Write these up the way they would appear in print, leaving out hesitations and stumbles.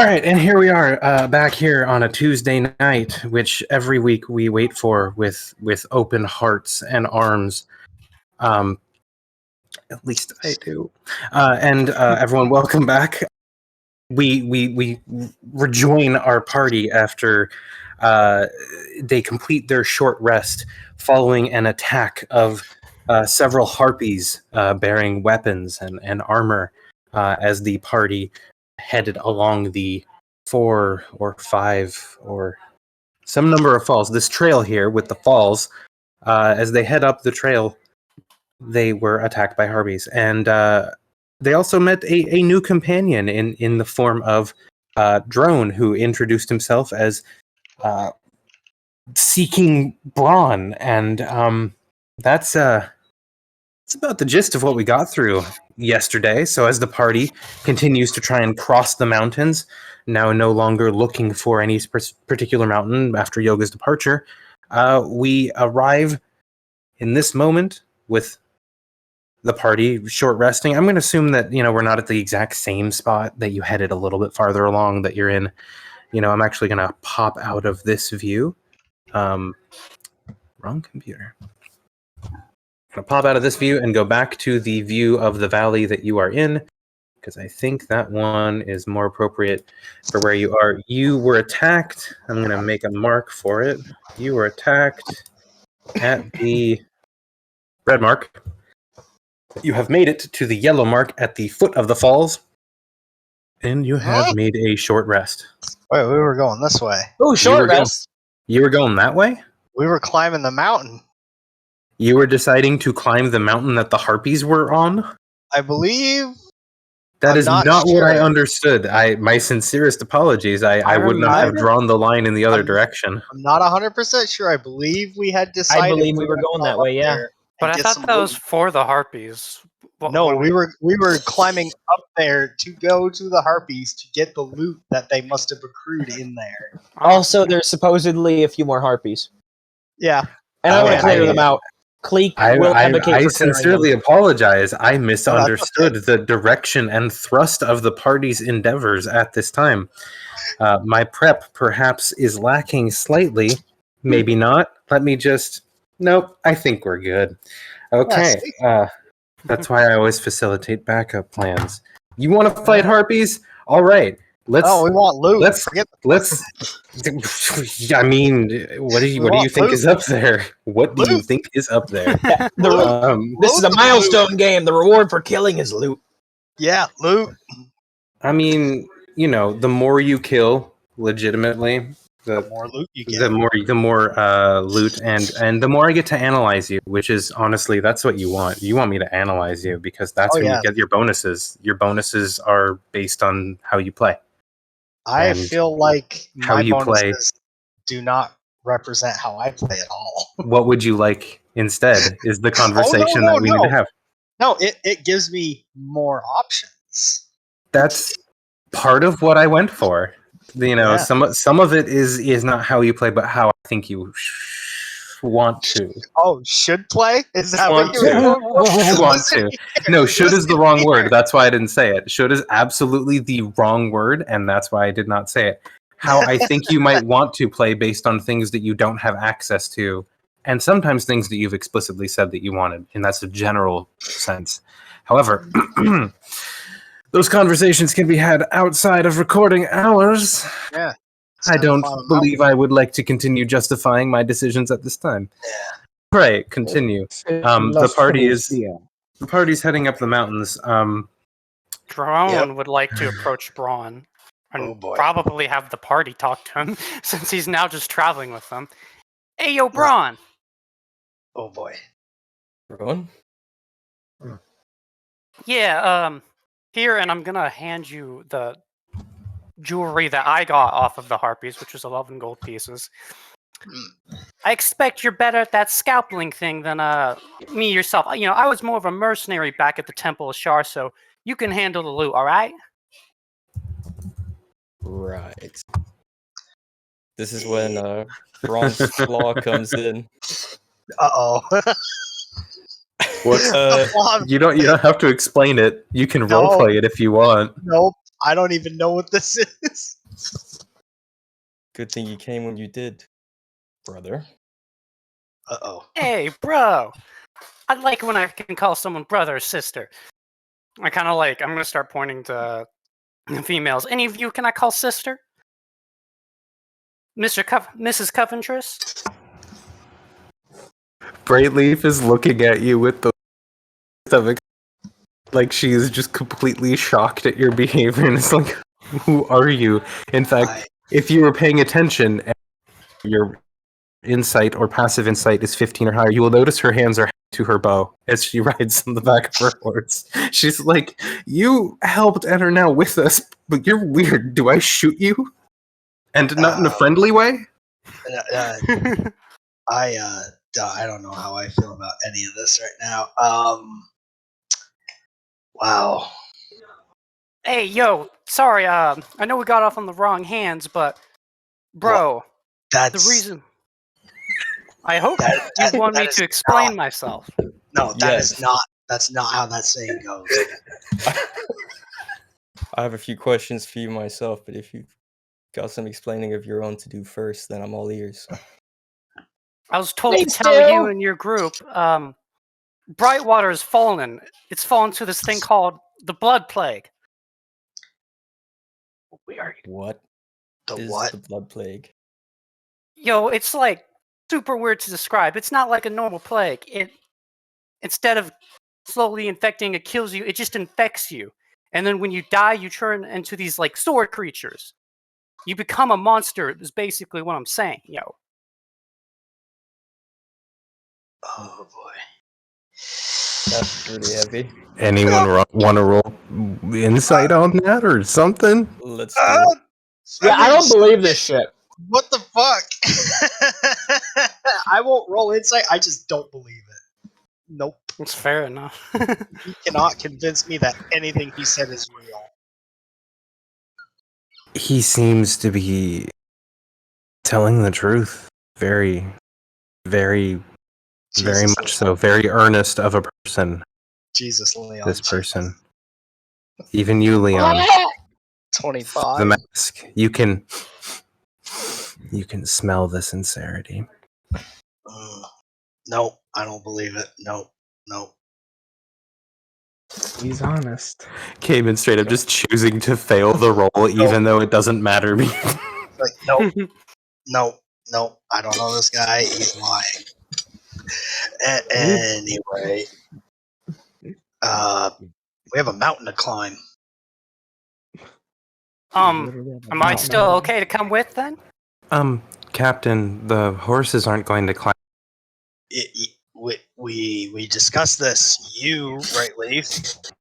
All right, and here we are back here on a Tuesday night, which every week we wait for with open hearts and arms. At least I do. And everyone, welcome back. We rejoin our party after they complete their short rest following an attack of several harpies bearing weapons and armor as the party headed along the 4 or 5 or some number of falls. This trail here with the falls, as they head up the trail, they were attacked by harpies, and they also met a new companion in the form of Drone, who introduced himself as seeking Brawn, and that's about the gist of what we got through yesterday. So as the party continues to try and cross the mountains, now no longer looking for any particular mountain after Yoga's departure, we arrive in this moment with the party short resting. I'm going to assume that, we're not at the exact same spot that you headed a little bit farther along that you're in. I'm actually going to pop out of this view. Wrong computer. I'm going to pop out of this view and go back to the view of the valley that you are in, because I think that one is more appropriate for where you are. You were attacked. I'm going to make a mark for it. You were attacked at the red mark. You have made it to the yellow mark at the foot of the falls, and you have made a short rest. Wait, we were going this way. Oh, short rest. You were going that way? We were climbing the mountain. You were deciding to climb the mountain that the harpies were on? I believe. That is not what I understood. My sincerest apologies. I would not have drawn the line in the other direction. I'm not 100% sure. I believe we had decided. I believe we were going that way, yeah. But I thought that was for the harpies. No, we were climbing up there to go to the harpies to get the loot that they must have accrued in there. Also, there's supposedly a few more harpies. Yeah. And I want to clear them out. Cleek will advocate I for sincerely apologize. I misunderstood the direction and thrust of the party's endeavors at this time. My prep perhaps is lacking slightly. Maybe not. Let me just... Nope, I think we're good. Okay. That's why I always facilitate backup plans. You want to fight harpies? All right. We want loot. Let's. I mean, what do you think is up there? What do you think is up there? This is a milestone game. The reward for killing is loot. Yeah, loot. I mean, the more you kill, legitimately, the more loot you get. The more loot, and the more I get to analyze you, which is honestly, that's what you want. You want me to analyze you because that's when you get your bonuses. Your bonuses are based on how you play. I feel like my bonuses do not represent how I play at all. What would you like instead is the conversation that we need to have. No, it gives me more options. That's part of what I went for. Some of it is not how you play, but how I think you want to. Oh, should play? Is that what you want to? No, should is the wrong word. That's why I didn't say it. Should is absolutely the wrong word, and that's why I did not say it. How I think you might want to play based on things that you don't have access to, and sometimes things that you've explicitly said that you wanted, and that's a general sense. However, those conversations can be had outside of recording hours. Yeah. I don't believe I would like to continue justifying my decisions at this time. Yeah. Right, continue. The party's heading up the mountains. Drone would like to approach Braun and probably have the party talk to him since he's now just traveling with them. Hey, yo, Braun. Oh boy. Braun? Yeah, here, and I'm gonna hand you the jewelry that I got off of the harpies, which was 11 gold pieces. I expect you're better at that scalping thing than me yourself. I was more of a mercenary back at the Temple of Shar, so you can handle the loot, all right? Right. This is when Braun's Claw comes in. Uh-oh. What? You don't have to explain it. You can roleplay it if you want. Nope. I don't even know what this is. Good thing you came when you did, brother. Uh-oh. Hey, bro. I like when I can call someone brother or sister. I kind of like. I'm gonna start pointing to females. Any of you can I call sister? Mrs. Coventris? Brightleaf is looking at you with the stomach, like she is just completely shocked at your behavior, and it's like, who are you? In fact, if you were paying attention, and your insight or passive insight is 15 or higher, you will notice her hands are to her bow as she rides on the back of her horse. She's like, you helped and are now with us, but you're weird. Do I shoot you? And not in a friendly way? I don't know how I feel about any of this right now. Wow. Hey, yo. Sorry. I know we got off on the wrong hands, but bro, That's the reason. I hope that you want me is to explain not- myself. No, that is Yes. not. That's not how that saying goes. I have a few questions for you myself, but if you've got some explaining of your own to do first, then I'm all ears. I was told Hey, to tell Stu! you and your group, Brightwater has fallen. It's fallen to this thing called the Blood Plague. What The is what? the blood plague? Yo, it's like super weird to describe. It's not like a normal plague. It instead of slowly infecting, it kills you. It just infects you, and then when you die, you turn into these like sword creatures. You become a monster. Is basically what I'm saying. Yo, Oh boy. That's really heavy. Anyone want to roll insight on that or something? Let's do it. Yeah, I don't believe this shit. What the fuck? I won't roll insight. I just don't believe it. Nope. it's fair enough. You cannot convince me that anything he said is real. He seems to be telling the truth. Very, very, very Jesus, much so. Very earnest of a person, Jesus, Leon. this person. Even you, Leon. 25. The mask. You can smell the sincerity. No, I don't believe it. No. He's honest. Cayman straight up just choosing to fail the roll, even though it doesn't matter. Like, no. I don't know this guy. He's lying. Anyway, we have a mountain to climb. Am I still okay to come with then? Captain, the horses aren't going to climb. We discussed this. You, Brightleaf,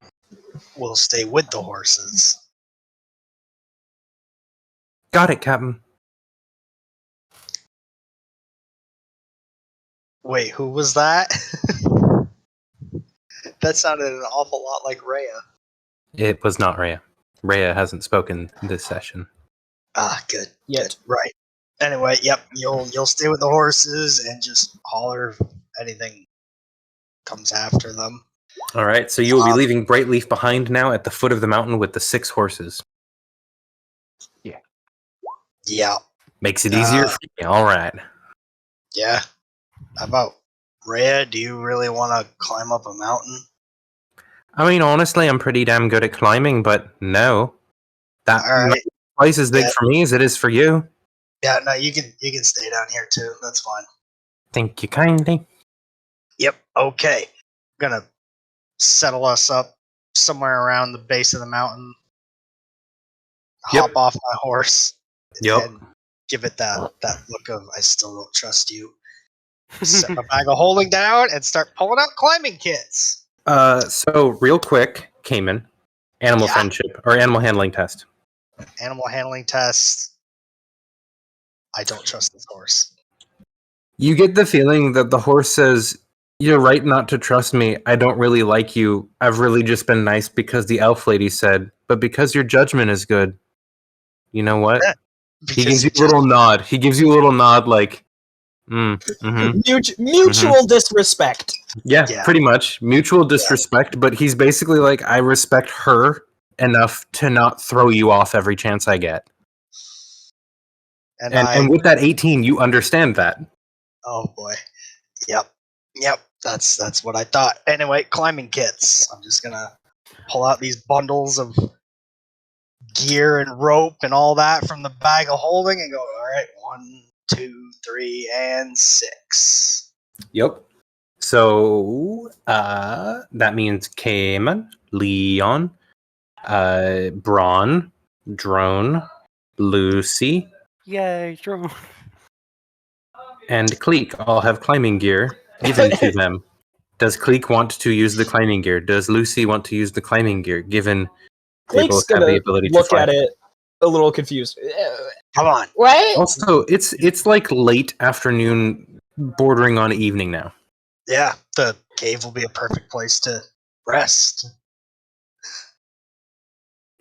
will stay with the horses. Got it, Captain. Wait, who was that? That sounded an awful lot like Rhea. It was not Rhea. Rhea hasn't spoken this session. Ah, good. Yet. Good. Right. Anyway, yep, you'll stay with the horses and just holler if anything comes after them. All right, so you will be leaving Brightleaf behind now at the foot of the mountain with the 6 horses. Yeah. Makes it easier for you. All right. Yeah. How about Rhea? Do you really want to climb up a mountain? I mean, honestly, I'm pretty damn good at climbing, but no. That All right. place is big Yeah. for me as it is for you. Yeah, no, you can stay down here too. That's fine. Thank you kindly. Yep. Okay. I'm gonna settle us up somewhere around the base of the mountain. Yep. Hop off my horse. Yep. And give it that look of I still don't trust you. Set my bag of holding down and start pulling out climbing kits. So real quick, Cayman, animal Yeah. friendship or animal handling test. Animal handling test. I don't trust this horse. You get the feeling that the horse says, "You're right not to trust me. I don't really like you. I've really just been nice because the elf lady said, but because your judgment is good. You know what?" He gives you a little nod. He gives you a little nod like, Mutual disrespect. Yeah, Yeah. pretty much. Mutual disrespect, but he's basically like, I respect her, enough to not throw you off every chance I get. And, And with that 18, you understand that. oh boy. Yep. That's what I thought. Anyway, climbing kits. I'm just gonna pull out these bundles of gear and rope and all that from the bag of holding and go, all right, 1, 2, 3, and 6. Yep. So that means Cayman, Leon, Braun, Drone, Lucy, Yay, drone. and Cleek all have climbing gear given to them. Does Cleek want to use the climbing gear? Does Lucy want to use the climbing gear, given they Cleek's both have the gonna ability to look fly? at it a little confused. Come on. What? Also, it's like late afternoon, bordering on evening now. Yeah, the cave will be a perfect place to rest.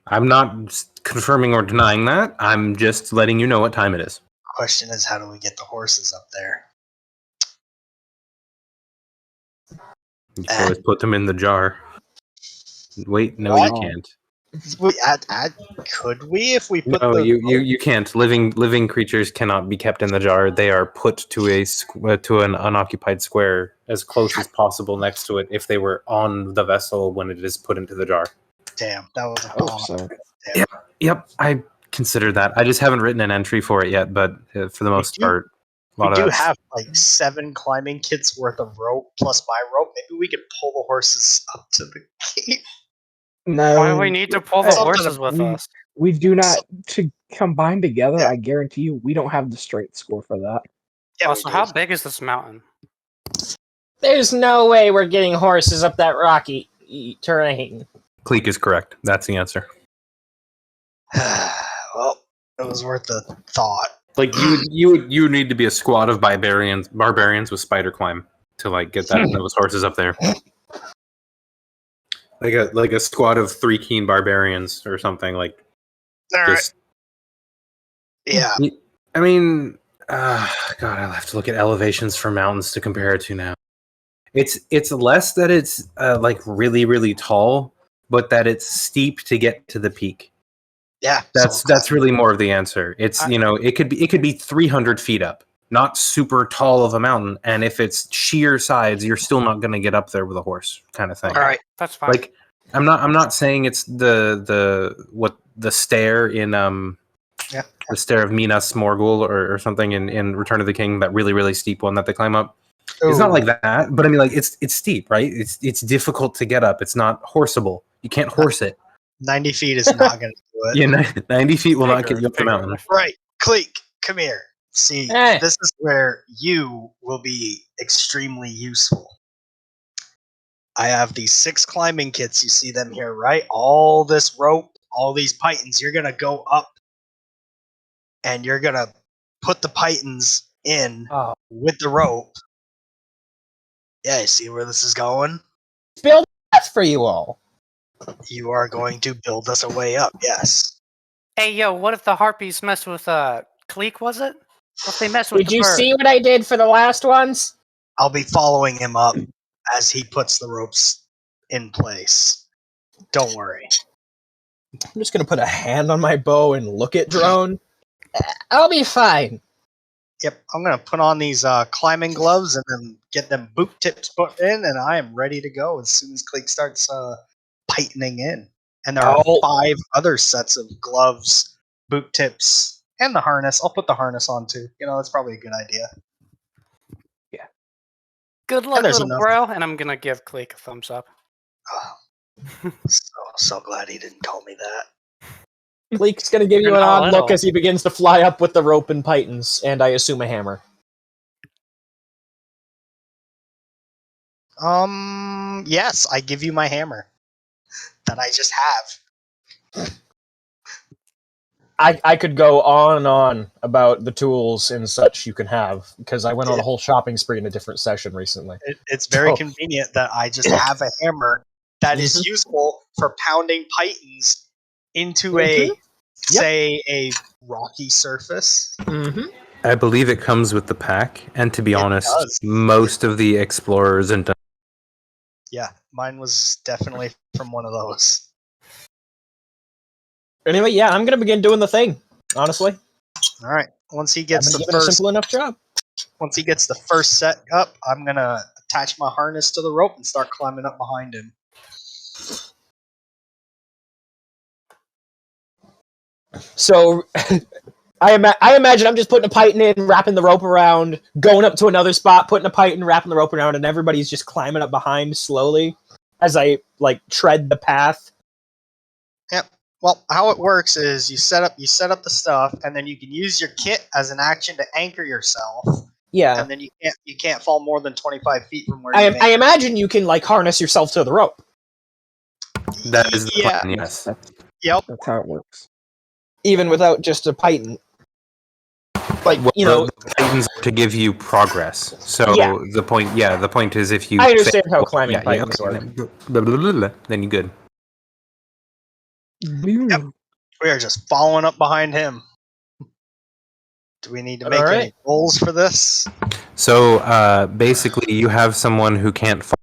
I'm not confirming or denying that. I'm just letting you know what time it is. Question is, how do we get the horses up there? You can always put them in the jar. Wait, no, What? you can't. Could we if we put No, the you can't. Living creatures cannot be kept in the jar. They are put to an unoccupied square as close as possible next to it if they were on the vessel when it is put into the jar. Damn, that was a Oh, bomb. so Yep, I consider that. I just haven't written an entry for it yet, but for the most part, a lot We of do that's- have like 7 climbing kits worth of rope plus my rope. Maybe we could pull the horses up to the cave. no. Why do we need to pull the Something horses with us? We do not to combine together. Yeah. I guarantee you, we don't have the strength score for that. Yeah, Also, we do. how big is this mountain? There's no way we're getting horses up that rocky terrain. Cleek is correct. That's the answer. Well, it was worth the thought. Like you would need to be a squad of barbarians with spider climb to like get those horses up there. Like a squad of 3 keen barbarians or something like. All right. Just, Yeah. I mean, God, I'll have to look at elevations for mountains to compare it to now. It's less that it's like really really tall, but that it's steep to get to the peak. Yeah. That's really more of the answer. It's it could be 300 feet up, not super tall of a mountain, and if it's sheer sides, you're still not going to get up there with a horse, kind of thing. all right. That's fine. Like I'm not saying it's the stair in the stair of Minas Morgul or something in Return of the King, that really really steep one that they climb up. It's not like that, but I mean, like it's steep, right? It's difficult to get up. It's not horseable. You can't horse it. 90 feet is not going to do it. Yeah, 90 feet will not get you up the mountain. Right. Cleek, come here. See, Hey. This is where you will be extremely useful. I have these 6 climbing kits. You see them here, right? All this rope, all these pythons. You're going to go up and you're going to put the pythons in with the rope. Yeah, you see where this is going? Build a path for you all. You are going to build us a way up, yes. Hey, yo, what if the harpies mess with Cleek? Was it? What if they mess with Did the you bird? see what I did for the last ones? I'll be following him up as he puts the ropes in place. Don't worry. I'm just gonna put a hand on my bow and look at Drone. I'll be fine. Yep, I'm going to put on these climbing gloves and then get them boot tips put in, and I am ready to go as soon as Cleek starts tightening in. And there are 5 other sets of gloves, boot tips, and the harness. I'll put the harness on too. That's probably a good idea. Good luck, there's little enough. bro. And I'm gonna give Cleek a thumbs up. Oh, so glad he didn't call me that. Bleak's gonna give you You're an not odd little. look as he begins to fly up with the rope and pythons, and I assume a hammer. Yes, I give you my hammer that I just have. I could go on and on about the tools and such you can have, because I went on a whole shopping spree in a different session recently. It's very Oh. convenient that I just have a hammer that is useful for pounding pythons into a, say, a rocky surface. Mm-hmm. I believe it comes with the pack, and to be honest, does. most of the explorers and Yeah, mine was definitely from one of those. Anyway, yeah, I'm gonna begin doing the thing. Honestly, All right. Once he I've gets been the given a first, simple enough job. once he gets the first set up, I'm gonna attach my harness to the rope and start climbing up behind him. So, I imagine I'm just putting a python in, wrapping the rope around, going up to another spot, putting a python, wrapping the rope around, and everybody's just climbing up behind slowly as I like tread the path. Yep. Well, how it works is you set up the stuff, and then you can use your kit as an action to anchor yourself, Yeah, and then you can't fall more than 25 feet from where I you imagine you can like harness yourself to the rope, That is the Yeah. plan, yes. Yep. That's how it works. even without just a python. Like Well, you know, the Titans are to give you progress. So Yeah. the point is if you I understand fail- how climbing yeah, pythons okay, work. blah, blah, blah, blah, then you're good. Yep. We are just following up behind him. Do we need to make Alright. any rolls for this? So basically, you have someone who can't fall,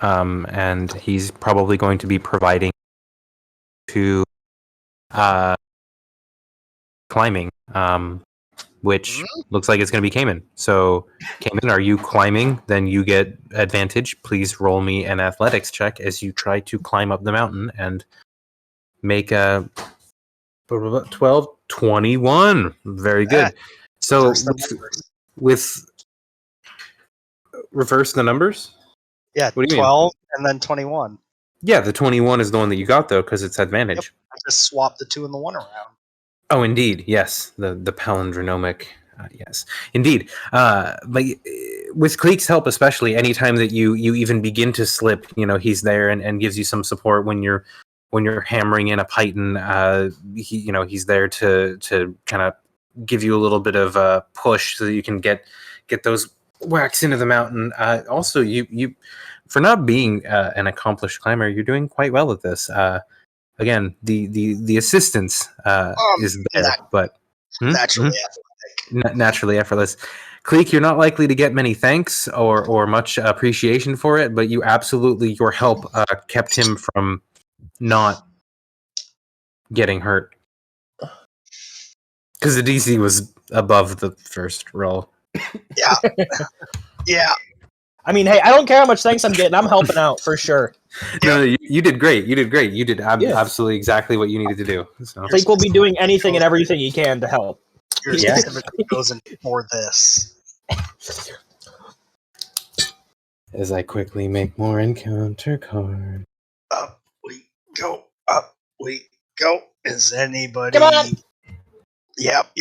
and he's probably going to be providing to climbing, which looks like it's going to be Cayman. So, Cayman, are you climbing? Then you get advantage. Please roll me an athletics check as you try to climb up the mountain and make a 12, 21. Very good. So, Reverse the numbers. with reverse the numbers? Yeah, What do you mean? 12 and then 21. Yeah, the 21 is the one that you got, though, because it's advantage. I just swapped the 2 and the 1 around. Oh, indeed, yes, the palindromic, yes, indeed. Like with Cleek's help, especially, anytime that you even begin to slip, he's there and gives you some support when you're hammering in a python. He's there to kind of give you a little bit of a push so that you can get those whacks into the mountain. Also, you for not being an accomplished climber, you're doing quite well at this. Again, the assistance is there, but Naturally naturally effortless. Cleek, you're not likely to get many thanks or much appreciation for it, but your help kept him from not getting hurt because the DC was above the first roll. Yeah. Yeah. I mean, hey, I don't care how much thanks I'm getting. I'm helping out for sure. No, you did great. You did great. You did Yeah. absolutely exactly what you needed to do. So. Cleek will be doing anything and everything he can to help. Your Yeah. specific goes in for this. As I quickly make more encounter cards. Up we go. Up we go. Is anybody? Come on! Yep.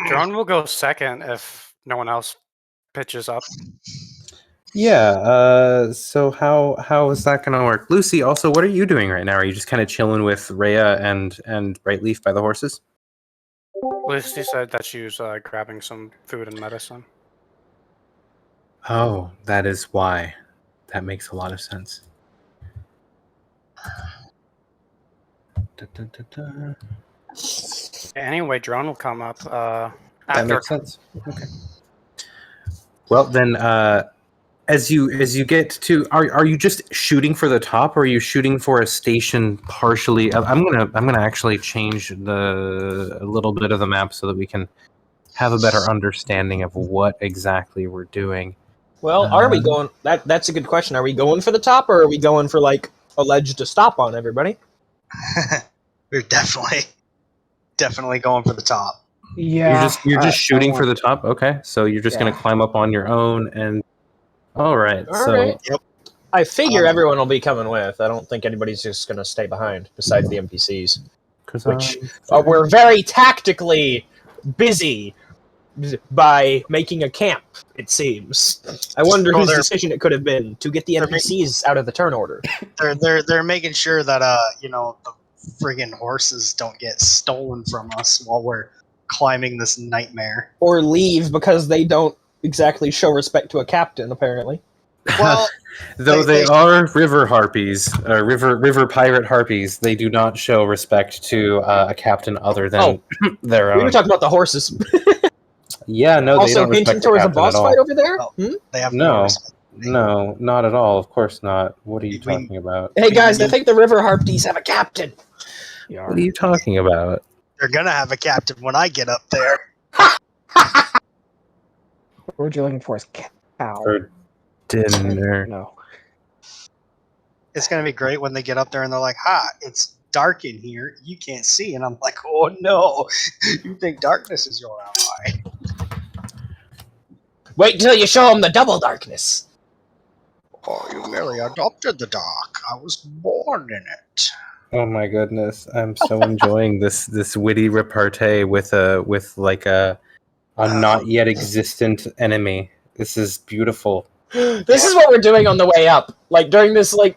Drone will go second if no one else pitches up. Yeah. So how is that going to work, Lucy? Also, what are you doing right now? Are you just kind of chilling with Rhea and Brightleaf by the horses? Lucy said that she was grabbing some food and medicine. Oh, that is why. That makes a lot of sense. Anyway, Drone will come up That after. makes sense. Okay. Well, then, as you get to, are you just shooting for the top, or are you shooting for a station partially? I'm gonna actually change a little bit of the map so that we can have a better understanding of what exactly we're doing. Well, are we going? That's a good question. Are we going for the top, or are we going for like a ledge to stop on? Everybody. We're definitely going for the top. Yeah. You're just shooting for the top. Okay, so you're just gonna climb up on your own and. All right. Alright. Yep. I figure everyone will be coming with. I don't think anybody's just going to stay behind, besides the NPCs. Which we're very tactically busy by making a camp, it seems. I wonder whose decision it could have been to get the NPCs out of the turn order. They're making sure that the friggin' horses don't get stolen from us while we're climbing this nightmare. Or leave because they don't exactly show respect to a captain, apparently. Well, though they are river harpies, river pirate harpies, they do not show respect to a captain other than their own. We were talking about the horses. Yeah, no, they Also don't hinting respect towards the a boss captain at all. fight over there? Oh. They have No. respect. No, not at all. Of course not. What are you talking about? Hey guys, I think the River Harpies have a captain. What are you talking about? They're gonna have a captain when I get up there. What you're looking for is cow. For dinner. No. It's gonna be great when they get up there and they're like, "Ha! It's dark in here. You can't see." And I'm like, "Oh no! You think darkness is your ally?" Wait until you show them the double darkness. Oh, you merely adopted the dark. I was born in it. Oh my goodness! I'm so enjoying this witty repartee with a not yet existent enemy. This is beautiful. This is what we're doing on the way up. Like during this We're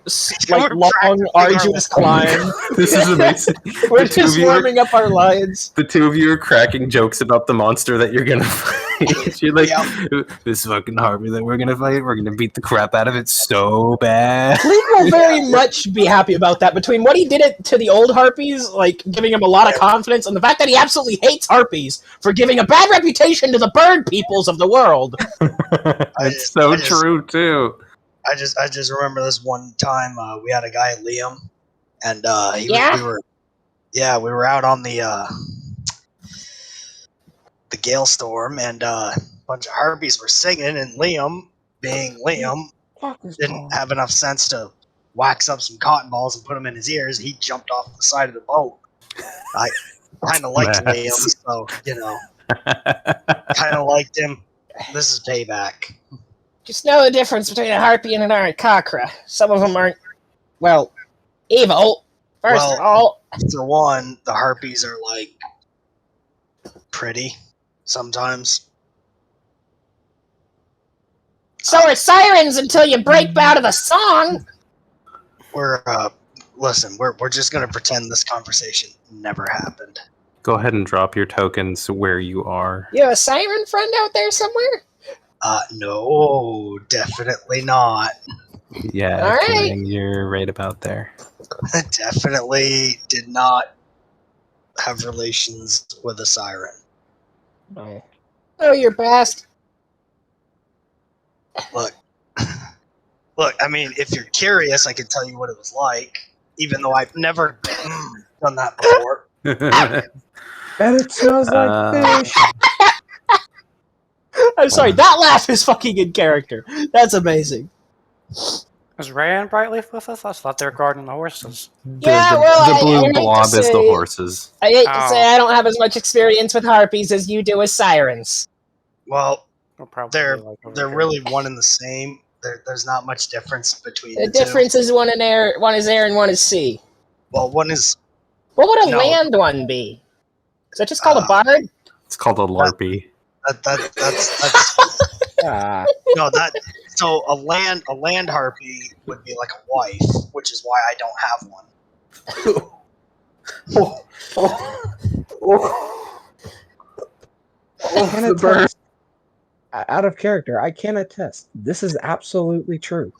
long, practicing arduous our- climb. This is amazing. We're The two of just you are- warming up our lines. The two of you are cracking jokes about the monster that you're gonna fight. You're like, this fucking harpy that we're gonna fight, we're gonna beat the crap out of it so bad. Cleve will very much be happy about that. Between what he did it to the old harpies, like giving him a lot of confidence, and the fact that he absolutely hates harpies for giving a bad reputation to the bird peoples of the world. It's so true too. I just remember this one time we had a guy, Liam, and we were out on the Gale Storm, and a bunch of harpies were singing, and Liam, being Liam, didn't have enough sense to wax up some cotton balls and put them in his ears. He jumped off the side of the boat. I kind of liked Liam, so kind of liked him. This is payback. Just know the difference between a harpy and an Aarakocra. Some of them aren't, well, evil. First of all, for one, the harpies are like pretty sometimes. so are sirens until you break out of the song. We're just gonna pretend this conversation never happened. Go ahead and drop your tokens where you are. You have a siren friend out there somewhere? No, definitely not. Yeah, All right. kidding, you're right about there. Definitely did not have relations with a siren. No. Oh, you're best. Look, I mean, if you're curious, I can tell you what it was like, even though I've never done that before. And it smells like fish. I'm sorry, that laugh is fucking in character. That's amazing. Is Ray and Brightleaf with us? I thought they were guarding the horses. Yeah, the well, blue I hate to blob is the say- horses. I hate to Oh. say I don't have as much experience with harpies as you do with sirens. Well, We're probably They're- like over they're here. really one and the same. There's not much difference between The the two. difference is one is air and one is sea. Well, one is What would a No. land one be? Is that just called a bard? It's called a larpy. that's Ah, no that. So a land harpy would be like a wife, which is why I don't have one. I can attest. Out of character, I can attest. This is absolutely true.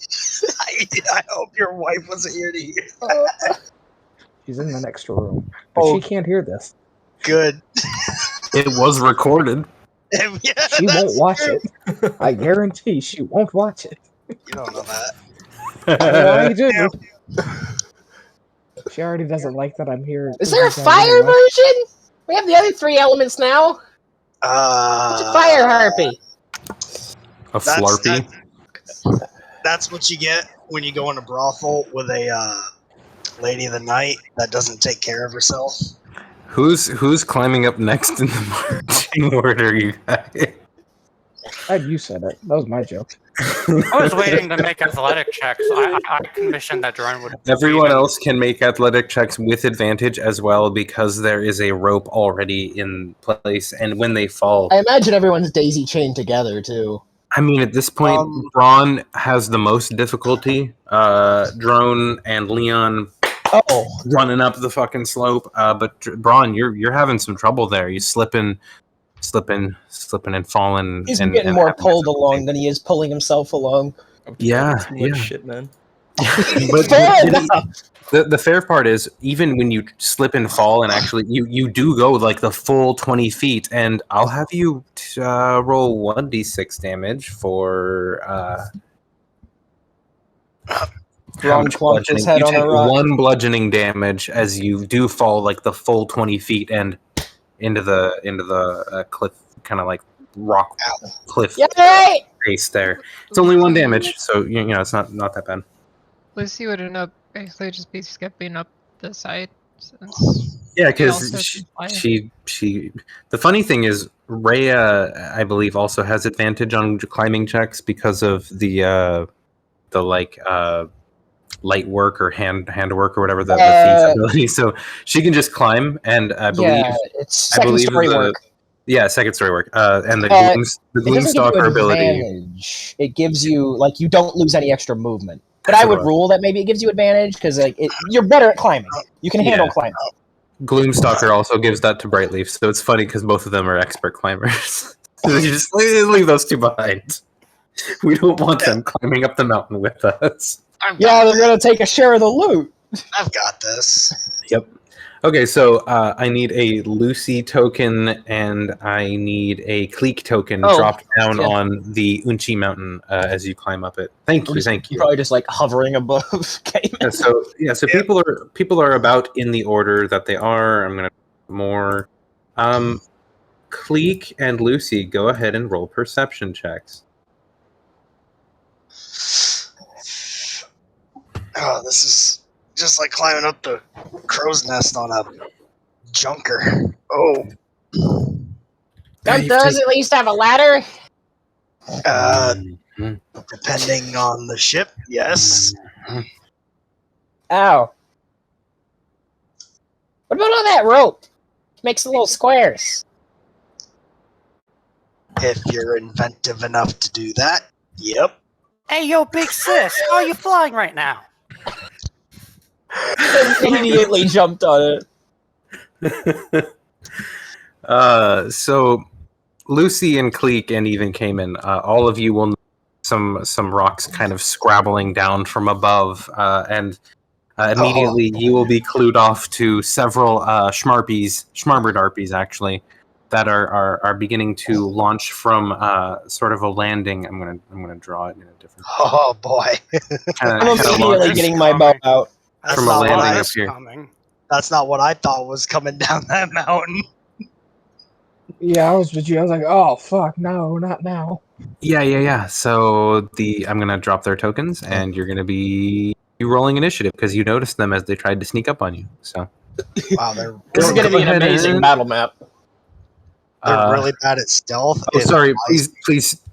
I hope your wife wasn't here to hear. She's in the next room, but Oh. she can't hear this. Good. It was recorded. Yeah, She that's won't watch true. it. I guarantee she won't watch it. You don't know that. I do. She already doesn't like that I'm here. Is there a Doesn't fire anyway. version? We have the other three elements now. What's a fire harpy? A flarpy. That's what you get when you go in a brothel with a lady of the night that doesn't take care of herself. Who's climbing up next in the marching order, you guys? You said it. That was my joke. I was waiting to make athletic checks. I commissioned that drone would. Everyone else can make athletic checks with advantage as well because there is a rope already in place, and when they fall, I imagine everyone's daisy chained together too. I mean, at this point, Braun has the most difficulty. Drone and Leon Oh, running up the fucking slope, but Braun, you're having some trouble there. You slipping and falling. he's and, getting and more having pulled difficulty. along than he is pulling himself along. I'm Yeah, too much yeah. shit, man. But Fair enough. the fair part is, even when you slip and fall, and actually you do go like the full 20 feet, and I'll have you roll 1d6 damage for Braun clumped his head you on take a rock. 1 bludgeoning damage as you do fall like the full 20 feet and into the cliff, kind of like rock cliff Yay! face there. It's only 1 damage, so you know it's not that bad. Lucy would end up basically just be skipping up the side since Yeah, she also because can fly. she. The funny thing is, Rhea, I believe, also has advantage on climbing checks because of the light work or hand work or whatever the feasibility. So she can just climb, and I believe it's second story work. Yeah, second story work. And the It gloom doesn't give you stalker ability. advantage. It gives you like you don't lose any extra movement. But I would rule that maybe it gives you advantage because like you're better at climbing. You can handle climbing. Gloomstalker also gives that to Brightleaf, so it's funny because both of them are expert climbers. So you just leave those 2 behind. We don't want them climbing up the mountain with us. Yeah, they're gonna take a share of the loot. I've got this. Yep. Okay, so I need a Lucy token and I need a Cleek token dropped down on the Unchi mountain as you climb up it. Thank you. Probably just like hovering above Cayman. So people are about in the order that they are. I'm gonna more. Cleek and Lucy, go ahead and roll perception checks. Oh, this is just like climbing up the crow's nest on a junker. Oh. Does at least have a ladder? Depending on the ship, yes. Ow. What about all that rope? Makes little squares. If you're inventive enough to do that, yep. Hey, yo, big sis, how are you flying right now? Immediately jumped on it. So Lucy and Cleek and even Cayman, all of you will know some rocks kind of scrabbling down from above, and immediately you will be clued off to several Schmarbard Harpies actually, that are beginning to launch from sort of a landing. I'm gonna draw it in a different. Oh boy! I'm immediately getting my bow out. From a landing up here. That's not what I thought was coming down that mountain. Yeah, I was with you. I was like, oh fuck, no, not now. Yeah. So I'm gonna drop their tokens, and you're gonna be rolling initiative because you noticed them as they tried to sneak up on you. So wow, this is gonna be an amazing battle map. They're really bad at stealth. Oh, sorry.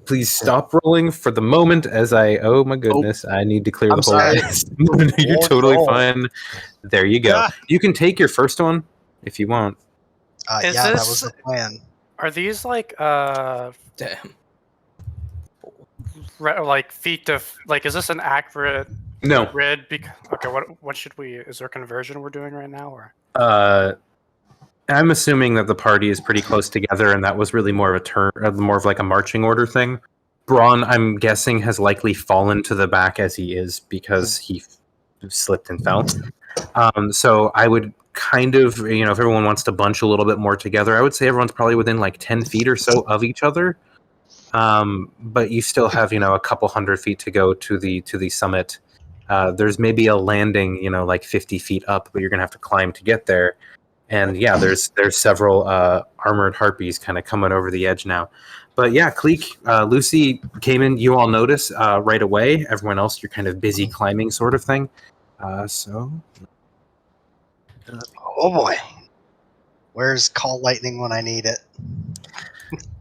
Please stop rolling for the moment. As oh my goodness, I need to clear the whole. You're totally fine. There you go. You can take your first one if you want. Yeah, that was the plan. Are these like Damn. like feet to like? Is this an accurate grid? Okay, what should we? Is there a conversion we're doing right now, or? I'm assuming that the party is pretty close together, and that was really more of more of like a marching order thing. Braun, I'm guessing, has likely fallen to the back as he is because he slipped and fell. So I would kind of, if everyone wants to bunch a little bit more together, I would say everyone's probably within like 10 feet or so of each other. But you still have, a couple 100 feet to go to the summit. There's maybe a landing, like 50 feet up, but you're gonna have to climb to get there. And yeah, there's several armored harpies kind of coming over the edge now. But yeah, Cleek, Lucy came in. You all notice right away. Everyone else, you're kind of busy climbing, sort of thing. Oh boy, where's Call Lightning when I need it?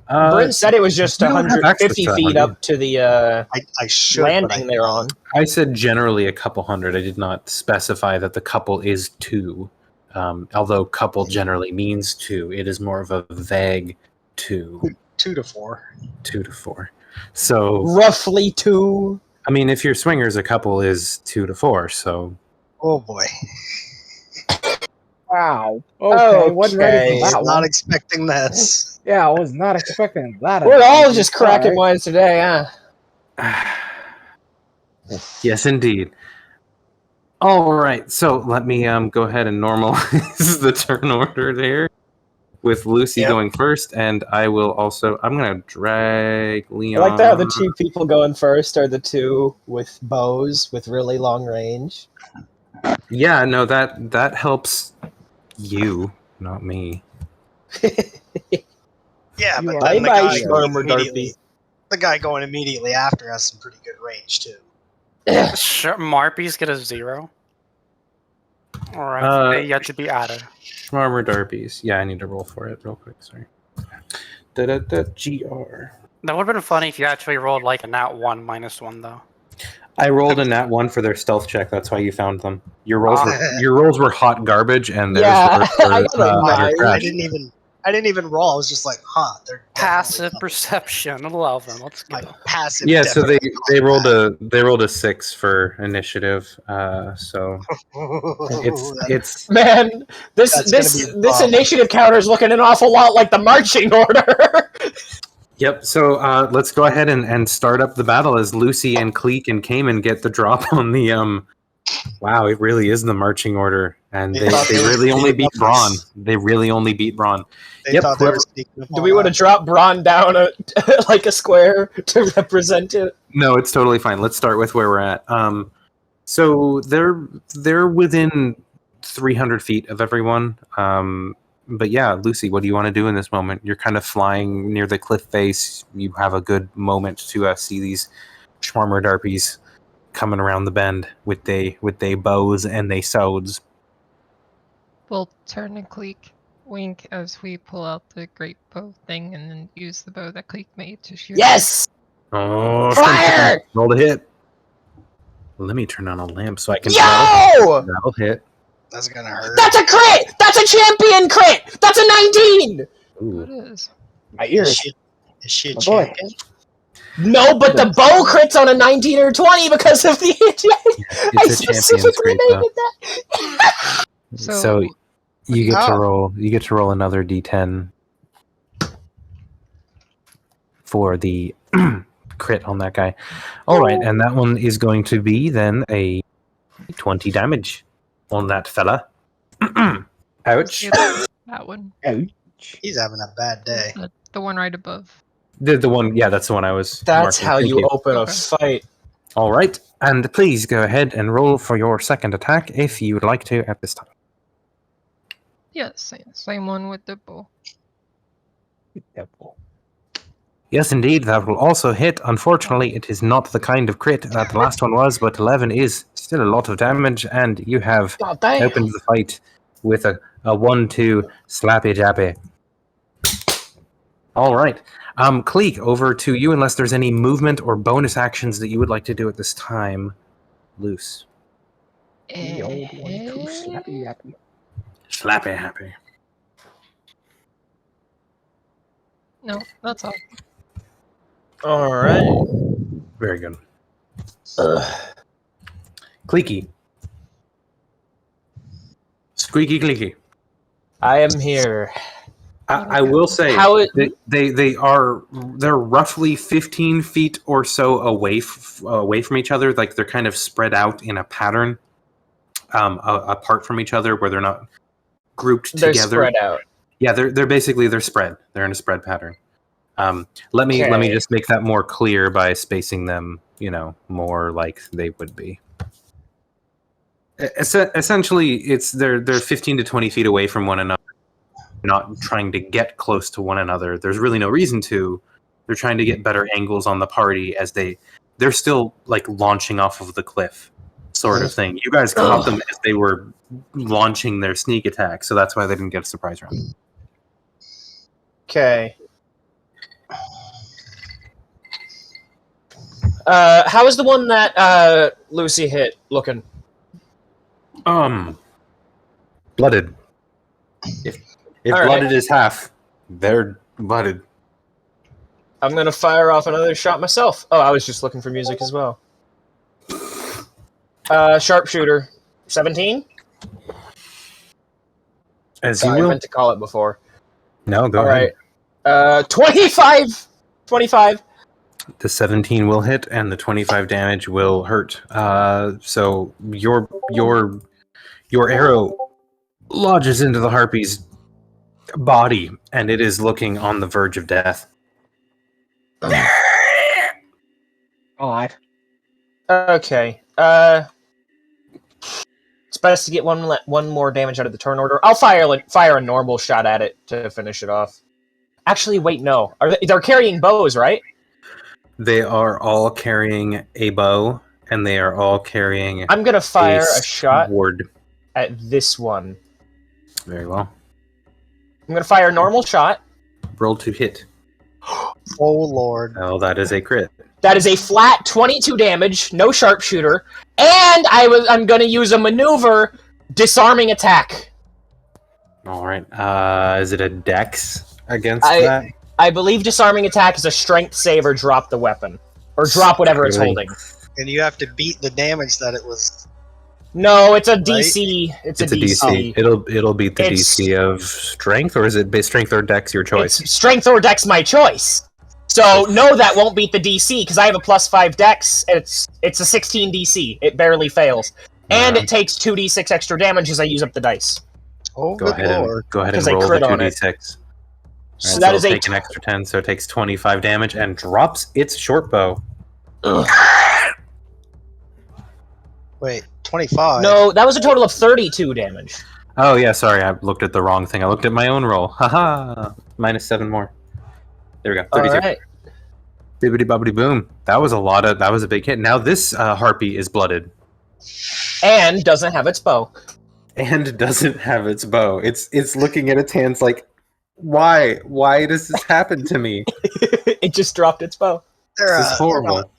Bryn said it was just 150 feet up to the I should, landing they're on. I said generally a couple hundred. I did not specify that the couple is 2. Although couple generally means 2, it is more of a vague 2. 2 to 4. 2 to 4. So roughly 2. I mean, if your swingers, a couple is 2 to 4. So. Oh boy. Wow. Okay. Wasn't ready for that. Not expecting this. Yeah, I was not expecting that. We're all just cracking wise today, huh? Yes, indeed. All right, so let me go ahead and normalize the turn order there. with Lucy Yep. going first, and I will also. I'm gonna drag I Leon. like that the two people going first are the two with bows with really long range. Yeah, no, that helps you, not me. Yeah, You but are then the Bye-bye, guy going Charmer immediately, Darpy. the guy going immediately after has some pretty good range too. Sure, Marpies get a 0. Alright, Uh, they yet to be added. Schmarmer Darpies. Yeah, I need to roll for it real quick. Sorry. GR. That would have been funny if you actually rolled like a nat 1 -1 though. I rolled a nat 1 for their stealth check. That's why you found them. Your rolls Ah. were your rolls were hot garbage, and theirs Yeah, were I got a utter nine. trash. I didn't even roll. I was just like, huh, they're Passive definitely perception, 11. Let's go. my passive. Yeah, so definitely they caught rolled a 6 for initiative. So that. it's Man, this That's this gonna be a this problem. initiative counter is looking an awful lot like the marching order. Yep. So let's go ahead and start up the battle as Lucy and Cleek and Cayman get the drop on the Wow, it really is the marching order, and They they thought they were really only sneaking beat up Braun. this- They really only beat Braun. They Yep, thought they were whoever- sneaking up Do on we want to us. drop Braun down like a square to represent it? No, it's totally fine. Let's start with where we're at. So they're within 300 feet of everyone. But yeah, Lucy, what do you want to do in this moment? You're kind of flying near the cliff face. You have a good moment to see these Schwarmer Darpies coming around the bend with they bows and they swords. We'll turn and Cleek wink as we pull out the great bow thing and then use the bow that Cleek made to shoot. Yes! Oh, Fire! roll to hit. Let me turn on a lamp so I can. Yo! That'll hit. That's gonna hurt. That's a crit! That's a champion crit! That's a 19! Ooh. It is. My Is ears. she a Oh, boy. champion? No, but the bow crits on a 19 or 20 because of the I It's a champion's specifically crit, though. made it that. So you get to Oh. roll. You get to roll another d10 for the crit on that guy. All right, and that one is going to be then a 20 damage on that fella. Ouch. That one. He's having a bad day. The one right above. The one, yeah, that's the one I was. That's marking. how Thank you open a Okay. fight. All right, and please go ahead and roll for your second attack if you would like to at this time. Yes, same one with the bow. Yes, indeed, that will also hit. Unfortunately, it is not the kind of crit that the last one was, but 11 is still a lot of damage, and you have Oh, damn. opened the fight with a 1-2 slappy jappy. All right. Cleek, over to you, unless there's any movement or bonus actions that you would like to do at this time. Loose. The old 1-2 slappy yappy. Slappy happy. No, that's all. All right. Very good. Cleeky. Squeaky cleeky. I am here. I will say How it- they're roughly 15 feet or so away from each other. Like they're kind of spread out in a pattern, apart from each other, where they're not grouped They're together. spread out. Yeah, they're spread. They're in a spread pattern. Let me Okay. just make that more clear by spacing them, more like they would be. Essentially, they're 15 to 20 feet away from one another. Not trying to get close to one another. There's really no reason to. They're trying to get better angles on the party as they're still like launching off of the cliff, sort of thing. You guys caught them as they were launching their sneak attack, so that's why they didn't get a surprise round. Okay. How is the one that Lucy hit looking? Blooded. If All right. blooded is half, they're blooded. I'm gonna fire off another shot myself. Oh, I was just looking for music as well. Sharpshooter, 17. As Sorry, you I will. meant to call it before. No, go All ahead. right. 25. 25. The 17 will hit, and the 25 damage will hurt. So your arrow lodges into the harpies, body, and it is looking on the verge of death. Odd. Okay. It's best to get one more damage out of the turn order. I'll fire a normal shot at it to finish it off. Actually, wait, no. They're carrying bows, right? They are all carrying a bow, and they are all carrying. I'm gonna fire a shot sword. at this one. Very well. I'm gonna fire a normal shot. Roll to hit. Oh lord. Oh, that is a crit. That is a flat 22 damage, no sharpshooter, and I'm gonna use a maneuver, disarming attack. All right. Is it a dex against that? I believe disarming attack is a strength save or drop the weapon. Or drop whatever it's holding. And you have to beat the damage that it was. No, it's a DC. It's a DC. It'll beat the DC of strength, or is it base strength or dex? Your choice. It's strength or dex, my choice. So no, that won't beat the DC because I have a +5 dex. It's a 16 DC. It barely fails, and it takes 2d6 extra damage as I use up the dice. Oh, go ahead and roll the 2d6. So right, that so is take an extra 10, so it takes 25 damage and drops its short bow. Wait, 25? No, that was a total of 32 damage. Oh yeah, sorry, I looked at the wrong thing. I looked at my own roll. Haha, -7 more. There we go. 32. All right. Bibbidi bobbidi boom. That was a big hit. Now this harpy is blooded. And doesn't have its bow. And doesn't have its bow. It's looking at its hands like, why? Why does this happen to me? It just dropped its bow. This is horrible.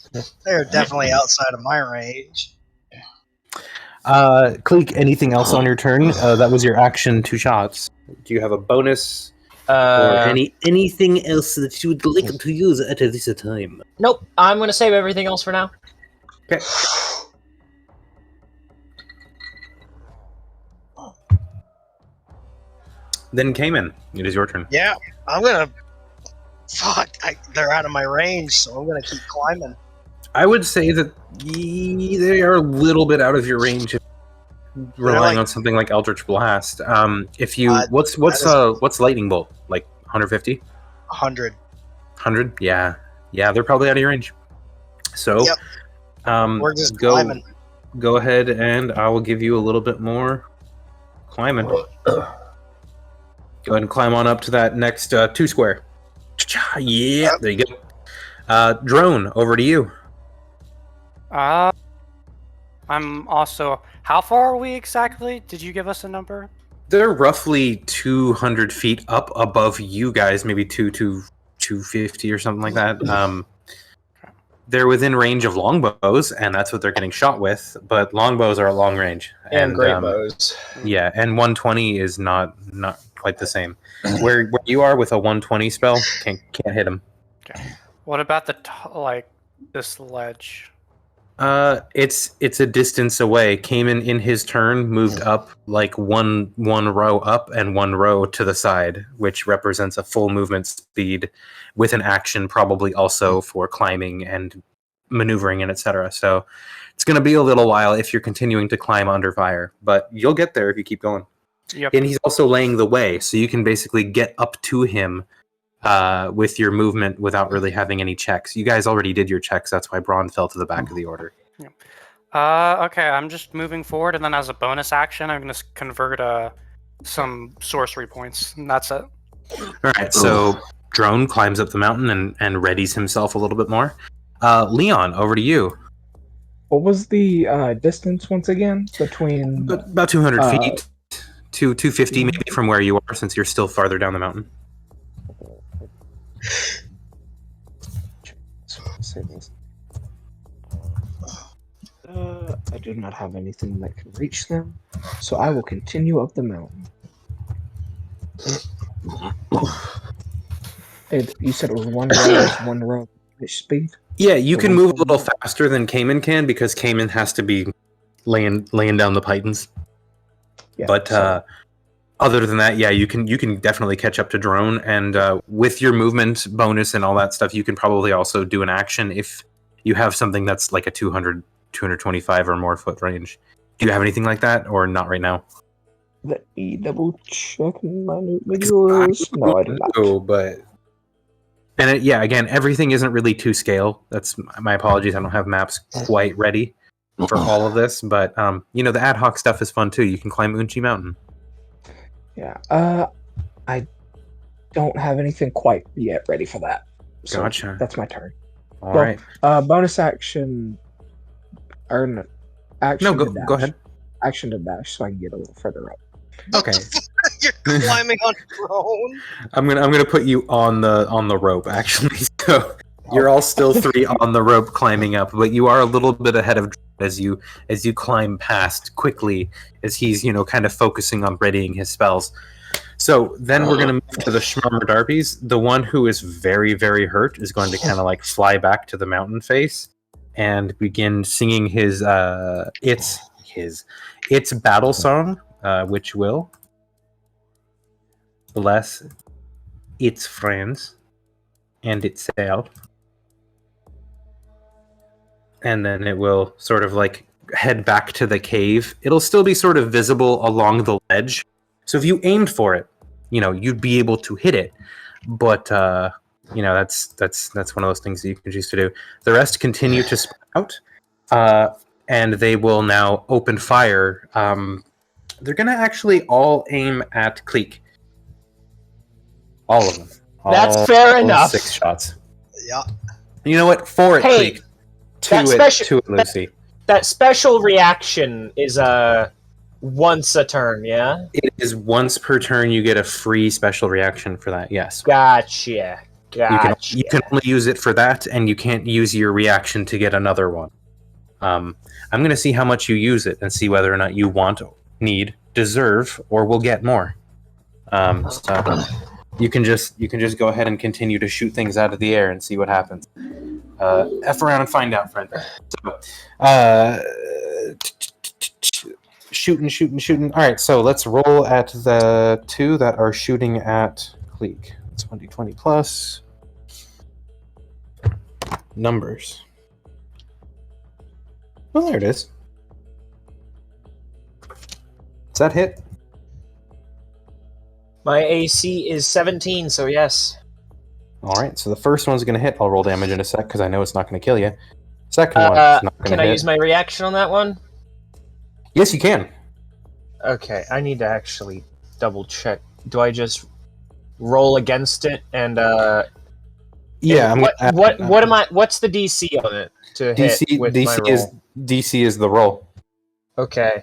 They're definitely outside of my range. Cleek, anything else on your turn? That was your action, 2 shots. Do you have a bonus? Or anything else that you would like to use at this time? Nope. I'm going to save everything else for now. Okay. Then Cayman, it is your turn. Yeah, I'm gonna... Fuck, they're out of my range, so I'm gonna keep climbing. I would say that they are a little bit out of your range if relying on something like Eldritch Blast. If you what's lightning bolt? Like 150? 100. 100? Yeah. Yeah, they're probably out of your range. So we're just climbing. Go ahead and I will give you a little bit more climbing. Go ahead and climb on up to that next 2 square. Yeah, there you go. Drone, over to you. I'm also... How far are we exactly? Did you give us a number? They're roughly 200 feet up above you guys, maybe 250 or something like that. They're within range of longbows, and that's what they're getting shot with, but longbows are at long range. And great bows. Yeah, and 120 is not quite the same. Where you are with a 120 spell, can't hit them. Okay. What about this ledge? It's a distance away. Cayman in his turn moved up like one row up and 1 row to the side, which represents a full movement speed with an action probably also for climbing and maneuvering and etc. So it's going to be a little while if you're continuing to climb under fire, but you'll get there if you keep going. Yep. And he's also laying the way, so you can basically get up to him with your movement without really having any checks. You guys already did your checks, that's why Braun fell to the back of the order. Yep. Okay, I'm just moving forward, and then as a bonus action, I'm going to convert some sorcery points, and that's it. Alright, so Drone climbs up the mountain and readies himself a little bit more. Leon, over to you. What was the distance once again between... About 200 feet. 250 maybe from where you are, since you're still farther down the mountain. I do not have anything that can reach them, so I will continue up the mountain. You said it was 1 row speed? Yeah, you can move a little faster than Cayman can because Cayman has to be laying down the pythons. Yeah, but other than that, yeah, you can definitely catch up to Drone, and with your movement bonus and all that stuff, you can probably also do an action if you have something that's like a 200, 225 or more foot range. Do you have anything like that, or not right now? Let me double check my note videos. No, I did not. No, but yeah, again, everything isn't really to scale. That's my apologies. I don't have maps quite ready for all of this, but the ad hoc stuff is fun too. You can climb Unchi Mountain. Yeah. I don't have anything quite yet ready for that. So Gotcha. That's my turn. All right. Bonus action. Or no, action. No, to dash. go ahead. Action to dash, so I can get a little further up. Okay. You're climbing on your own. I'm gonna put you on the rope actually. So you're all still 3 on the rope climbing up, but you are a little bit ahead of as you climb past quickly as he's kind of focusing on readying his spells. So then we're gonna move to the Schmarmer Darpies. The one who is very, very hurt is going to kind of like fly back to the mountain face and begin singing his its battle song, which will bless its friends and itself. And then it will sort of like head back to the cave. It'll still be sort of visible along the ledge. So if you aimed for it, you'd be able to hit it. But that's one of those things that you can choose to do. The rest continue to sprout, and they will now open fire. They're gonna actually all aim at Cleek. All of them. That's fair enough. 6 shots. Yeah. You know what? 4 at Hey, Cleek. 2 at Lucy. That special reaction is once a turn, yeah? It is once per turn. You get a free special reaction for that. Yes. Gotcha. You can only use it for that, and you can't use your reaction to get another one. I'm going to see how much you use it and see whether or not you want, need, deserve, or will get more. So you can just go ahead and continue to shoot things out of the air and see what happens. F around and find out, friend. So, shooting. All right, so let's roll at the 2 that are shooting at Cleek. It's 1d20 plus numbers. Oh, there it is. Does that hit? My AC is 17, so yes. All right, so the first one's going to hit. I'll roll damage in a sec because I know it's not going to kill you. Second one is not going to hit. Can I use my reaction on that one? Yes, you can. Okay, I need to actually double check. Do I just roll against it and Yeah. What's the DC on it to hit with my roll? DC is the roll. Okay.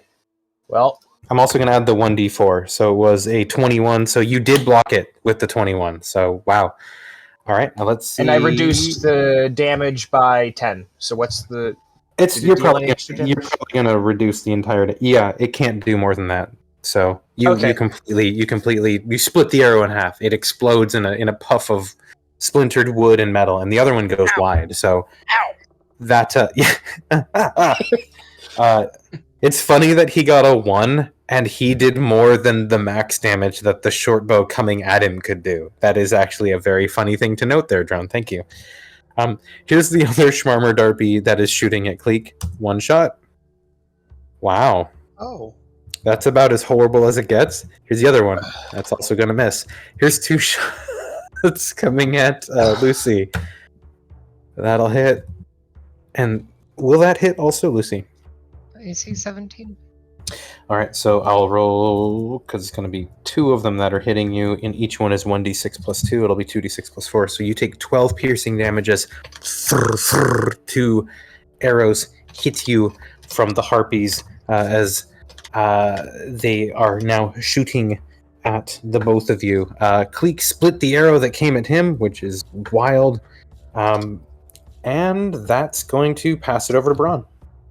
Well, I'm also going to add the 1d4. So it was a 21. So you did block it with the 21. So wow. All right. Now let's see. and I reduced the damage by 10. So what's the? You're probably going to reduce the entire. Yeah, it can't do more than that. So you completely split the arrow in half. It explodes in a puff of splintered wood and metal, and the other one goes wide. So that it's funny that he got a 1 and he did more than the max damage that the short bow coming at him could do. That is actually a very funny thing to note there, Drone. Thank you. Here's the other Schmarmer Darpy that is shooting at Cleek. 1 shot. Wow. Oh. That's about as horrible as it gets. Here's the other one. That's also going to miss. Here's 2 shots coming at Lucy. That'll hit. And will that hit also, Lucy? AC 17. All right, so I'll roll, because it's going to be 2 of them that are hitting you, and each one is 1d6 plus 2. It'll be 2d6 plus 4. So you take 12 piercing damages. 2 arrows hit you from the Harpies as they are now shooting at the both of you. Cleek split the arrow that came at him, which is wild. And that's going to pass it over to Braun.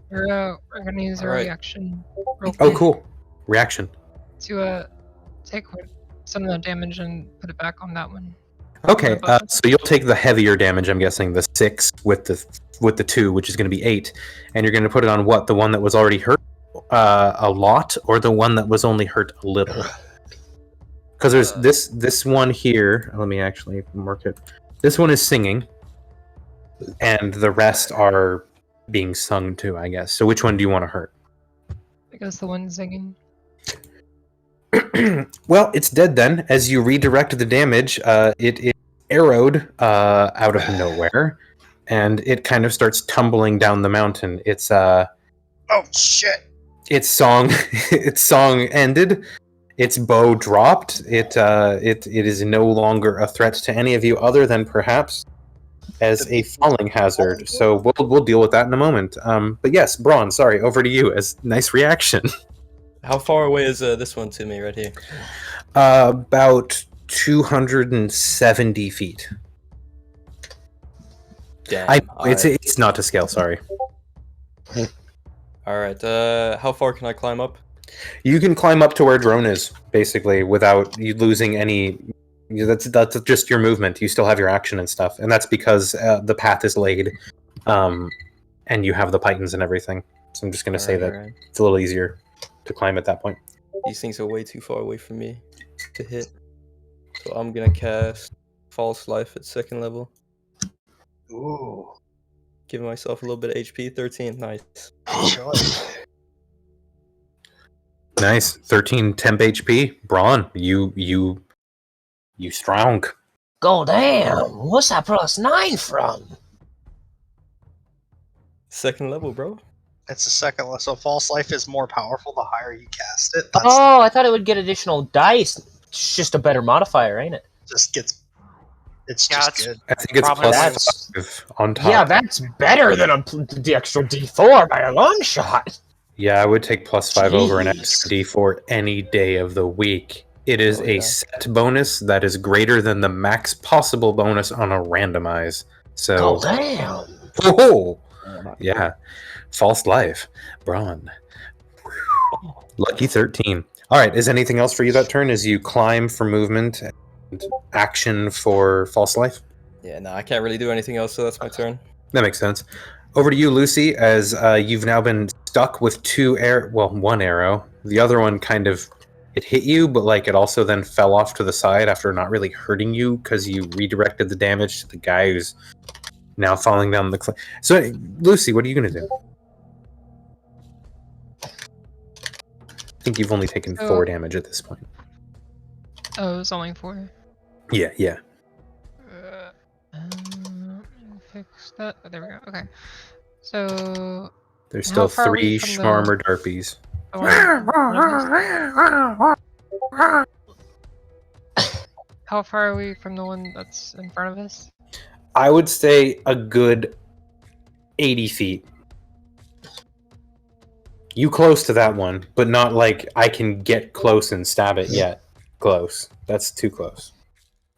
We're going to use a reaction. Oh, cool. Reaction. To take some of the damage and put it back on that one. Okay, so you'll take the heavier damage, I'm guessing, the 6 with the 2, which is going to be 8. And you're going to put it on what? The one that was already hurt a lot, or the one that was only hurt a little? Because there's this one here. Let me actually mark it. This one is singing, and the rest are being sung to, I guess. So which one do you want to hurt? I guess the one singing. Well, it's dead then. As you redirect the damage, it arrowed out of nowhere, and it kind of starts tumbling down the mountain. Oh shit! Its song its song ended. Its bow dropped. It is no longer a threat to any of you, other than perhaps as a falling hazard. So we'll deal with that in a moment. But yes, Braun, sorry, over to you. As nice reaction. How far away is this one to me right here? About 270 feet. Damn. It's not to scale. Sorry. All right. How far can I climb up? You can climb up to where drone is, basically, without you losing any. That's just your movement. You still have your action and stuff, and that's because the path is laid, and you have the pythons and everything. So I'm just going to say that it's a little easier to climb at that point. These things are way too far away from me to hit. So I'm gonna cast False Life at 2nd level. Ooh. Give myself a little bit of HP. 13. Nice. Enjoy. Nice. 13 temp HP. Braun, you strong. Go damn! What's that +9 from? 2nd level, bro. It's the second one, so False Life is more powerful the higher you cast it. Oh, I thought it would get additional dice. It's just a better modifier, ain't it? Just gets. It's Yeah, just it's- good. I think it's Probably +5 on top. Yeah, that's better than the extra D4 by a long shot. Yeah, I would take +5 over an Jeez. extra D4 any day of the week. It is Oh, a yeah. set bonus that is greater than the max possible bonus on a randomize. So, Oh damn! oh, yeah, False Life, Braun, lucky 13. All right, is anything else for you that turn? As you climb for movement and action for False Life? Yeah, no, I can't really do anything else, so that's my turn. That makes sense. Over to you, Lucy, as you've now been stuck with one arrow. The other one kind of, it hit you, but like it also then fell off to the side after not really hurting you because you redirected the damage to the guy who's now falling down the cliff. So, Lucy, what are you going to do? I think you've only taken 4 damage at this point. Oh, it was only 4. Yeah. Fix that. Oh, there we go. Okay. So. There's How still far are we 3 from the- Schmarmer Darpies. the one- How far are we from the one that's in front of us? I would say a good 80 feet. You close to that one, but not like I can get close and stab it yet. Close. That's too close.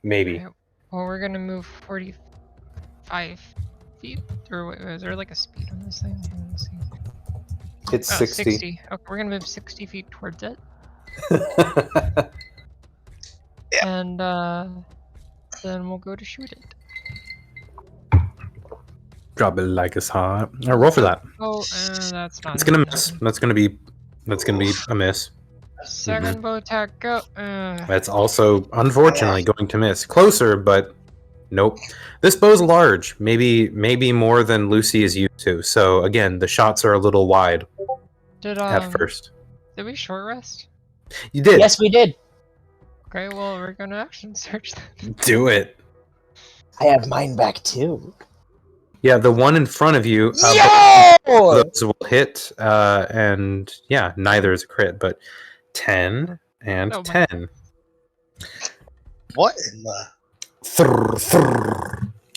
Maybe. Okay. Well, we're gonna move 45 feet. Or wait, is there like a speed on this thing? Let's see. It's Oh, 60. Okay, we're gonna move 60 feet towards it. Yeah. And then we'll go to shoot it. Drop it like it's hot. Roll for that. Oh, that's not. It's gonna miss. That's gonna be a miss. Second bow attack, go. That's also unfortunately going to miss. Closer, but nope. This bow's large, maybe more than Lucy is used to. So again, the shots are a little wide Did at first. Did we short rest? You did. Yes, we did. Okay, well we're gonna action search then. Do it. I have mine back too. Yeah, the one in front of you. Yo! Those will hit, and yeah, neither is a crit, but 10 and Oh my- 10. What in the?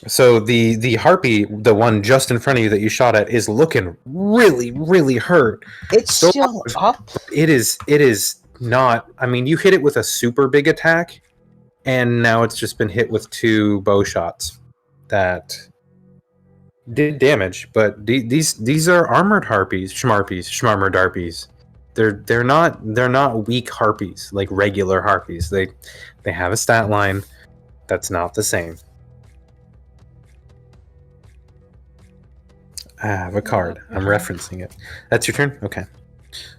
So the harpy, the one just in front of you that you shot at, is looking really hurt. It's So- still up. It is not. I mean, you hit it with a super big attack, and now it's just been hit with 2 bow shots that did damage. But these are armored harpies, Schmarmer Darpies. They're not weak harpies like regular harpies. They have a stat line that's not the same. I have a card. I'm referencing it. That's your turn? Okay.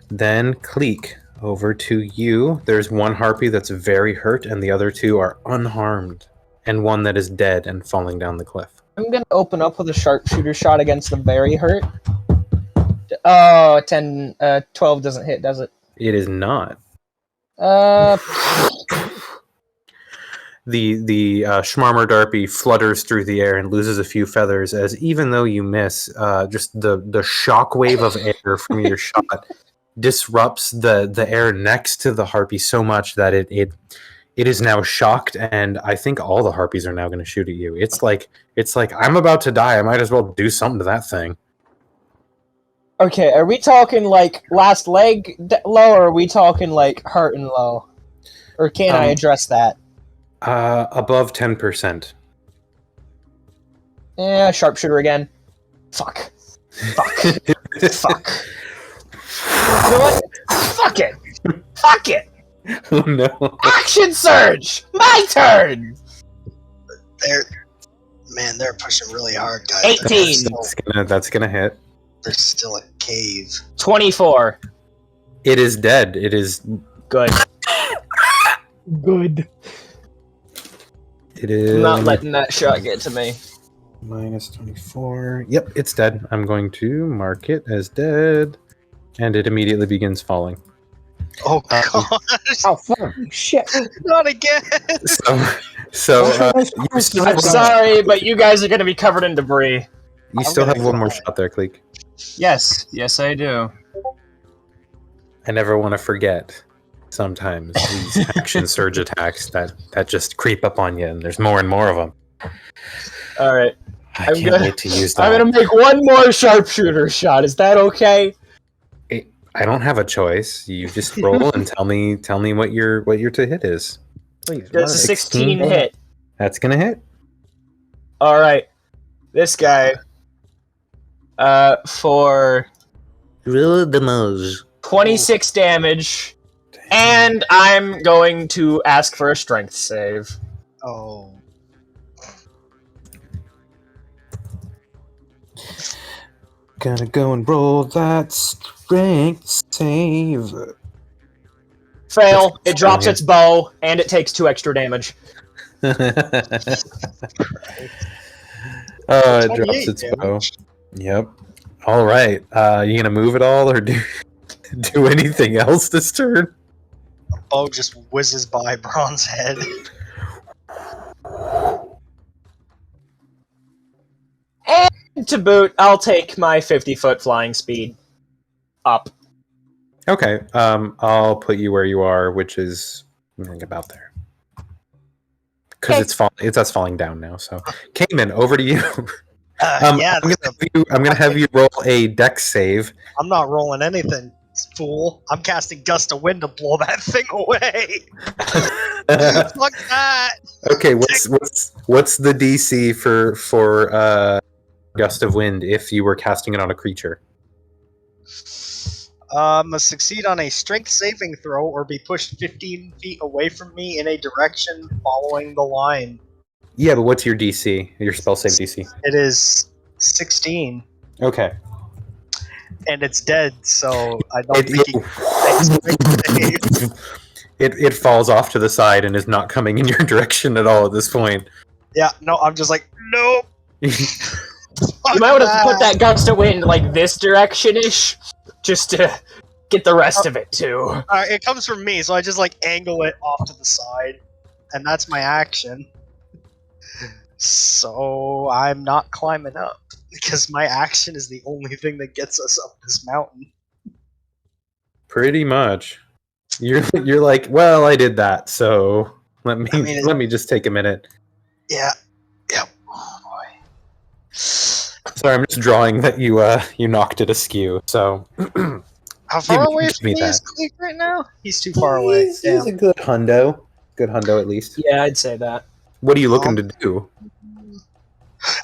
Then Cleek, over to you. There's one harpy that's very hurt, and the other 2 are unharmed, and one that is dead and falling down the cliff. I'm gonna open up with a sharpshooter shot against the very hurt. Oh, 10, 12 doesn't hit, does it? It is not. The Schmarmer Darpy flutters through the air and loses a few feathers as even though you miss, just the shock wave of air from your shot disrupts the air next to the harpy so much that it is now shocked, and I think all the harpies are now going to shoot at you. It's like I'm about to die. I might as well do something to that thing. Okay, are we talking like last leg low, or are we talking like heart and low? Or can I address that? Above 10%. Yeah, sharpshooter again. Fuck. Fuck. Fuck. You know what? Fuck it. Fuck it. Oh no. Action surge! My turn! They're pushing really hard, guys. 18. That's gonna hit. There's still a cave. 24. It is dead. It is good. Good. It is. I'm not letting that shot get to me. Minus 24. Yep, it's dead. I'm going to mark it as dead, and it immediately begins falling. Oh gosh! Oh fuck! Shit! Not again! I'm sorry, but you guys are going to be covered in debris. You still have one more shot there, Cleek. Yes, I do. I never want to forget. Sometimes these action surge attacks that just creep up on you, and there's more and more of them. All right, I can't wait to use that. I'm gonna make one more sharpshooter shot. Is that okay? I don't have a choice. You just roll and tell me what your to hit is. Please. That's a 16 hit. That's gonna hit. All right, this guy. For Roll the nose. 26 damage, and I'm going to ask for a strength save. Oh. Gonna go and roll that strength save. Fail. It drops its bow, and it takes 2 extra damage. It drops its bow. Yep. All right. You gonna move at all, or do anything else this turn? A bow just whizzes by Bronze Head. And to boot, I'll take my 50-foot flying speed up. Okay. I'll put you where you are, which is I think about there. Because it's us falling down now. So, Cayman, over to you. I'm gonna have you roll a dex save. I'm not rolling anything, fool. I'm casting Gust of Wind to blow that thing away. Fuck that. Okay, what's the DC for Gust of Wind if you were casting it on a creature? Must succeed on a strength saving throw or be pushed 15 feet away from me in a direction following the line. Yeah, but what's your DC? Your spell save DC? It is 16. Okay. And it's dead, so I don't think it falls off to the side and is not coming in your direction at all at this point. Yeah, no, I'm just like, nope. You might want to put that gust of wind like this direction-ish, just to get the rest of it too. It comes from me, so I just like angle it off to the side, and that's my action. So I'm not climbing up because my action is the only thing that gets us up this mountain. Pretty much. You're like, well, I did that, so let me just take a minute. Yeah. Yep. Oh boy. Sorry, I'm just drawing that you knocked it askew. So how far away from me is Cleek right now? He's too far away. He's a good hundo. Good hundo at least. Yeah, I'd say that. What are you looking to do?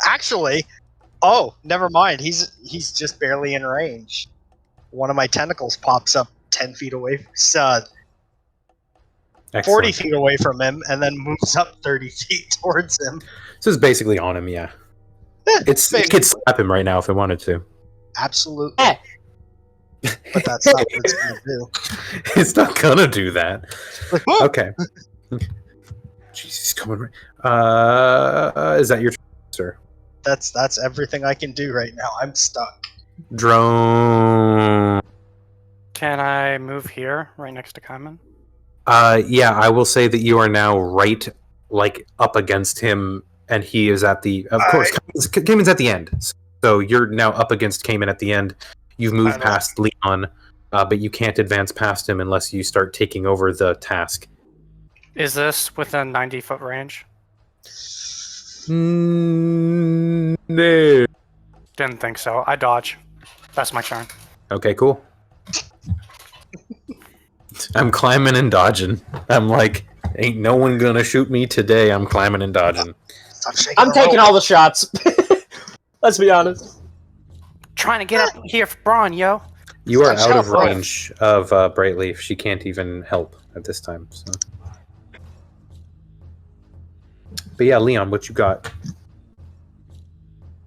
Actually, never mind. He's just barely in range. One of my tentacles pops up 10 feet away, 40 feet away from him, and then moves up 30 feet towards him. So it's basically on him, yeah. It could slap him right now if it wanted to. Absolutely. But that's not what it's gonna do. It's not gonna do that. Like, whoa! Okay. Jesus, coming right. Is that your turn, sir? That's everything I can do right now. I'm stuck. Drone. Can I move here, right next to Kaiman? Yeah, I will say that you are now right, up against him, and he is at the. Of course, Cayman's at the end, so you're now up against Cayman at the end. You've moved past Leon, but you can't advance past him unless you start taking over the task. Is this within 90-foot range? No. Didn't think so. I dodge. That's my turn. Okay, cool. I'm climbing and dodging. I'm like, ain't no one gonna shoot me today. I'm climbing and dodging. I'm taking all the shots. Let's be honest. Trying to get up here for Braun, yo. You are out of range of Brightleaf. She can't even help at this time. So. But yeah, Leon, what you got?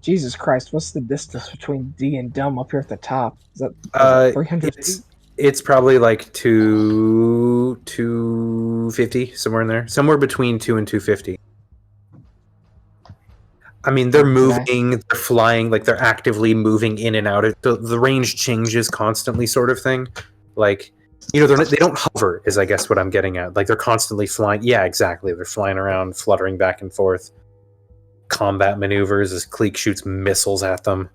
Jesus Christ, what's the distance between D and Dumb up here at the top? Is that 300 feet? It's probably like 250, somewhere in there. Somewhere between 2 and 250. I mean, they're moving, they're flying, like they're actively moving in and out. The range changes constantly, sort of thing. Like, they don't hover, is I guess what I'm getting at. Like, they're constantly flying. Yeah, exactly. They're flying around, fluttering back and forth. Combat maneuvers as Cleek shoots missiles at them.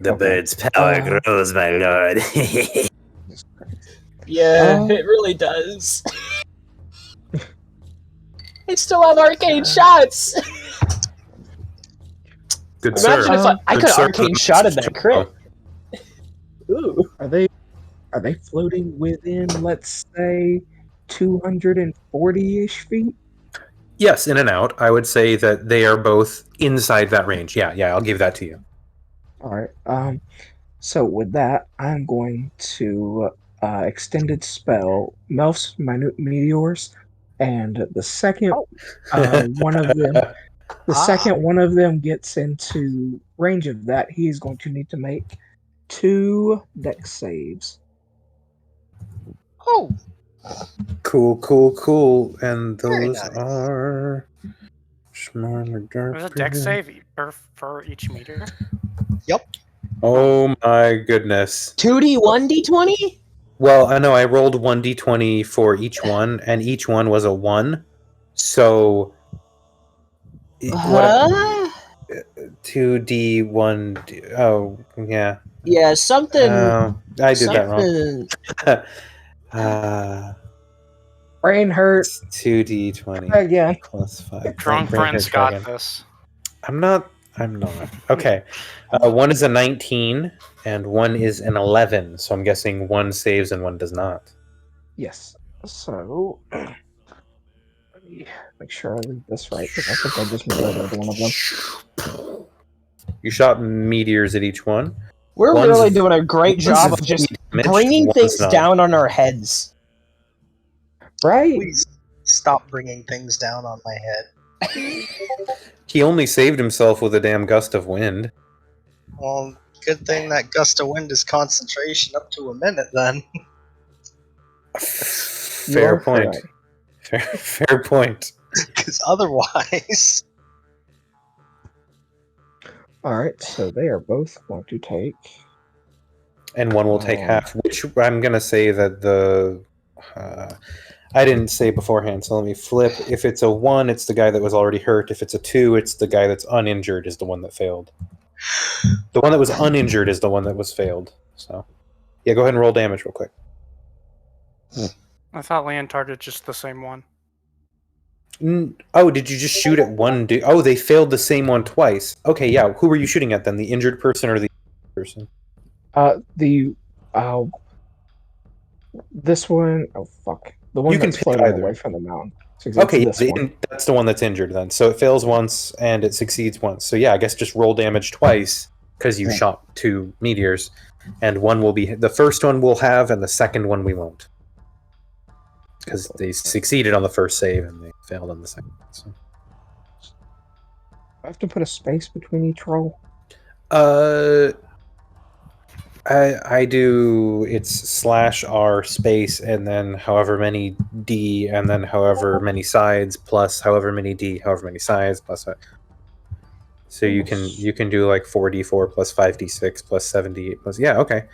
The bird's power grows, my lord. Yeah, it really does. I still have arcane shots. Good Imagine sir. if I could arcane shot at that crit. Ooh, are they floating within, let's say, 240-ish feet? Yes, in and out. I would say that they are both inside that range. Yeah, I'll give that to you. All right. So with that, I'm going to extended spell Melf's Minute Meteors, and the second one of them, second one of them gets into range of that, he is going to need to make 2 dex saves. Oh. Cool. And those are smaller, dark. There's a dex save for each meter. Yep. Oh my goodness. 2d, 1d20? Well, I know I rolled 1d20 for each one, and each one was a 1. So 2d, 1d. Oh, yeah. Yeah, something. I did that wrong. Brain hurt. 2d20 Again. plus 5. Drunk friends got this. I'm not. Okay. One is a 19 and one is an 11. So I'm guessing one saves and one does not. Yes. So let me make sure I read this right, because I think I just murdered one of them. You shot meteors at each one. We're really doing a great job of just bringing things down on our heads. Right? Please stop bringing things down on my head. He only saved himself with a damn gust of wind. Well, good thing that gust of wind is concentration up to a minute then. Fair point. Fair point. Because otherwise... Alright, so they are both going to take... And one will take half, which I'm going to say that the... I didn't say beforehand, so let me flip. If it's a 1, it's the guy that was already hurt. If it's a 2, it's the guy that's uninjured is the one that failed. The one that was uninjured is the one that was failed. So, yeah, go ahead and roll damage real quick. I thought Leonard did just the same one. Oh, did you just shoot at one dude? Oh, they failed the same one twice. Okay, yeah. Who were you shooting at then? The injured person or the person? This one... Oh, fuck. The one that's floating away from the mountain. Okay, that's the one that's injured then. So it fails once and it succeeds once. So yeah, I guess just roll damage twice because you shot 2 meteors, and one will be the first one we'll have, and the second one we won't, because they succeeded on the first save and they failed on the second. So. I have to put a space between each roll. I do. It's /R space and then however many D and then however many sides plus however many D, however many sides plus. So you can do like 4d4 plus 5d6 plus 7d8 plus okay.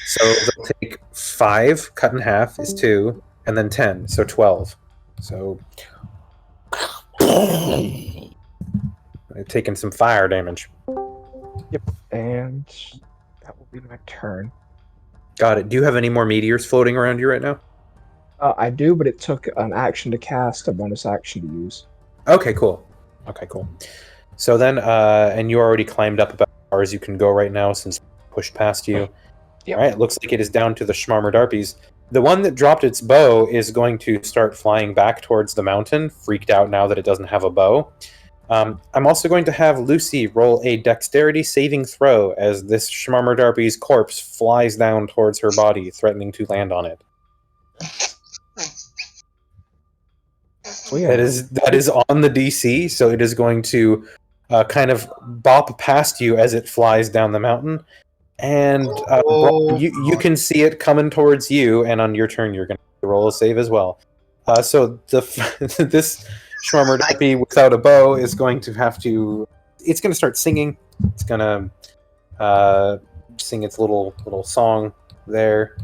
So they'll take 5 cut in half is 2, and then 10, so 12. So I've taken some fire damage. Yep, and that will be my turn. Got it. Do you have any more meteors floating around you right now? I do, but it took an action to cast, a bonus action to use. Okay, cool. So then, and you already climbed up about as far as you can go right now since pushed past you. Yep. All right, it looks like it is down to the Schmarmer Darpies. The one that dropped its bow is going to start flying back towards the mountain, freaked out now that it doesn't have a bow. I'm also going to have Lucy roll a dexterity saving throw as this Schmarmer Darpie's corpse flies down towards her body, threatening to land on it. That is on the DC, so it is going to kind of bop past you as it flies down the mountain. And you can see it coming towards you, and on your turn, you're going to roll a save as well. So this Schmarmer Darpie without a bow is going to have to... It's going to start singing. It's going to sing its little song there.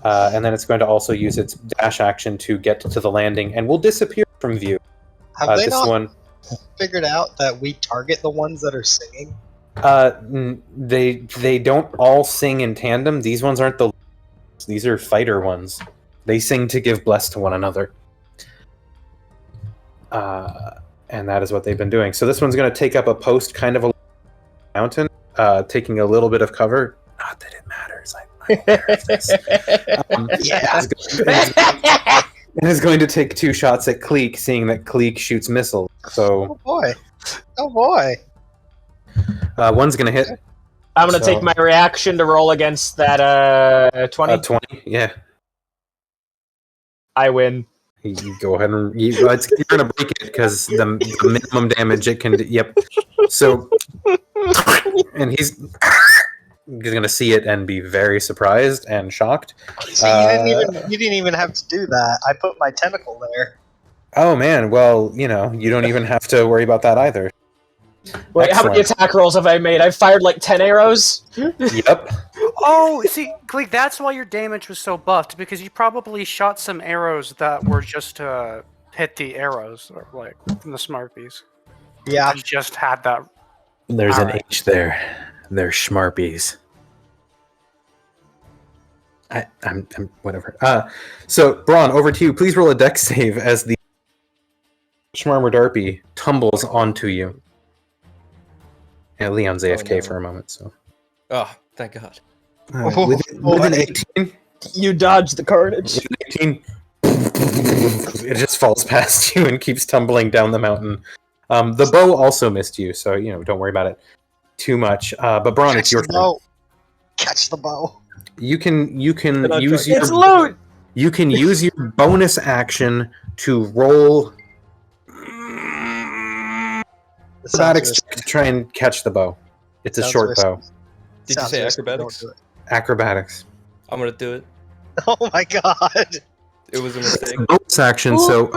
And then it's going to also use its dash action to get to the landing, and will disappear from view. Have they not figured out that we target the ones that are singing? They don't all sing in tandem. These ones aren't these are fighter ones. They sing to give bless to one another. And that is what they've been doing. So this one's going to take up a post kind of a mountain, taking a little bit of cover. Not that it matters. I'm aware of this. And is going to take 2 shots at Cleek, seeing that Cleek shoots missiles. So, oh boy! One's going to hit. I'm going to take my reaction to roll against that 20. 20, yeah. I win. You go ahead and you're going to break it because the minimum damage it can. Yep. So, and he's going to see it and be very surprised and shocked. See, you didn't even have to do that. I put my tentacle there. Oh man, well, you don't even have to worry about that either. Wait, how many attack rolls have I made? I've fired like 10 arrows? Yep. Oh, see, Gleek, that's why your damage was so buffed, because you probably shot some arrows that were just to hit the arrows, or like from the Smarpies. Yeah. You just had that. There's an H there. They're Schmarpies. I'm whatever. So Braun, over to you. Please roll a dex save as the Schmarmer Darpie tumbles onto you. Yeah, Leon's AFK for a moment, so. Oh, thank God. With an 18, you dodged the carnage. with an 18, it just falls past you and keeps tumbling down the mountain. The bow also missed you, so don't worry about it too much. But Braun, it's your turn. Catch the bow. You can use It's loot. You can use your bonus action to roll acrobatics to try and catch the bow. It's a short bow. Did you say acrobatics? Acrobatics. I'm gonna do it. Oh my god! It was a mistake. Bonus action. So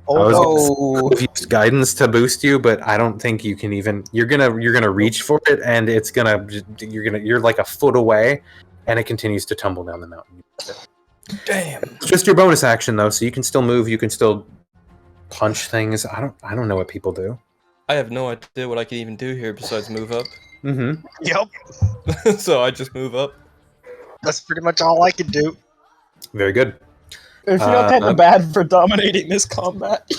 I've used guidance to boost you, but I don't think you can even. You're gonna reach for it, and you're like a foot away, and it continues to tumble down the mountain. Damn. It's just your bonus action though, so you can still move. You can still punch things. I don't know what people do. I have no idea what I can even do here besides move up. Mm-hmm. Yep. So I just move up. That's pretty much all I can do. Very good. I feel kind of bad for dominating this combat.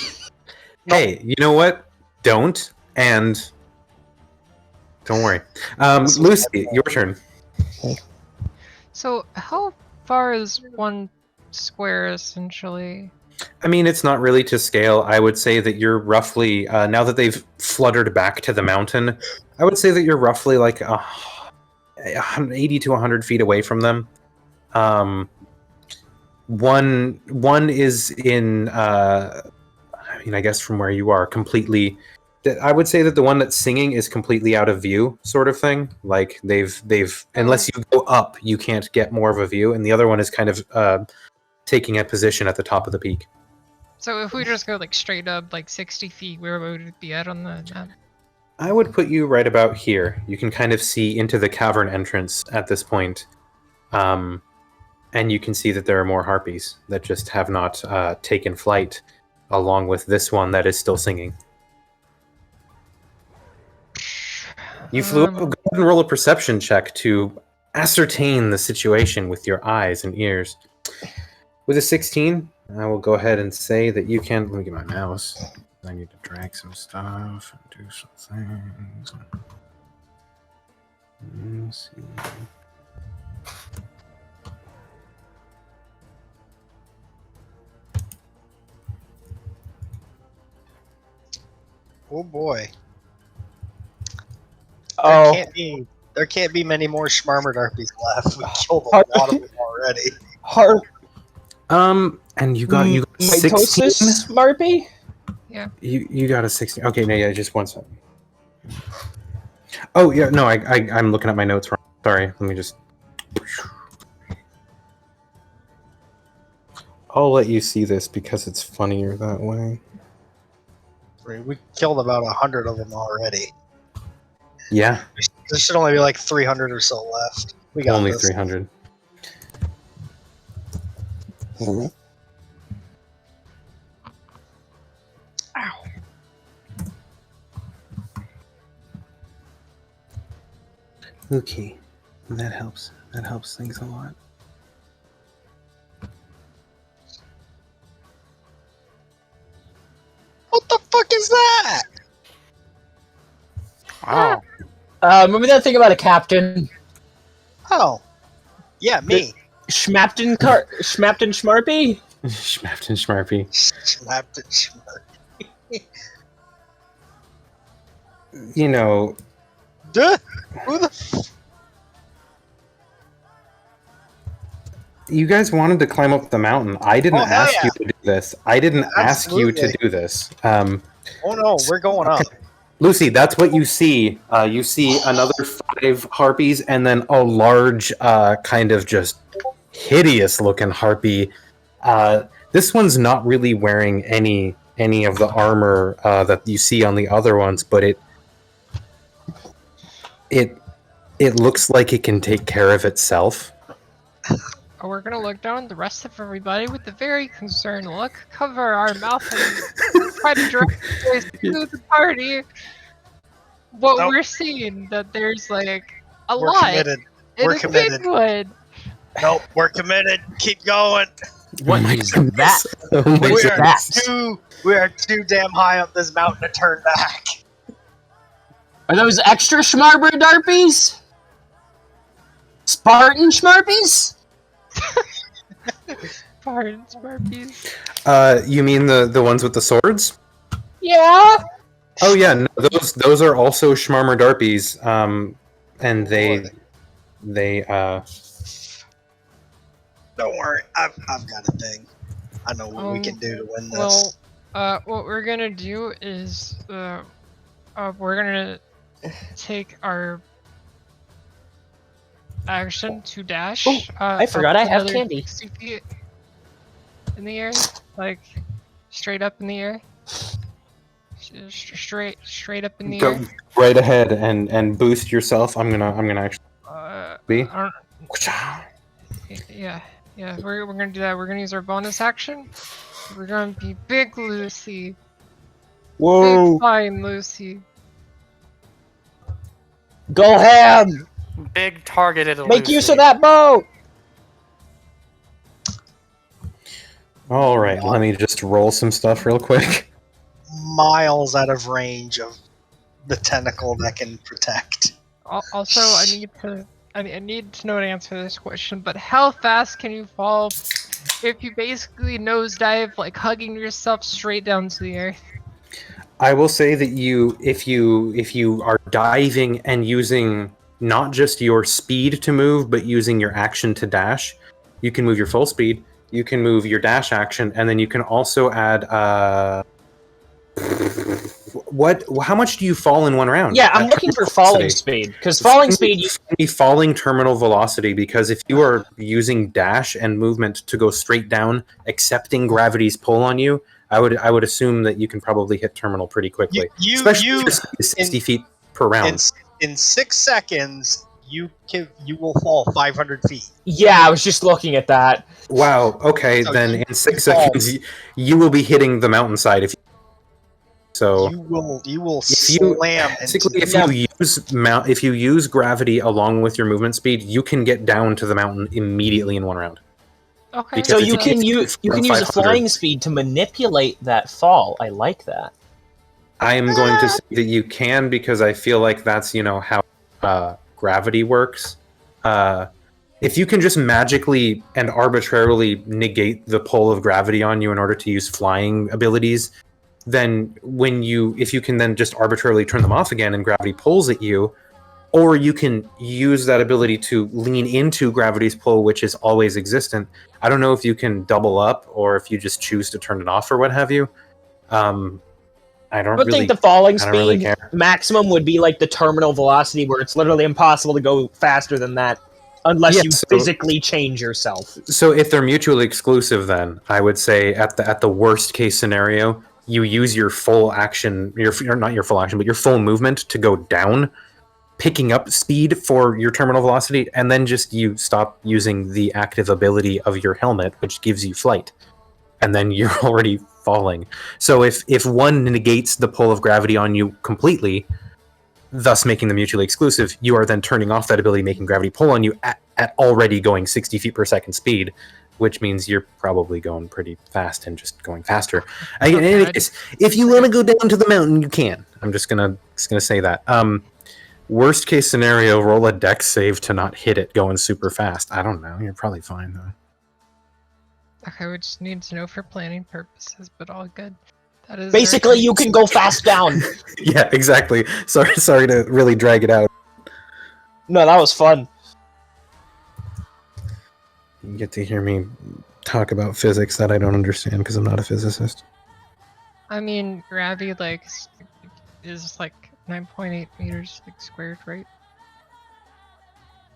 Hey, you know what? Don't worry. Lucy, your turn. So, how far is one square essentially? I mean, it's not really to scale. I would say that you're roughly, now that they've fluttered back to the mountain, I would say that you're roughly like 80 to 100 feet away from them. One is in, I guess from where you are, completely. I would say that the one that's singing is completely out of view, sort of thing. Like they've unless you go up, you can't get more of a view, and the other one is kind of taking a position at the top of the peak. So if we just go like straight up, like 60 feet, where would it be at on the map? I would put you right about here. You can kind of see into the cavern entrance at this point. And you can see that there are more harpies that just have not taken flight, along with this one that is still singing. You flew up. Go ahead and roll a perception check to ascertain the situation with your eyes and ears. With a 16, I will go ahead and say that you can... Let me get my mouse. I need to drag some stuff and do some things. Let's see. Oh boy. Oh, There can't be many more Schmarmer Darpies left. We killed a lot of them already. And you got 16. Mitosis, Marpy? Yeah. You got a 16. Okay, no, yeah, just one second. Oh yeah, no, I'm looking at my notes wrong. Sorry, let me just. I'll let you see this because it's funnier that way. We killed about 100 of them already. Yeah, There should only be like 300 or so left. We got only this. 300. Ow. Okay, that helps. That helps things a lot. What the fuck is that? Wow. Remember that thing about a captain? Oh. Yeah, me. Schmapton Schmarpy? Schmapped and Schmarpy. Slapped it. You know, Duh. Who the you guys wanted to climb up the mountain. I didn't Oh, hell ask yeah. you to do this. I didn't ask you to Absolutely. do this. Oh no, we're going up. Lucy, that's what you see. You see another 5 harpies and then a large, kind of just hideous-looking harpy. This one's not really wearing any of the armor that you see on the other ones, but it looks like it can take care of itself. We're gonna look down at the rest of everybody with a very concerned look, cover our mouth, and try to direct the voice to the party. What Nope. we're seeing that there's like a We're lot committed. in We're a committed. big one. Nope, we're committed. Keep going. What my is goodness. that? Oh my What is goodness. We are too damn high up this mountain to turn back. Are those extra Schmarber Darpies? Spartan Schmarpies? Pardon, Smarpies. You mean the ones with the swords? Yeah. Oh yeah, no, those are also Schmarmer Darpies. And they Don't worry, I've got a thing. I know what we can do to win this. Well, what we're gonna do is, we're gonna take our action to dash. Oh, I forgot up I have another candy. 60 feet in the air, like straight up in the air. Straight up in the go air. right ahead and boost yourself. I'm gonna actually be. I don't- yeah. We're gonna do that. We're gonna use our bonus action. We're gonna be Big Lucy. Whoa. Big fine Lucy. Go ham. Big targeted. Make Lucy. use of that bow. All right, let me just roll some stuff real quick. Miles out of range of the tentacle that can protect. Also, I need to know to answer this question. But how fast can you fall if you basically nosedive, like hugging yourself straight down to the earth? I will say that if you are diving and using not just your speed to move, but using your action to dash, you can move your full speed. You can move your dash action, and then you can also add. How much do you fall in one round? Yeah, I'm At looking for terminal falling velocity. speed because falling speed. It's gonna be falling terminal velocity, because if you are using dash and movement to go straight down, accepting gravity's pull on you, I would assume that you can probably hit terminal pretty quickly, especially if your speed is 60 feet per round. In 6 seconds, you will fall 500 feet. Yeah, I was just looking at that. Wow. Okay, So then you in 6 fall. seconds, you will be hitting the mountainside. So you will if you slam. basically if you use gravity along with your movement speed, you can get down to the mountain immediately in one round. Okay. Because So if you can use a 500 flying speed to manipulate that fall. I like that. I am going to say that you can because I feel like that's how gravity works. If you can just magically and arbitrarily negate the pull of gravity on you in order to use flying abilities, then if you can then just arbitrarily turn them off again and gravity pulls at you, or you can use that ability to lean into gravity's pull, which is always existent. I don't know if you can double up or if you just choose to turn it off or what have you. I don't think the falling speed care. maximum would be like the terminal velocity, where it's literally impossible to go faster than that unless you physically change yourself. So if they're mutually exclusive, then I would say at the worst case scenario, you use your full action, not your full action, but your full movement to go down, picking up speed for your terminal velocity, and then just you stop using the active ability of your helmet, which gives you flight, and then you're already falling. So if one negates the pull of gravity on you completely, thus making them mutually exclusive, you are then turning off that ability, making gravity pull on you at already going 60 feet per second speed, which means you're probably going pretty fast and just going faster. In any case, if you want to go down to the mountain, you can. I'm just gonna say that. Worst case scenario, roll a dex save to not hit it going super fast. I don't know. You're probably fine though. Okay, we just need to know for planning purposes, but all good. That is basically you can go fast down. Yeah, exactly. Sorry to really drag it out. No, that was fun. You get to hear me talk about physics that I don't understand because I'm not a physicist. I mean, gravity is like 9.8 meters squared, right?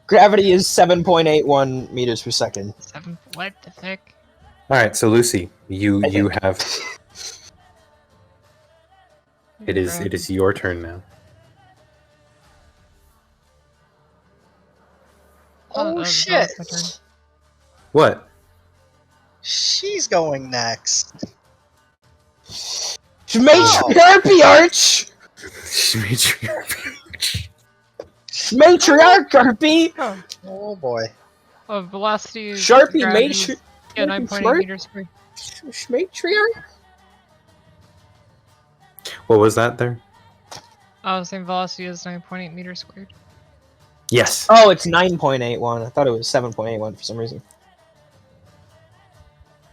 Gravity is 7.81 meters per second. What the heck? All right, so Lucy, you have. It is your turn now. Oh shit! What? She's going next. Matriarch Arch! Matriarch Harpy! Oh boy. Velocity. Sharpie Matriarch. Yeah, 9.8 meters squared. Matriarch? What was that there? I was saying velocity is 9.8 meters squared. Yes. Oh, it's 9.81. I thought it was 7.81 for some reason.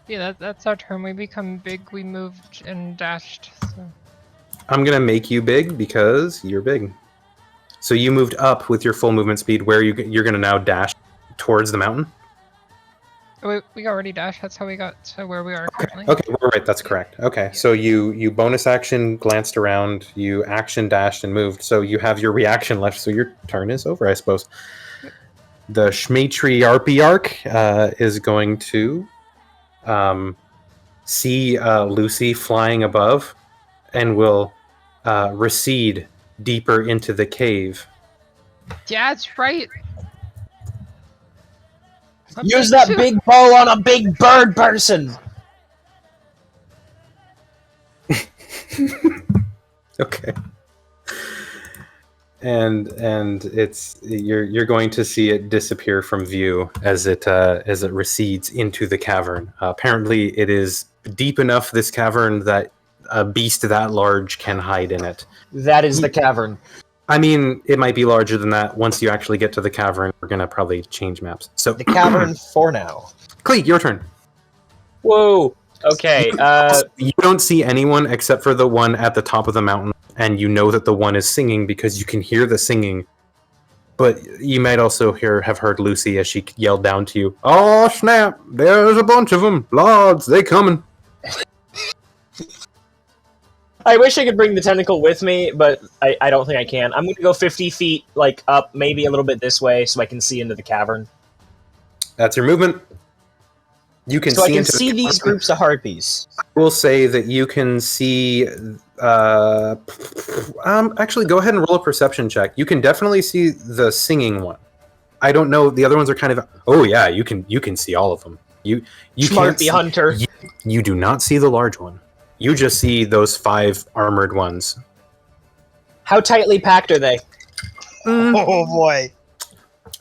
Yeah, that's our turn. We become big, we moved and dashed. So. I'm going to make you big because you're big. So you moved up with your full movement speed where you're going to now dash towards the mountain? We already dashed. That's how we got to where we are currently. Okay, we're right. That's correct. Okay, so you bonus action, glanced around, you action dashed and moved. So you have your reaction left. So your turn is over, I suppose. The Shmatriarpiarch is going to see Lucy flying above and will recede deeper into the cave. Yeah, that's right. Use that big bow on a big bird person. Okay. And it's you're going to see it disappear from view as it recedes into the cavern. Apparently, it is deep enough, this cavern, that a beast that large can hide in it. That is the cavern. I mean, it might be larger than that. Once you actually get to the cavern, we're gonna probably change maps. So the cavern for now. Cleek, your turn. Whoa. Okay. You don't see anyone except for the one at the top of the mountain, and you know that the one is singing because you can hear the singing. But you might also have heard Lucy as she yelled down to you, "Oh snap! There's a bunch of them. Lords, they coming." I wish I could bring the tentacle with me, but I don't think I can. I'm going to go 50 feet, up, maybe a little bit this way, so I can see into the cavern. That's your movement. You can So I see can into see the these cavern. groups of harpies. I will say that you can see. Actually, go ahead and roll a perception check. You can definitely see the singing one. I don't know. The other ones are kind of. Oh yeah, you can see all of them. You can't Smarty see, Hunter. you do not see the large one. You just see those 5 armored ones. How tightly packed are they? Oh boy.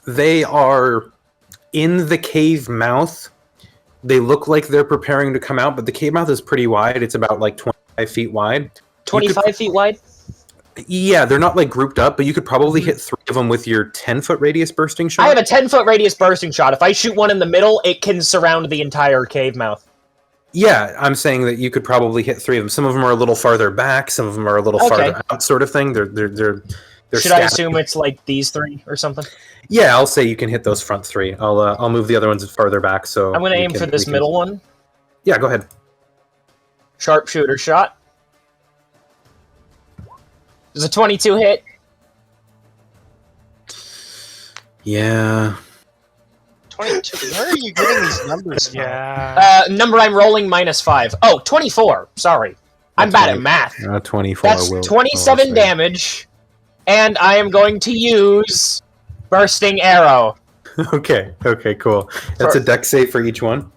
They are in the cave mouth. They look like they're preparing to come out, but the cave mouth is pretty wide. It's about like 25 feet wide. 25 feet wide? Yeah, they're not like grouped up, but you could probably hit 3 of them with your 10-foot radius bursting shot. I have a 10-foot radius bursting shot. If I shoot one in the middle, it can surround the entire cave mouth. Yeah, I'm saying that you could probably hit 3 of them. Some of them are a little farther back, some of them are a little farther out, sort of thing. They're Should scattered. I assume it's like these 3 or something? Yeah, I'll say you can hit those front 3. I'll move the other ones farther back. So I'm going to aim for this middle one. Yeah, go ahead. Sharpshooter shot. Does a 22 hit? Yeah. 22. Where are you getting these numbers from? Yeah. Number I'm rolling -5. Oh, 24. Sorry. I'm bad at math. 24. That's 27 damage. And I am going to use Bursting Arrow. Okay, cool. That's a dex save for each one.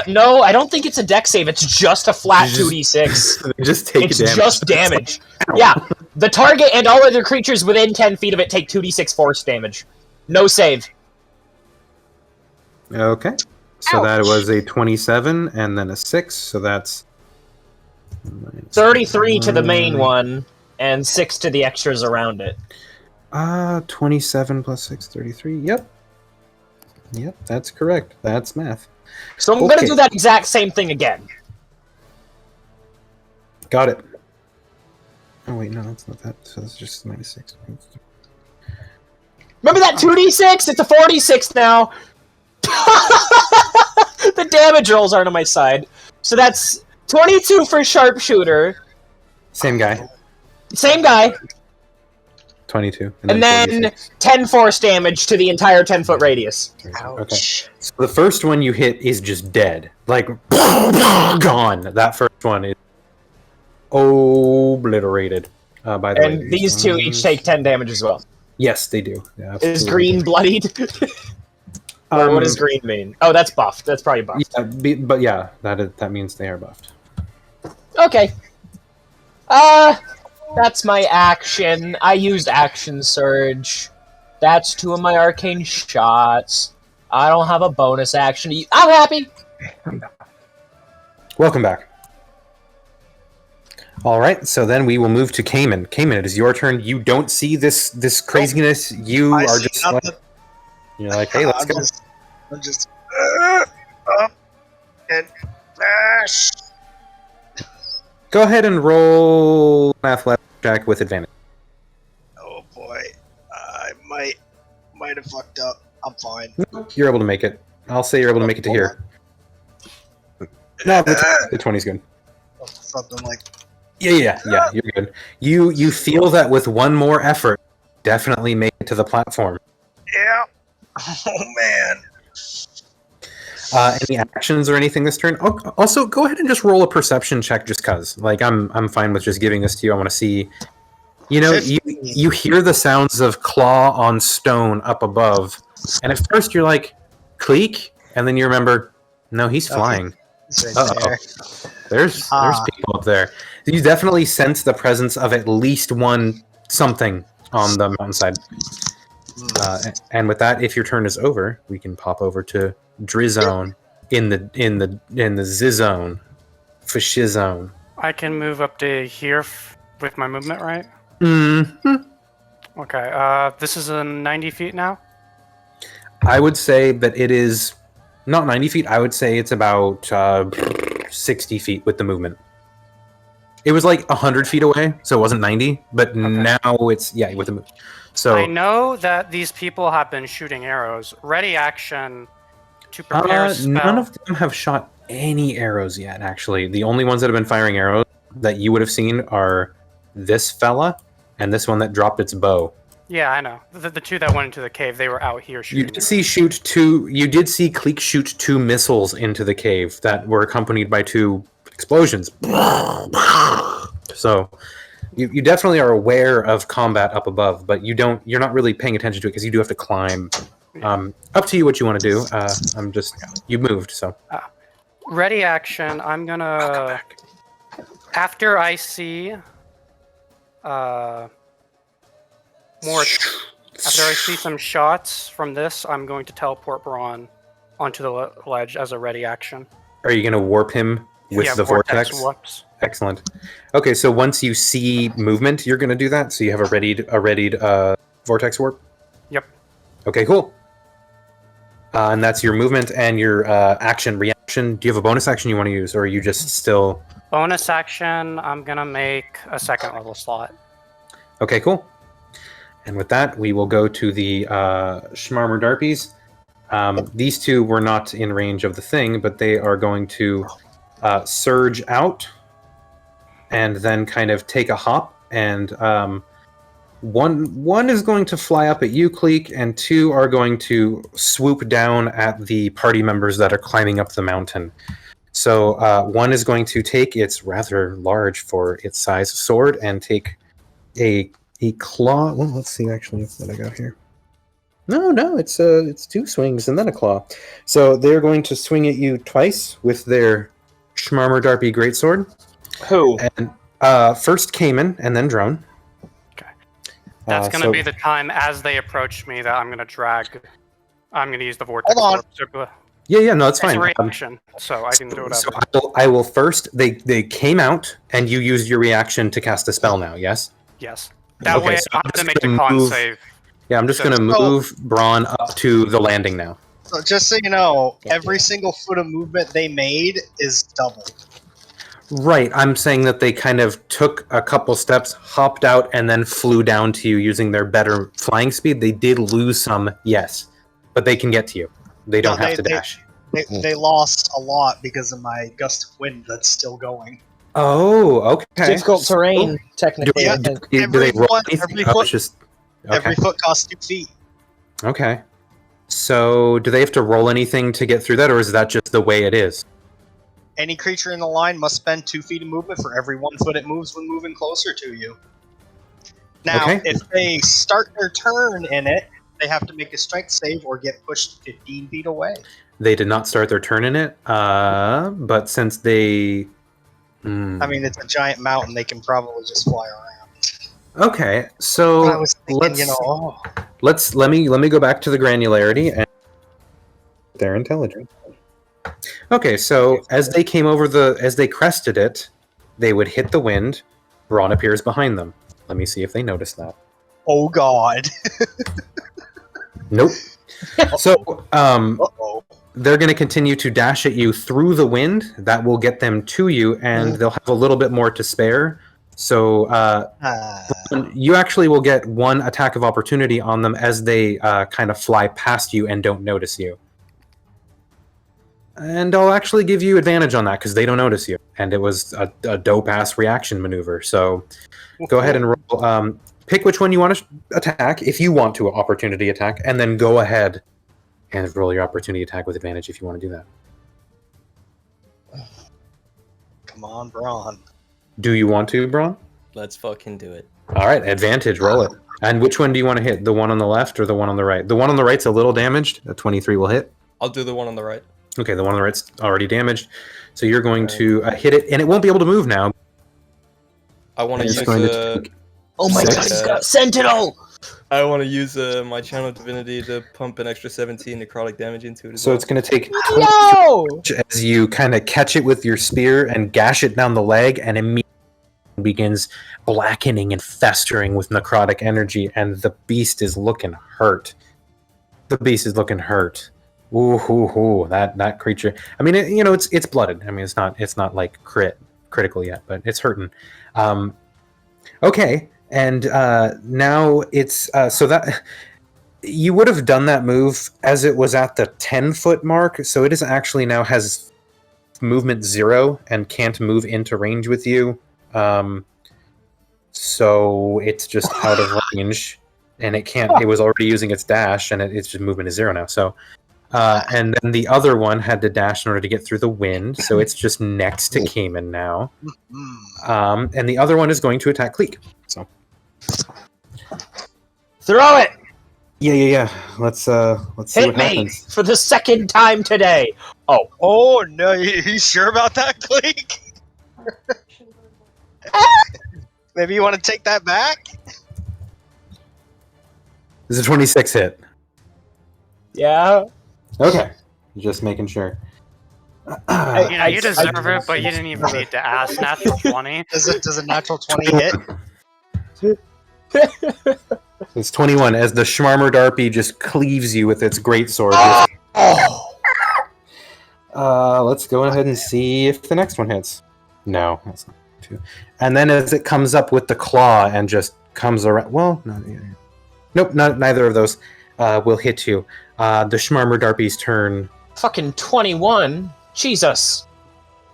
No, I don't think it's a dex save. It's just a flat 2d6. Just take It's damage. just damage. Yeah, the target and all other creatures within 10 feet of it take 2d6 force damage. No save. Okay. So Ouch. that was a 27 and then a 6, so that's 33 to the main one, and 6 to the extras around it. 27 plus 6, 33. Yep, that's correct. That's math. So I'm going to do that exact same thing again. Got it. Oh wait, no, that's not that. So that's just -6. Remember that 2d6? It's a 46 now. The damage rolls aren't on my side. So that's 22 for sharpshooter. Same guy. Same guy. 22. And then 46. 10 force damage to the entire 10-foot radius. Okay. So the first one you hit is just dead. Like, gone. That first one is obliterated. By the way. And these 2 each take 10 damage as well. Yes, they do. Yeah, Is green bloodied? Or what does green mean? Oh, that's buffed. That's probably buffed. Yeah, but yeah, that means they are buffed. Okay. That's my action. I used Action Surge. That's 2 of my arcane shots. I don't have a bonus action. I'm happy. Welcome back. All right, so then we will move to Cayman. Cayman, it is your turn. You don't see this craziness. You I are see just nothing. like, you're like, hey, let's go. I'm just up and dash. Go ahead and roll an athletics check with advantage. Oh boy, I might have fucked up. I'm fine. You're able to make it. I'll say you're able to make it to here. No, the 20's good. Something like. Yeah, you're good. You feel that with one more effort, definitely make it to the platform. Yeah. Oh man. Any actions or anything this turn? Oh, also, go ahead and just roll a perception check, just cause. Like I'm fine with just giving this to you. I want to see. You know, you hear the sounds of claw on stone up above, and at first you're like, "Cleek," and then you remember, no, he's flying. Uh-oh. There's people up there. You definitely sense the presence of at least one something on the mountainside. And with that, if your turn is over, we can pop over to Drizone in the Z-zone, for Shizone. I can move up to here with my movement, right? Mm-hmm. Okay. This is a 90 feet now. I would say that it is not 90 feet. I would say it's about 60 feet with the movement. It was like 100 feet away, so it wasn't 90. But now it's with the movement. So I know that these people have been shooting arrows. Ready action to prepare a spell. None of them have shot any arrows yet, actually. The only ones that have been firing arrows that you would have seen are this fella and this one that dropped its bow. Yeah, I know. The two that went into the cave, they were out here You shooting. did see You did see Cleek shoot 2 missiles into the cave that were accompanied by 2 explosions. So, you definitely are aware of combat up above, but you're not really paying attention to it because you do have to climb. Up to you what you want to do. You moved, so. Ready action. I'm gonna. After I see. After I see some shots from this, I'm going to teleport Braun onto the ledge as a ready action. Are you going to warp him with the vortex? Whoops. Excellent. Okay, so once you see movement, you're going to do that. So you have a readied vortex warp. Yep. Okay, cool. And that's your movement and your action reaction. Do you have a bonus action you want to use, or are you just still? Bonus action. I'm gonna make a 2nd level slot. Okay, cool. And with that, we will go to the Schmarmer Darpies. These 2 were not in range of the thing, but they are going to surge out and then kind of take a hop. And one is going to fly up at you, Cleek, and 2 are going to swoop down at the party members that are climbing up the mountain. So one is going to take its rather large for its size sword and take a claw. Well, let's see actually what I got here. No, it's 2 swings and then a claw. So they're going to swing at you twice with their Schmarmer Darpy greatsword. Who? And first Cayman and then Drone. Okay. That's going to be the time as they approach me that I'm going to drag. I'm going to use the vortex. Hold on. Yeah, no, that's fine. It's a reaction, so I can do whatever. So I will first. They came out, and you used your reaction to cast a spell. Now, yes. Yes. That way, so I'm going to make the con save. Yeah, I'm just going to move Braun up to the landing now. So just so you know, every single foot of movement they made is double. Right, I'm saying that they kind of took a couple steps, hopped out, and then flew down to you using their better flying speed. They did lose some, yes, but they can get to you. They don't have to dash. They lost a lot because of my gust of wind that's still going. Oh, okay. Difficult terrain, technically. Do they roll anything? Every foot costs 2 feet. Okay. So, do they have to roll anything to get through that, or is that just the way it is? Any creature in the line must spend 2 feet of movement for every 1 foot it moves when moving closer to you. Now, if they start their turn in it, they have to make a strength save or get pushed 15 feet away. They did not start their turn in it, but since they... I mean, it's a giant mountain. They can probably just fly around. Okay, so I was thinking, let me go back to the granularity and their intelligence. Okay, so as they came over as they crested it, they would hit the wind. Braun appears behind them. Let me see if they notice that. Oh God. Nope. So, they're going to continue to dash at you through the wind. That will get them to you, and they'll have a little bit more to spare. So, you actually will get 1 attack of opportunity on them as they kind of fly past you and don't notice you. And I'll actually give you advantage on that because they don't notice you. And it was a dope-ass reaction maneuver. So, go ahead and roll. Pick which one you want to attack if you want to opportunity attack, and then go ahead and roll your opportunity attack with advantage if you want to do that. Come on, Braun. Do you want to, Braun? Let's fucking do it. All right, advantage, roll it. And which one do you want to hit? The one on the left or the one on the right? The one on the right's a little damaged. A 23 will hit. I'll do the one on the right. Okay, the one on the right's already damaged. So you're going to hit it, and it won't be able to move now. I want to use Oh my god, he's got a sentinel! I want to use my channel divinity to pump an extra 17 necrotic damage into it. So it's going to take 20 as you kind of catch it with your spear and gash it down the leg, and immediately begins blackening and festering with necrotic energy, and the beast is looking hurt. Ooh, that creature. I mean, it's blooded. I mean, it's not like critical yet, but it's hurting. Okay, and now it's so that you would have done that move as it was at the 10-foot mark. So it is actually now has movement 0 and can't move into range with you. So it's just out of range. and it can't. It was already using its dash, and its just movement is 0 now. So, and then the other one had to dash in order to get through the wind. So it's just next to Cayman now. And the other one is going to attack Cleek. So Throw it! yeah. Let's see Hit what me happens. for the second time today. Oh no, you sure about that, Cleek? Maybe you want to take that back? This is a 26 hit. Yeah. Okay, just making sure. You deserve it, but you didn't even need to ask. Natural 20. Does a natural 20 hit? It's 21 as the Schmarmer Darpy just cleaves you with its greatsword. Let's go ahead and see if the next one hits. No, that's not two. And then as it comes up with the claw and just comes around. Well, nope, neither of those will hit you. The Schmarmer Darpy's turn. Fucking 21. Jesus.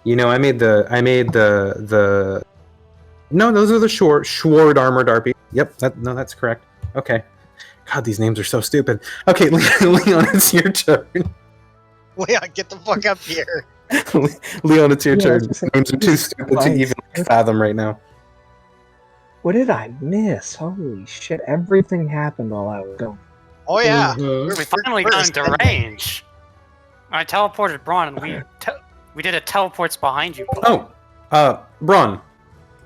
You know, I made the. No, those are the Schward Armor Darpy. Yep, that's correct. Okay. God, these names are so stupid. Okay, Leon, it's your turn. Leon, get the fuck up here. Leon, it's your turn. These Names are too stupid to even fathom right now. What did I miss? Holy shit! Everything happened while I was going. Oh yeah. We finally got into range. I teleported Braun, and we did a teleports behind you. Oh, Braun,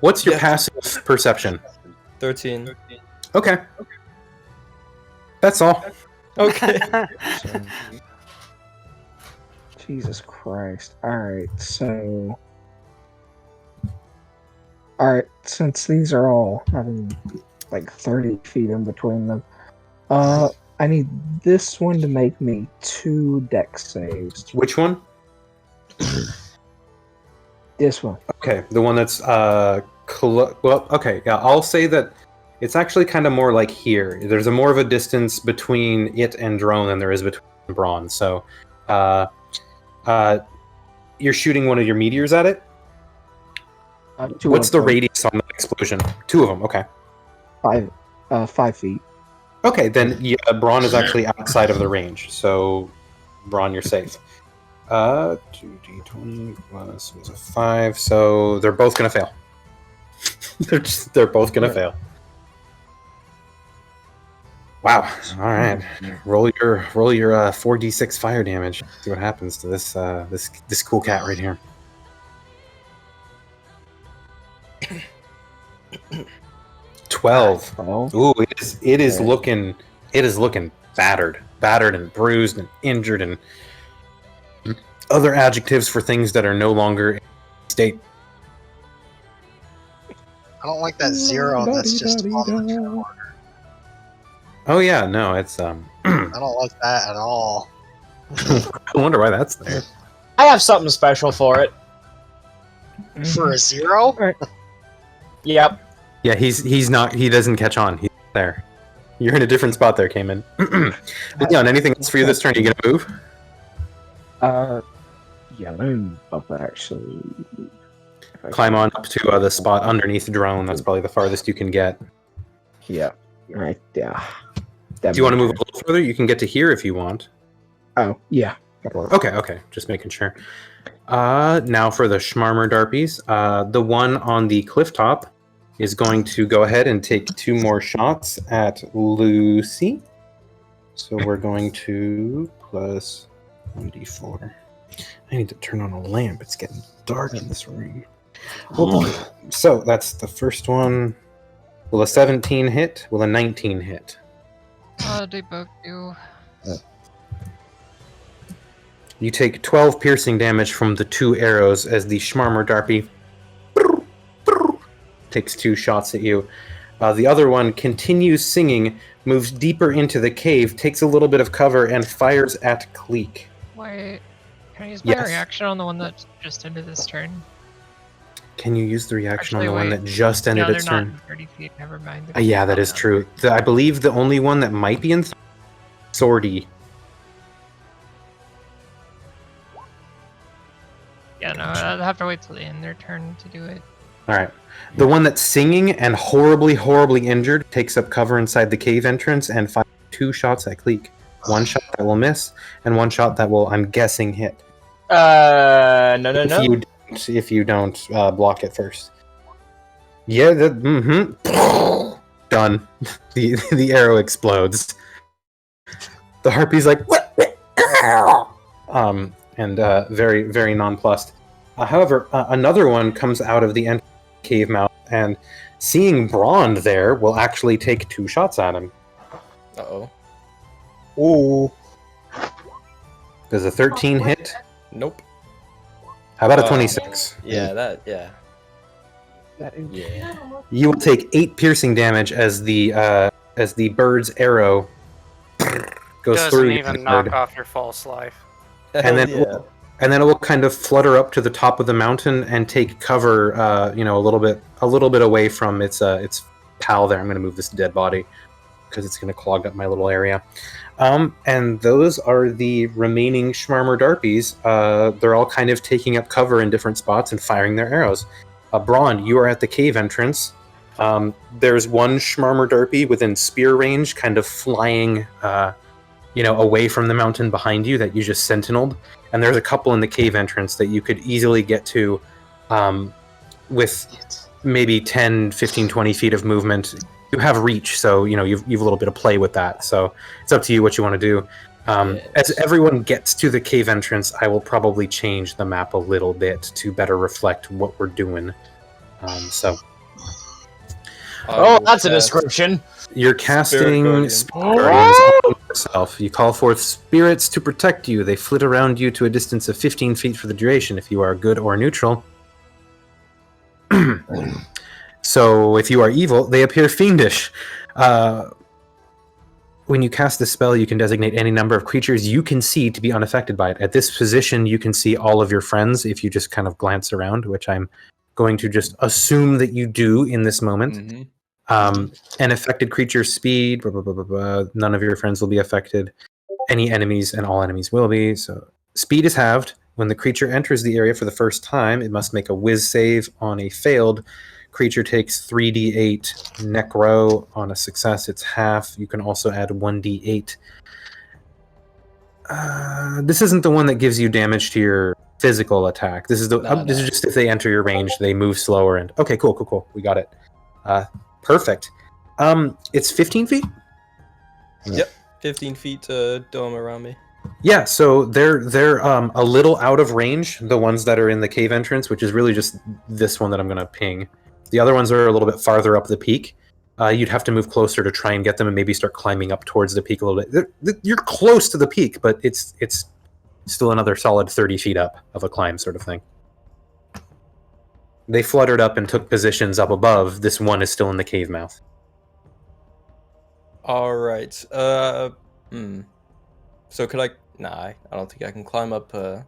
what's your passive perception? 13. Okay. That's all. Okay. Jesus Christ. Alright, so... Alright, since these are all having like 30 feet in between them, I need this one to make me 2 dex saves. Which one? This one. Okay, the one that's well, okay, yeah, I'll say that it's actually kind of more like here. There's more of a distance between it and Drone than there is between Braun. So, you're shooting one of your meteors at it? What's the radius on the explosion? 2 of them, okay. 5 feet. Okay, then yeah, Braun is actually outside of the range, so Braun, you're safe. 2d20 plus was a 5, so they're both gonna fail. they're both gonna fail. Wow. All right. Roll your 4d6 fire damage. See what happens to this cool cat right here. 12. Ooh, it is looking battered and bruised and injured and other adjectives for things that are no longer in state. I don't like that 0 that's just on the order. Oh yeah, no, it's I don't like that at all. I wonder why that's there. I have something special for it. For a 0? Right. Yep. Yeah, he doesn't catch on. He's there. You're in a different spot there, Cayman. Leon, anything else for you this turn? You gonna move? Yeah, let me move up actually. Climb on up to the spot underneath the drone. That's probably the farthest you can get. Yeah, right there. Do you want to move a little further? You can get to here if you want. Oh, yeah. Okay. Just making sure. Now for the Schmarmer Darpies. The one on the cliff top is going to go ahead and take 2 more shots at Lucy. So we're going to plus 1d4. I need to turn on a lamp. It's getting dark in this room. So that's the first one. Will a 17 hit? Will a 19 hit? They both do. You take 12 piercing damage from the 2 arrows as the Schmarmer Darpy takes 2 shots at you. The other one continues singing, moves deeper into the cave, takes a little bit of cover, and fires at Cleek. Wait, can I use my reaction on the one that just ended this turn? Can you use the reaction Actually, on the one wait. that just ended its they're turn? not in 30 feet, never mind. Yeah, that is true. I believe the only one that might be in Swordy. Yeah, no, I'll have to wait till they end their turn to do it. All right. The one that's singing and horribly, horribly injured takes up cover inside the cave entrance and fires 2 shots at Cleek. 1 shot that will miss, and 1 shot that will, I'm guessing, hit. No. If you don't block it first. Yeah, done. The arrow explodes. The harpy's like, and very, very nonplussed. However, another one comes out of the cave mouth, and seeing Brond there will actually take 2 shots at him. Uh-oh. Ooh. Does a 13 hit? Nope. How about a 26? Yeah, Yeah. You will take 8 piercing damage as the bird's arrow goes Doesn't through even your knock bird. off your false life. And then yeah. and then it will kind of flutter up to the top of the mountain and take cover, a little bit away from its pal there. I'm going to move this dead body because it's going to clog up my little area. And those are the remaining Schmarmer Darpies. They're all kind of taking up cover in different spots and firing their arrows. Braun, you are at the cave entrance. There's one Schmarmer Darpy within spear range, kind of flying, away from the mountain behind you that you just sentineled. And there's a couple in the cave entrance that you could easily get to with maybe 10, 15, 20 feet of movement. You have reach, so you've a little bit of play with that. So it's up to you what you want to do. As everyone gets to the cave entrance, I will probably change the map a little bit to better reflect what we're doing. That's a description. You're casting Spirit Spirit Guardians on yourself. You call forth spirits to protect you. They flit around you to a distance of 15 feet for the duration if you are good or neutral. So if you are evil, they appear fiendish. When you cast the spell, you can designate any number of creatures you can see to be unaffected by it. At this position, you can see all of your friends if you just kind of glance around, which I'm going to just assume that you do in this moment. Mm-hmm. An affected creature's speed, blah, blah, blah, blah, blah. None of your friends will be affected. Any enemies and all enemies will be. So speed is halved. When the creature enters the area for the first time, it must make a whiz save. On a failed, creature takes 3d8 necro. On a success, it's half. You can also add 1d8. This isn't the one that gives you damage to your physical attack. This is this is just if they enter your range, they move slower. And okay, cool. We got it. Perfect. It's 15 feet? Yep, 15 feet dome around me. Yeah, so they're a little out of range, the ones that are in the cave entrance, which is really just this one that I'm going to ping. The other ones are a little bit farther up the peak. You'd have to move closer to try and get them and maybe start climbing up towards the peak a little bit. You're close to the peak, but it's still another solid 30 feet up of a climb sort of thing. They fluttered up and took positions up above. This one is still in the cave mouth. All right. So could I? Nah, I don't think I can climb up the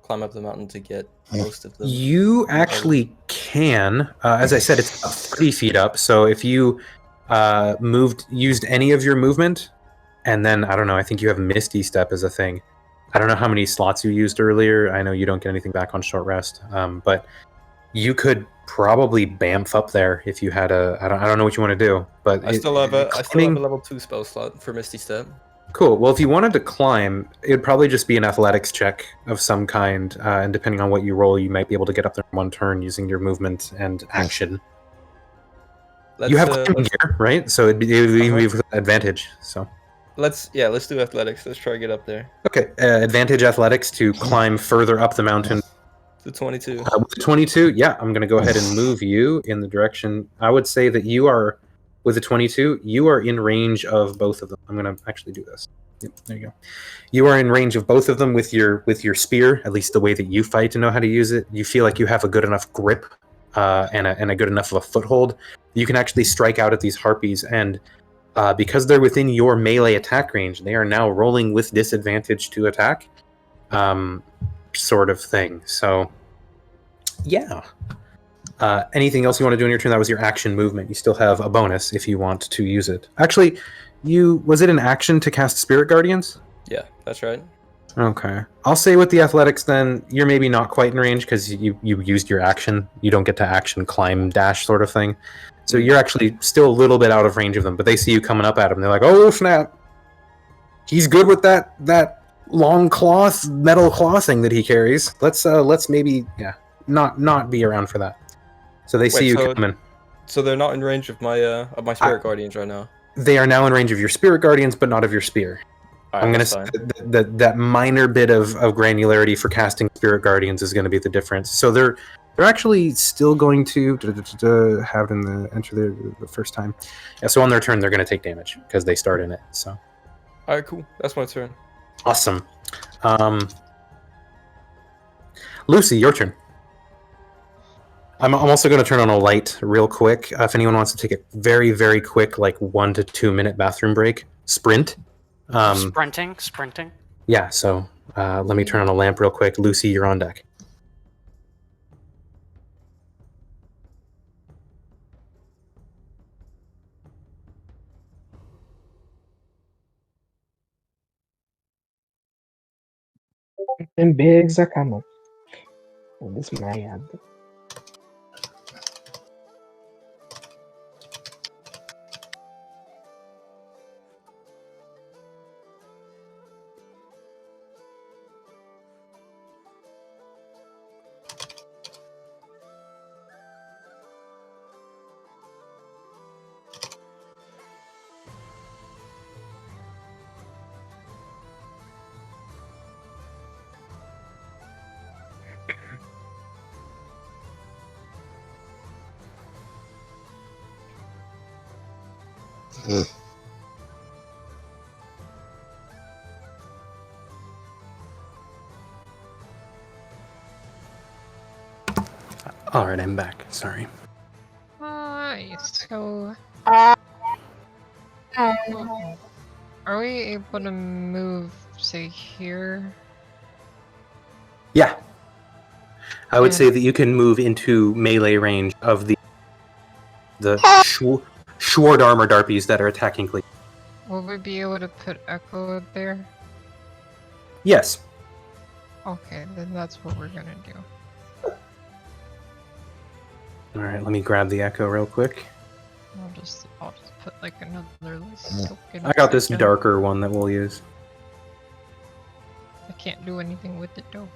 mountain to get most of them. You actually can. As I said, it's about 30 feet up. So if you used any of your movement, and then I don't know. I think you have Misty Step as a thing. I don't know how many slots you used earlier. I know you don't get anything back on short rest, but you could probably bamf up there if you had a. I don't know what you want to do, but I still have a level 2 spell slot for Misty Step. Cool. Well, if you wanted to climb, it'd probably just be an athletics check of some kind, and depending on what you roll, you might be able to get up there in one turn using your movement and action. You have climbing gear, right? So it would be with advantage. So let's do athletics. Let's try to get up there. Okay, advantage athletics to climb further up the mountain. The 22. With the 22, yeah, I'm going to go ahead and move you in the direction. I would say that you are, with the 22, you are in range of both of them. I'm going to actually do this. Yep, there you go. You are in range of both of them with your spear, at least the way that you fight to know how to use it. You feel like you have a good enough grip and a good enough of a foothold. You can actually strike out at these harpies, and because they're within your melee attack range, they are now rolling with disadvantage to attack. Sort of thing. So, yeah. Anything else you want to do on your turn? That was your action movement. You still have a bonus if you want to use it. Actually, was it an action to cast Spirit Guardians? Yeah, that's right. Okay. I'll say with the athletics then, you're maybe not quite in range because you used your action. You don't get to action climb dash sort of thing. So you're actually still a little bit out of range of them, but they see you coming up at them. They're like, oh snap. He's good with that long cloth, metal claw thing that he carries. Let's maybe not be around for that. So they see you coming. So they're not in range of my spirit guardians right now. They are now in range of your spirit guardians, but not of your spear. Right, I'm gonna say that minor bit of granularity for casting spirit guardians is going to be the difference. So they're actually still going to have them enter the first time. Yeah. So on their turn, they're going to take damage because they start in it. So. All right, cool. That's my turn. Awesome. Lucy, your turn. I'm also going to turn on a light real quick. If anyone wants to take a very, very quick, like 1 to 2 minute bathroom break, sprint. Sprinting. Yeah, so let me turn on a lamp real quick. Lucy, you're on deck. Them bigs are coming. Oh, this mad. All right, I'm back. Sorry. So... Are we able to move, say, here? Yeah. I would say that you can move into melee range of the Sword Armor Harpies that are attacking Glee. Will we be able to put Echo there? Yes. Okay, then that's what we're gonna do. All right, let me grab the Echo real quick. I'll just put like another. I got this darker one that we'll use. I can't do anything with it though.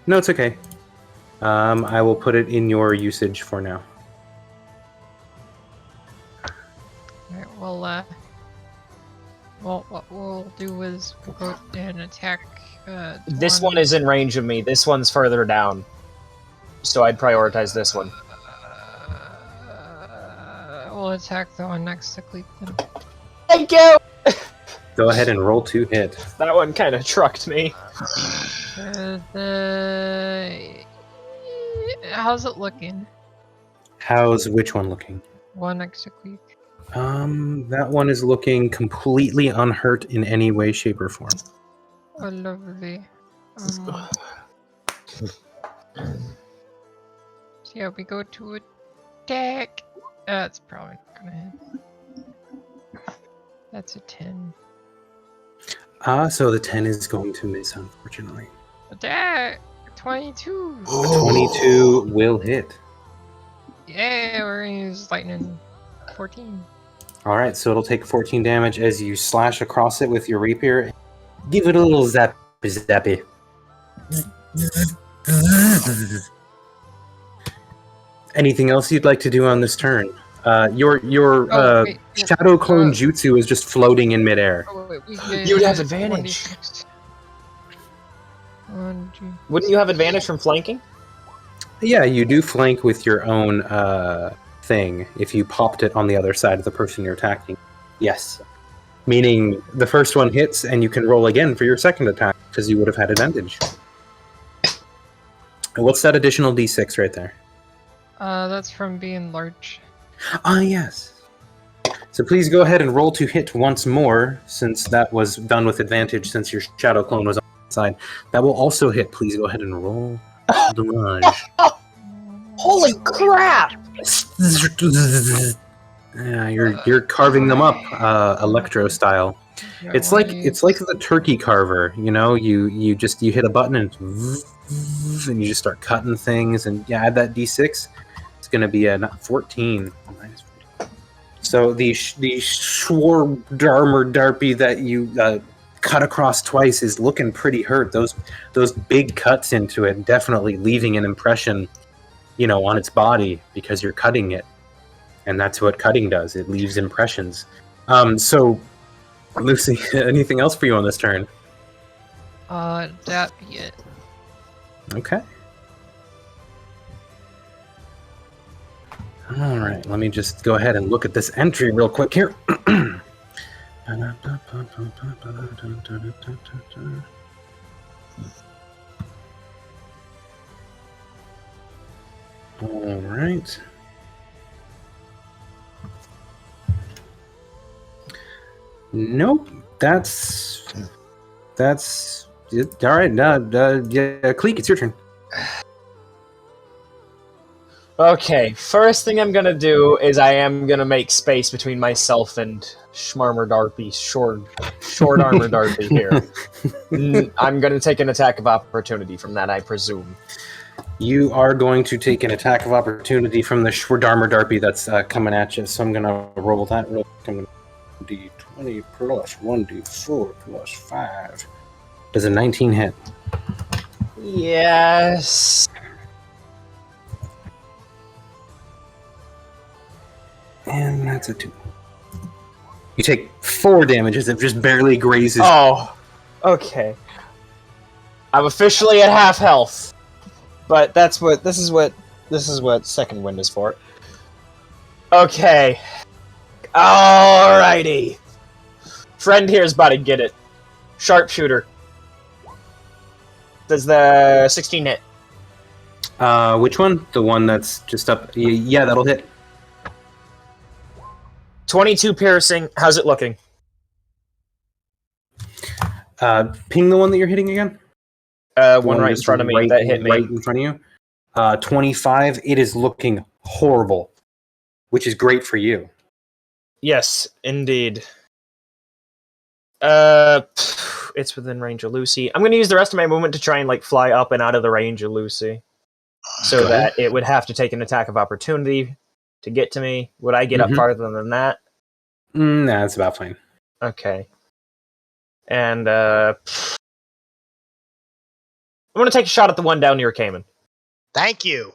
No, it's okay. I will put it in your usage for now. Alright, well, what we'll do is we'll go and attack. This one is in range of me. This one's further down, so I'd prioritize this one. We'll attack the one next to Cleveland. Thank you. Go ahead and roll 2 hit. That one kind of trucked me. How's it looking? How's which one looking? One next to Cleve. That one is looking completely unhurt in any way, shape, or form. Oh, lovely. So yeah, we go to attack. That's probably not gonna hit. That's a 10. So the 10 is going to miss, unfortunately. Attack! 22! A 22 will hit. Yeah, we're gonna use lightning. 14. Alright, so it'll take 14 damage as you slash across it with your rapier. Give it a little zappy. Anything else you'd like to do on this turn? Your Shadow Clone Jutsu is just floating in midair. You would have advantage. Wouldn't you have advantage from flanking? Yeah, you do flank with your own thing if you popped it on the other side of the person you're attacking. Yes. Meaning the first one hits and you can roll again for your second attack because you would have had advantage. What's that additional d6 right there? That's from being large. Ah, yes. So please go ahead and roll to hit once more, since that was done with advantage since your Shadow Clone was on the side. That will also hit. Please go ahead and roll damage. Holy crap! Yeah, you're carving them up, Electro style. It's like the turkey carver, you know. You hit a button and and you just start cutting things, and add that d6. It's going to be a 14. So the Schwardarmer Darpy that you cut across twice is looking pretty hurt. Those big cuts into it, definitely leaving an impression, on its body because you're cutting it, and that's what cutting does. It leaves impressions. So, Lucy, anything else for you on this turn? That be it. Okay. All right, let me just go ahead and look at this entry real quick here. All right. Nope, that's it. All right, Cleek, it's your turn. Okay, first thing I'm gonna do is I am gonna make space between myself and Schmarmer Darpy, short armor Darpy here. I'm gonna take an attack of opportunity from that, I presume. You are going to take an attack of opportunity from the Schwardarmer Darpy that's coming at you, so I'm gonna roll that real quick. I'm gonna d20 plus 1d4 plus 5. Does a 19 hit? Yes. And that's a 2. You take 4 damage as it just barely grazes. Oh, okay. I'm officially at half health, but this is what second wind is for. Okay. Alrighty. Friend here's about to get it. Sharpshooter. Does the 16 hit? Which one? The one that's just up. Yeah, that'll hit. 22 piercing. How's it looking? Ping the one that you're hitting again. One right in front of me that hit me. Right in front of you. 25. It is looking horrible, which is great for you. Yes, indeed. It's within range of Lucy. I'm going to use the rest of my movement to try and fly up and out of the range of Lucy, so that it would have to take an attack of opportunity to get to me. Would I get up farther than that? Nah, that's about fine. Okay. And I'm going to take a shot at the one down near Cayman. Thank you.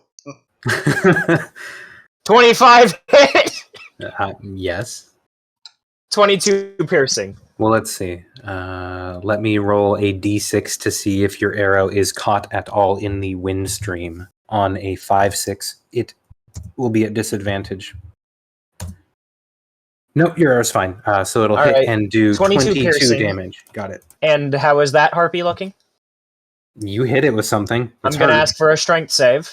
25 hit. Yes. 22 piercing. Well, let's see. Let me roll a d6 to see if your arrow is caught at all in the wind stream. On a 5-6, it will be at disadvantage. Nope, your arrow's fine. So it'll hit and do 22 damage. Got it. And how is that Harpy looking? You hit it with something. I'm going to ask for a strength save.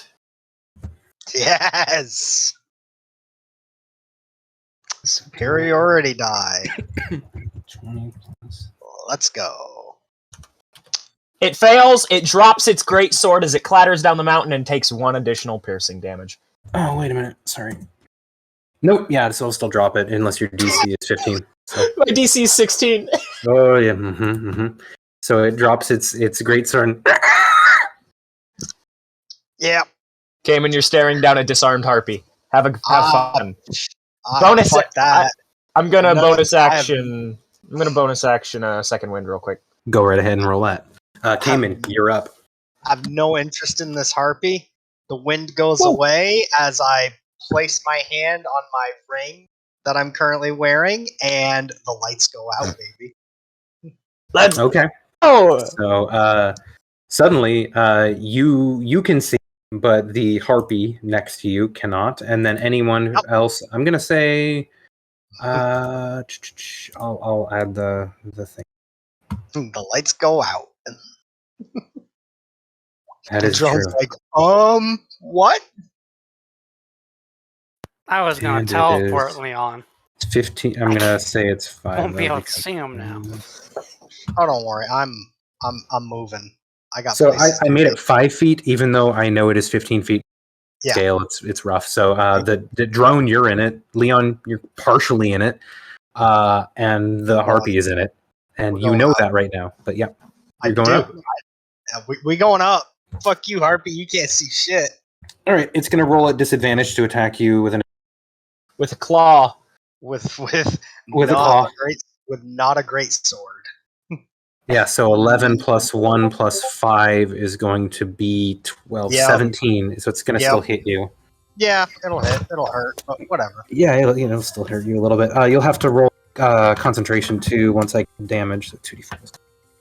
Yes! Superiority die. 20 plus. Let's go. It fails. It drops its great sword as it clatters down the mountain and takes 1 additional piercing damage. Oh, wait a minute. Sorry. Nope. Yeah, so I'll still drop it unless your DC is 15. So. My DC is 16. Oh, yeah. So it drops its great sword. Yeah. Cayman, you're staring down a disarmed Harpy. Have fun. Bonus that. I'm gonna bonus action. I'm gonna bonus action second wind real quick. Go right ahead and roll that. Cayman, you're up. I have no interest in this Harpy. The wind goes away as I place my hand on my ring that I'm currently wearing, and the lights go out, baby. Let's okay. Oh. So suddenly, you can see, but the Harpy next to you cannot, and then anyone else. I'm gonna say, I'll add the thing. The lights go out. That is true. Like, what? I was gonna teleport Leon. It's 15. I'm gonna say it's 5. Won't be able to see him now. Oh, don't worry. I'm moving. I got. So I made it 5 feet, even though I know it is 15 feet scale. It's rough. So the drone, you're in it. Leon, you're partially in it. and the harpy is in it, and We're you going know up. that right now. But yeah, I you're going do. up. We going up. Fuck you, Harpy. You can't see shit. All right, it's going to roll at disadvantage to attack you with With a claw. With a not claw. with not a great sword. Yeah, so 11 plus 1 plus 5 is going to be 12, Yep. 17. So it's going to Yep. still hit you. Yeah, it'll hit. It'll hurt, but whatever. Yeah, it'll still hurt you a little bit. You'll have to roll concentration too once I damage the 2d4.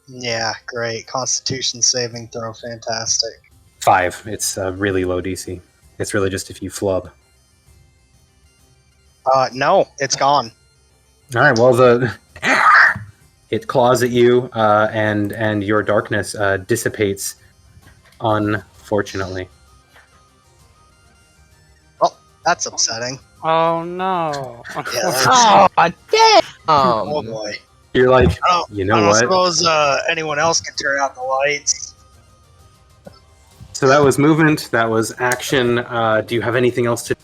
Yeah, great. Constitution saving throw, fantastic. 5. It's really low DC. It's really just if you flub. No, it's gone. All right. Well, it claws at you, and your darkness dissipates. Unfortunately. Well, that's upsetting. Oh no! Yeah, Oh, damn! oh boy. You're like, I don't what? suppose anyone else can turn out the lights. So that was movement. That was action. Do you have anything else to?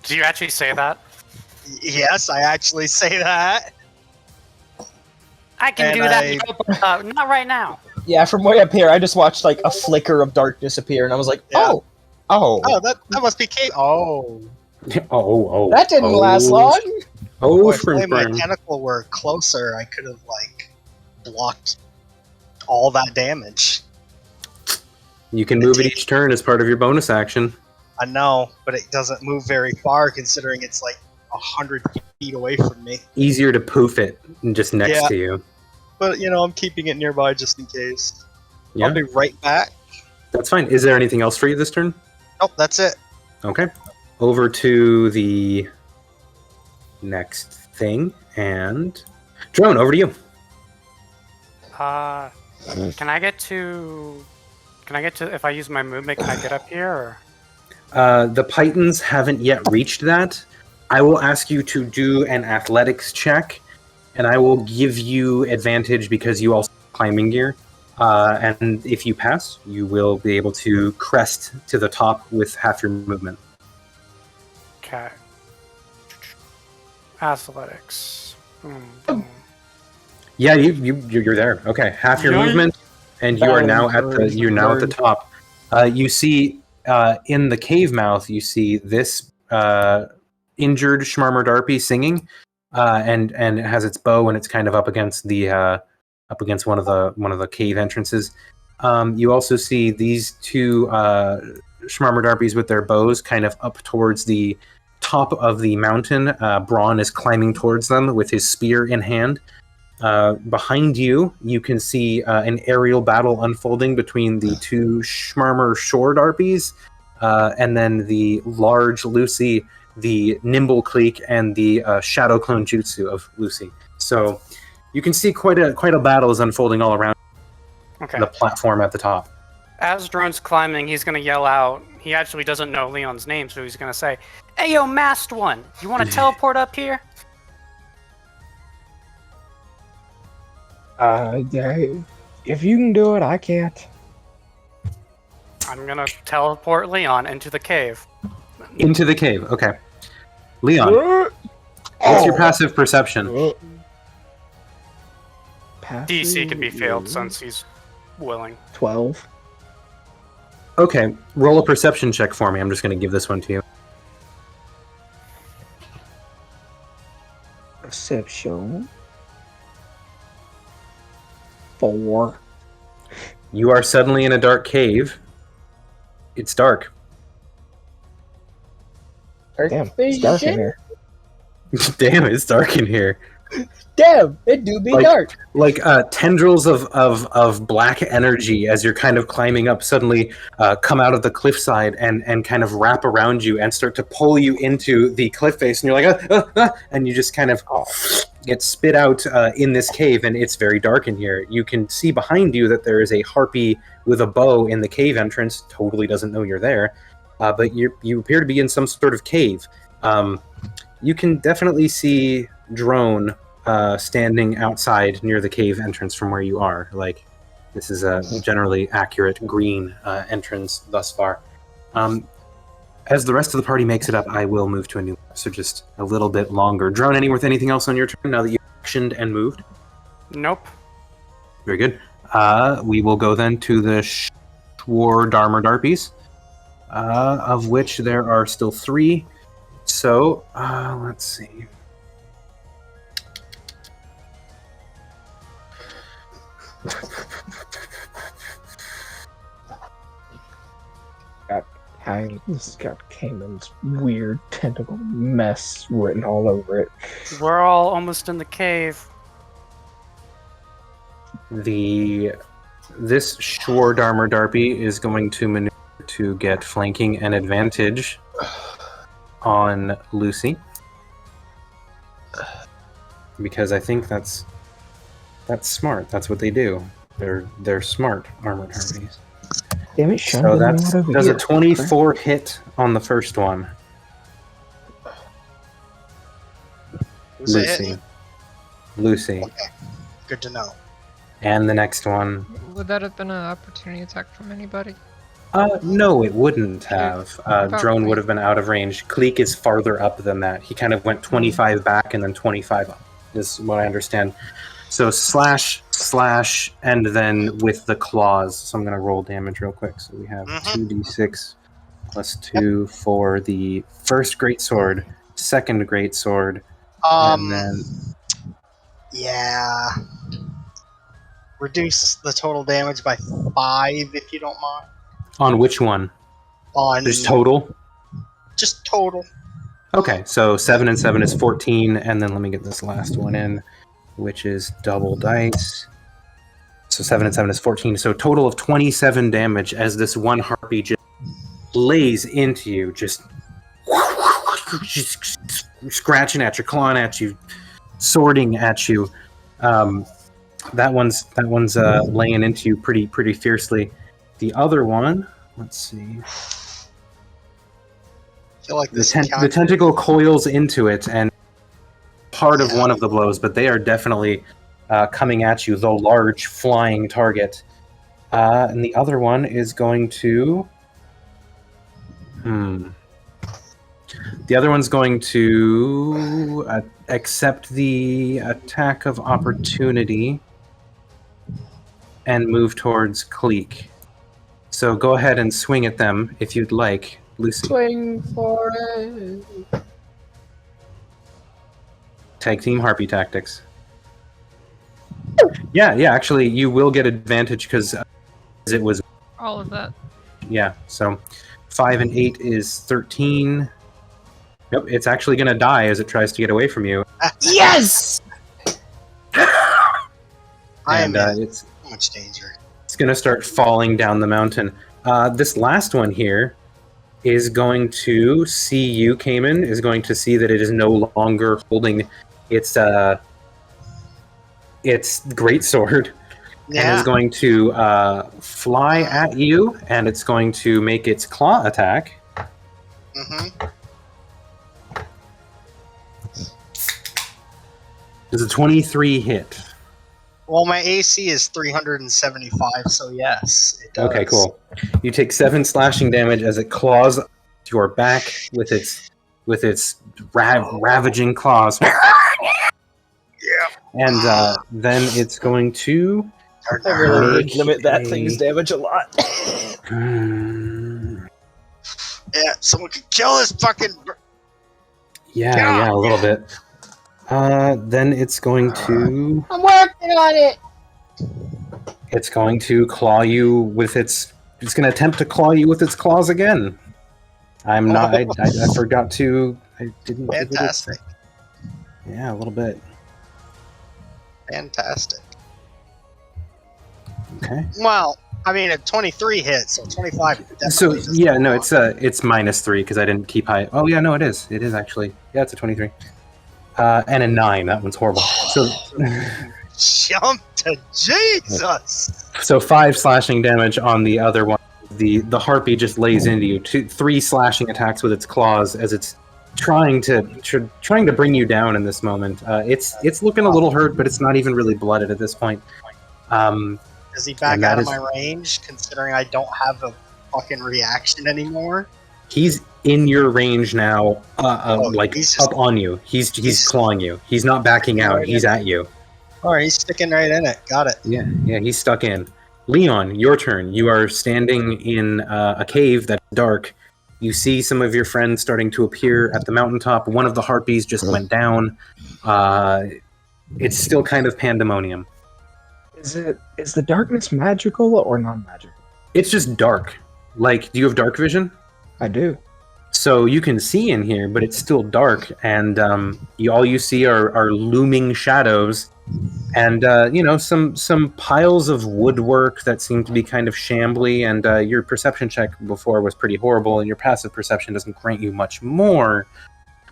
Do you actually say that? Yes, I actually say that. I can And do that, not right now. Yeah, from way up here, I just watched like a flicker of darkness appear, and I was like, Yeah. oh, That must be Kate. Oh. Oh. that didn't last long. Oh, Boy, if only my Frim. tentacle were closer, I could have blocked all that damage. You can move it each turn as part of your bonus action. I know, but it doesn't move very far considering it's 100 feet away from me. Easier to poof it just next Yeah. to you. But I'm keeping it nearby just in case. Yeah, I'll be right back. that's fine. Is there anything else for you this turn? Nope, that's it. Okay. Over to the next thing, and Drone, over to you. Can I get to? If I use my movement, can I get up here? The Pythons haven't yet reached that. I will ask you to do an athletics check, and I will give you advantage because you also have climbing gear. And if you pass, you will be able to crest to the top with half your movement. Okay. Athletics. Yeah, you're there. Okay, half your Yoink. movement, and you are now at the top. You see in the cave mouth, you see this injured Shmarmer Darpy singing, and it has its bow, and it's kind of up against one of the cave entrances. You also see these two Shmarmer Darpies with their bows kind of up towards the top of the mountain. Braun is climbing towards them with his spear in hand. Behind you, you can see an aerial battle unfolding between the two Shmarmer Shore Darpies, and then the large Lucy, the Nimble Cleek, and the Shadow Clone Jutsu of Lucy. So you can see quite a battle is unfolding all around Okay. the platform at the top. As Drone's climbing, he's gonna yell out. He actually doesn't know Leon's name, so he's gonna say, "Hey, yo, masked one, you want to teleport up here?" If you can do it, I can't. I'm gonna teleport Leon into the cave. Into the cave. Okay. Leon, what's your passive perception? DC can be failed since he's willing. 12. Okay, roll a perception check for me. I'm just going to give this one to you. Perception. 4. You are suddenly in a dark cave. It's dark. Damn, it's dark in here. Damn, it's dark in here. Damn, it do be dark. Like tendrils of black energy as you're kind of climbing up suddenly come out of the cliffside and kind of wrap around you and start to pull you into the cliff face. And you're like, and you just kind of get spit out in this cave, and it's very dark in here. You can see behind you that there is a harpy with a bow in the cave entrance. Totally doesn't know you're there, but you appear to be in some sort of cave. You can definitely see Drone standing outside near the cave entrance from where you are. Like, this is a generally accurate green entrance thus far. As the rest of the party makes it up, I will move to a new map, so just a little bit longer. Drone, any with anything else on your turn now that you've actioned and moved? Nope. Very good. We will go then to the Schwardarmer Darpies, of which there are still 3. So, let's see. This got Cayman's weird tentacle mess written all over it. We're all almost in the cave. This Schwardarmer Darpy is going to maneuver to get flanking and advantage on Lucy. Because I think that's smart. That's what they do. They're smart armored harpies. Damn it, Sean. So does a 24 hit on the first one. Who's it hitting? Lucy. Okay, good to know. And the next one. Would that have been an opportunity attack from anybody? No, it wouldn't have. About Drone Cleek. would have been out of range. Cleek is farther up than that. He kind of went 25 back and then 25 up, is what I understand. So slash, and then with the claws. So I'm going to roll damage real quick. So we have 2d6 plus 2 for the first greatsword, second greatsword, and then... Yeah. Reduce the total damage by 5 if you don't mind. On which one? On Just total? Just total. Okay, so 7 and 7 is 14, and then let me get this last one in, which is double dice. So 7 and 7 is 14, so total of 27 damage as this one harpy just lays into you, just scratching at you, clawing at you, swording at you. That one's laying into you pretty fiercely. The other one, let's see. I feel like this The tentacle coils into it and part of one of the blows, but they are definitely coming at you, the large flying target. And the other one is going to... The other one's going to accept the attack of opportunity and move towards Cleek. So go ahead and swing at them if you'd like, Lucy. Swing for it. Tag team harpy tactics. Yeah, actually, you will get advantage because it was... All of that. Yeah, so 5 and 8 is 13. Yep, it's actually going to die as it tries to get away from you. Yes! I am in it's so much danger. It's going to start falling down the mountain. This last one here is going to see you, Cayman, is going to see that it is no longer holding its greatsword, and is going to fly at you, and it's going to make its claw attack. Does a 23 hit? Well, my AC is 375, so yes, it does. Okay, cool. You take 7 slashing damage as it claws your back with its ravaging claws. And then it's going to... I really limit that thing's damage a lot. Yeah, someone can kill this fucking... Yeah, a little bit. Then it's going to... I'm working on it! It's going to claw you with its... It's going to attempt to claw you with its claws again. I'm not... I forgot to... I didn't... Fantastic. Yeah, a little bit. Fantastic. Okay. Well, I mean, a 23 hit, so 25 definitely So, doesn't yeah, no, count. it's -3 because I didn't keep high... Oh, yeah, no, it is. It is actually... Yeah, it's a 23. And a 9. That one's horrible. So... Jump to Jesus! So 5 slashing damage on the other one. The harpy just lays into you. 3 slashing attacks with its claws as it's trying to bring you down in this moment. It's looking a little hurt, but it's not even really blooded at this point. Is he back out of my range, considering I don't have a fucking reaction anymore? He's in your range now, like he's just- up on you. He's clawing you. He's not backing out. He's at you. All right, he's sticking right in it. Got it. Yeah, he's stuck in. Leon, your turn. You are standing in a cave that's dark. You see some of your friends starting to appear at the mountaintop. One of the harpies just went down. It's still kind of pandemonium. Is the darkness magical or non-magical? It's just dark. Like, do you have dark vision? I do. So you can see in here, but it's still dark, and all you see are looming shadows, and some piles of woodwork that seem to be kind of shambly. And your perception check before was pretty horrible, and your passive perception doesn't grant you much more.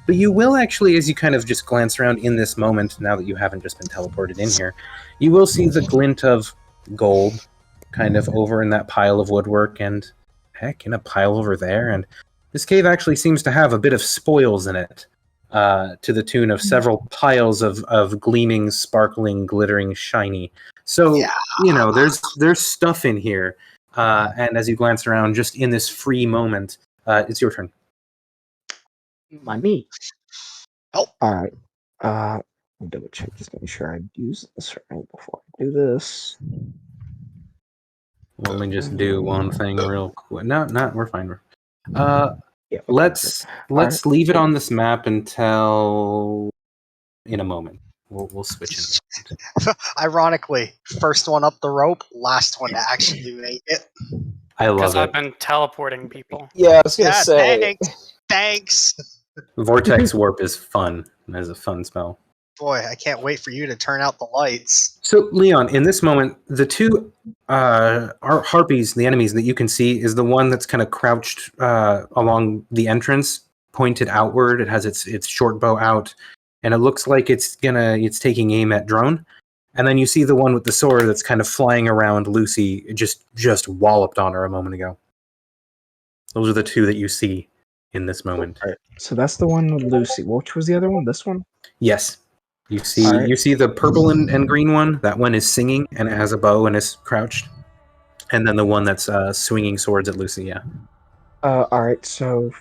But you will actually, as you kind of just glance around in this moment, now that you haven't just been teleported in here, you will see the glint of gold kind of over in that pile of woodwork, and heck, in a pile over there. And this cave actually seems to have a bit of spoils in it, to the tune of several piles of gleaming, sparkling, glittering, shiny. So, there's stuff in here. And as you glance around, just in this free moment, it's your turn. Me. Help. All right. Let me double check. Just make sure I use this right before I do this. Let me just do one thing real quick. No, we're fine. Yeah. Let's leave it on this map until in a moment. We'll switch it. Ironically, first one up the rope, last one to actually make it. I love Because it. I've been teleporting people. Yeah, I was gonna say. Thanks. Vortex Warp is fun. It's a fun spell. Boy, I can't wait for you to turn out the lights. So, Leon, in this moment, the two harpies, the enemies that you can see, is the one that's kind of crouched along the entrance, pointed outward. It has its short bow out, and it looks like it's taking aim at Drone. And then you see the one with the sword that's kind of flying around Lucy, just walloped on her a moment ago. Those are the two that you see in this moment. Right. So that's the one with Lucy. Which was the other one? This one? Yes. You see Right. You see the purple and green one. That one is singing, and it has a bow and is crouched. And then the one that's swinging swords at Lucy, yeah. All right. So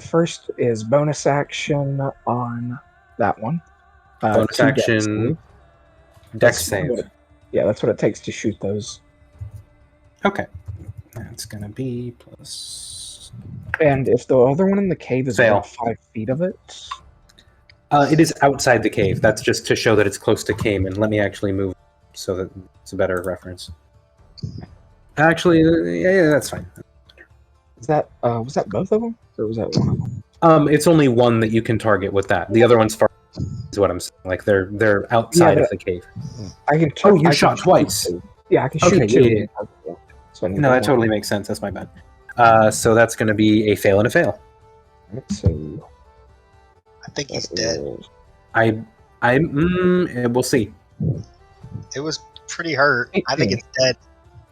first is bonus action on that one. Bonus 2 action, dex save. That's what it takes to shoot those. Okay. That's going to be plus... And if the other one in the cave is Fail. within 5 feet of it... it is outside the cave. That's just to show that it's close to Cayman. Let me actually move so that it's a better reference. Actually, yeah, that's fine. Is that was that both of them, or was that one of them? It's only one that you can target with that. The other one's far. Is what I'm saying. Like they're outside of the cave. I can. You shot twice. Yeah, I can shoot Okay, two. yeah. So No, that totally makes sense. That's my bad. So that's going to be a fail and a fail. Right, so I think he's dead. We'll see. It was pretty hurt. I think it's dead.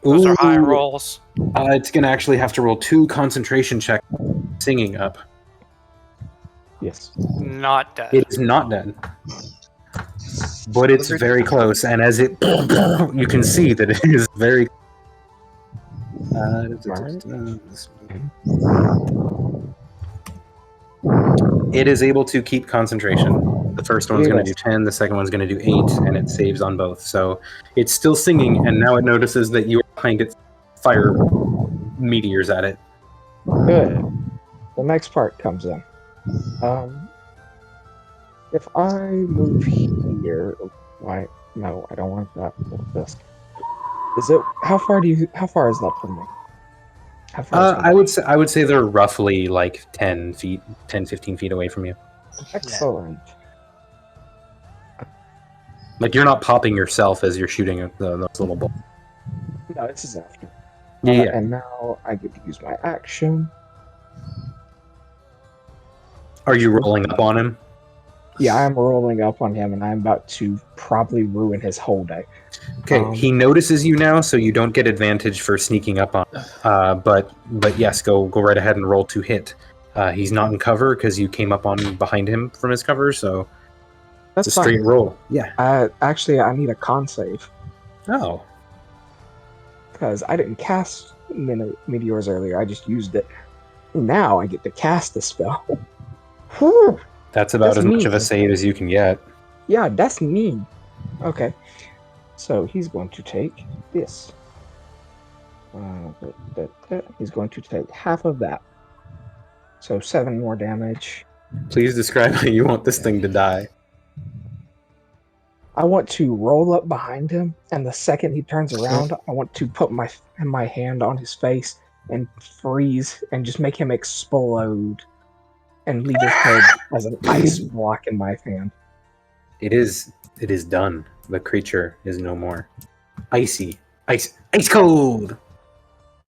Those are high Ooh. rolls. It's going to actually have to roll 2 concentration checks. Singing up. Yes. Not dead. It is not dead. But it's very close, and as it, you can see that it is very. It is able to keep concentration. The first one's going to do 10, the second one's going to do 8, and it saves on both. So it's still singing, and now it notices that you are behind it, fire meteors at it. Good. The next part comes in. If I move here, why? No, I don't want that. This. Is it? How far is that from me? How far? I would say they're roughly like 10, 15 feet away from you. Excellent. Like you're not popping yourself as you're shooting at those little balls. No, this is after. Yeah. And now I get to use my action. Are you rolling up on him? Yeah, I'm rolling up on him, and I'm about to probably ruin his whole day. Okay, he notices you now, so you don't get advantage for sneaking up on him. But yes, go right ahead and roll to hit. He's not in cover because you came up on behind him from his cover, so That's it's a straight fine. roll. Yeah. Actually, I need a con save Oh. because I didn't cast meteors earlier. I just used it. Now I get to cast the spell. Whew. That's about That's as much of a mean. save as you can get. Yeah, that's mean. Okay. So he's going to take this. He's going to take half of that. So 7 more damage. Please describe how you want this thing to die. I want to roll up behind him, and the second he turns around, I want to put my hand on his face and freeze and just make him explode and leave his head as an ice block in my hand. It is done. The creature is no more. Ice cold.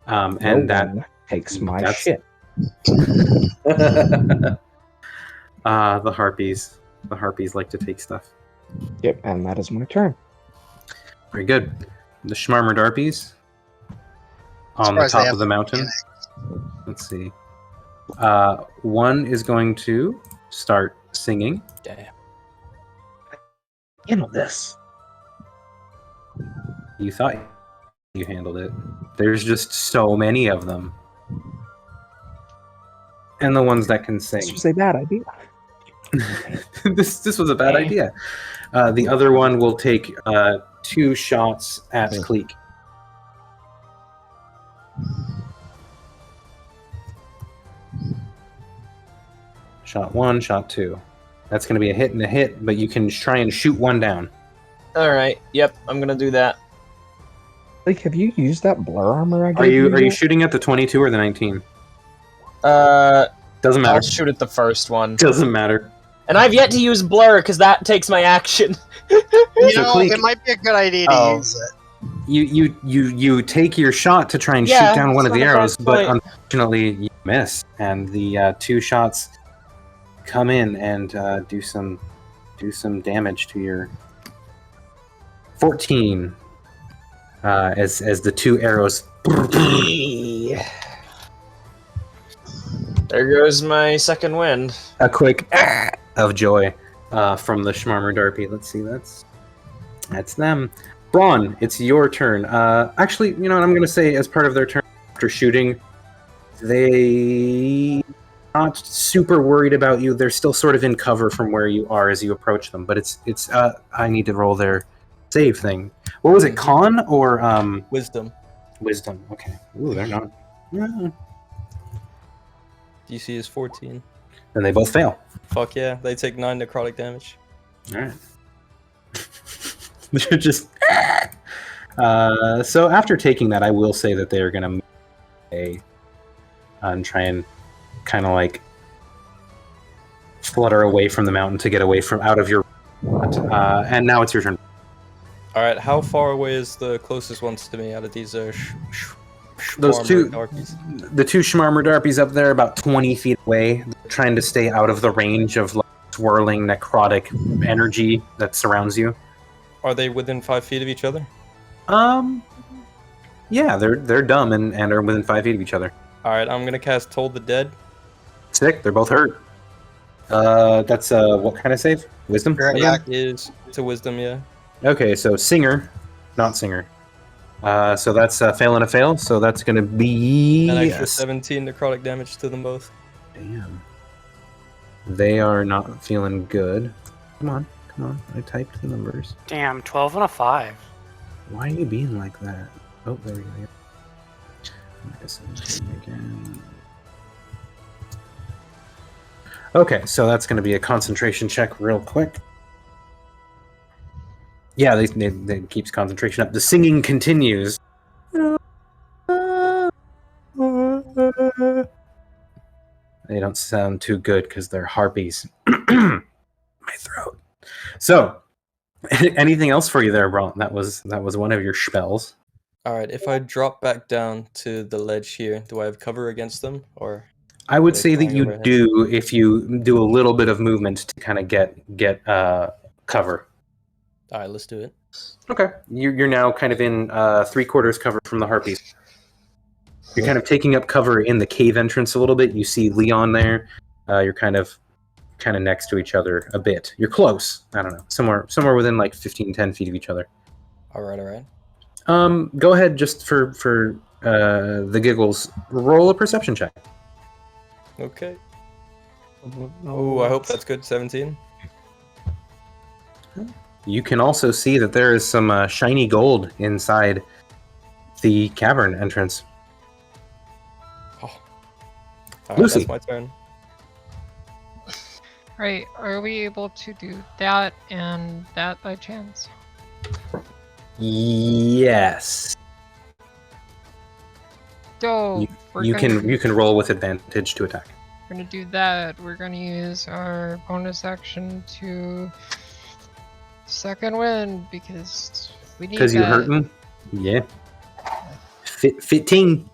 And No that one takes my that's- shit. the harpies like to take stuff. Yep, and that is my turn. Very good. The Schmarmer Darpies on the Surprised they top have of the mountain. Let's see. One is going to start singing. Damn. Handle this. You thought you handled it. There's just so many of them. And the ones that can sing. This was a bad idea. this was a bad idea. The other one will take 2 shots at Cleek. Shot 1, shot 2. That's going to be a hit and a hit, but you can try and shoot one down. Alright, yep, I'm gonna do that. Like, have you used that blur armor I Are gave you yet? shooting at the 22 or the 19? I'll Doesn't matter. shoot at the first one. Doesn't matter. And I've yet to use blur, because that takes my action. You So know, Cleek- it might be a good idea to Oh. use it. You take your shot to try and Yeah, shoot down one of it's the not a bad arrows, but point. unfortunately you miss, and the 2 shots come in and do some damage to your 14 as the 2 arrows. There goes my second wind. A quick of joy from the Schmarmer Darpy. Let's see, that's them. Braun, it's your turn. Actually, you know what I'm going to say as part of their turn after shooting, they not super worried about you. They're still sort of in cover from where you are as you approach them, but it's I need to roll their save thing. What was it, con or Wisdom. wisdom? Okay. Ooh, they're not. Yeah. DC is 14. Then they both fail. Fuck yeah, they take 9 necrotic damage. All right. They're just. So after taking that, I will say that they are going to move and try and kind of like flutter away from the mountain to get away from out of your. And now it's your turn. Alright, how far away is the closest ones to me out of these Those two, Harpies? the 2 Schmarmer Darpies up there, about 20 feet away, they're trying to stay out of the range of like, swirling necrotic energy that surrounds you. Are they within 5 feet of each other? Yeah, they're dumb and are within 5 feet of each other. Alright, I'm gonna cast Toll the Dead. Sick. They're both hurt. That's what kind of save? Wisdom. Right Yeah, back. is to Wisdom, yeah. Okay, so singer, not singer. So that's fail and a fail. So that's gonna be An extra 17 necrotic damage to them both. Damn. They are not feeling good. Come on. I typed the numbers. Damn, 12 and a 5. Why are you being like that? Oh, there we go. Make a 17 again. Okay, so that's going to be a concentration check real quick. Yeah, they keeps concentration up. The singing continues. They don't sound too good because they're harpies. My throat. So, anything else for you there, Braun? That was one of your spells. Alright, if I drop back down to the ledge here, do I have cover against them? Or I would They're say that flying you overhead. do if you do a little bit of movement to kind of get cover. Alright, let's do it. Okay, you're now kind of in 3/4 cover from the harpies. You're kind of taking up cover in the cave entrance a little bit. You see Leon there. You're kind of next to each other a bit. You're close. I don't know, somewhere within like 10 feet of each other. Alright. Go ahead, just for the giggles, roll a perception check. Okay. Oh, I hope that's good. 17. You can also see that there is some shiny gold inside the cavern entrance. Oh. All Lucy. That's my turn. Right, are we able to do that and that by chance? Yes. So You can roll with advantage to attack. We're gonna do that. We're gonna use our bonus action to second wind because we need that. Because you're hurting? Yeah. 15.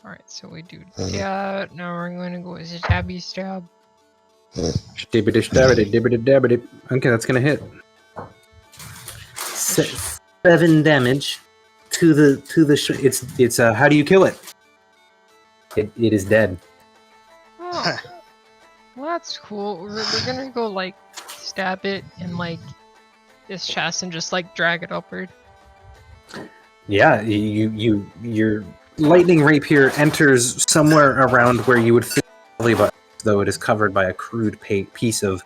Alright, so we do that. Now we're going to go with stabby stab. Dibbity stabbity dibbity dabbity. Okay, that's gonna hit. 7 damage to the it's how do you kill it? It is dead. Oh, well, that's cool. We're gonna go like stab it in like this chest and just like drag it upward. Yeah, your lightning rapier enters somewhere around where you would think, but though it is covered by a crude piece of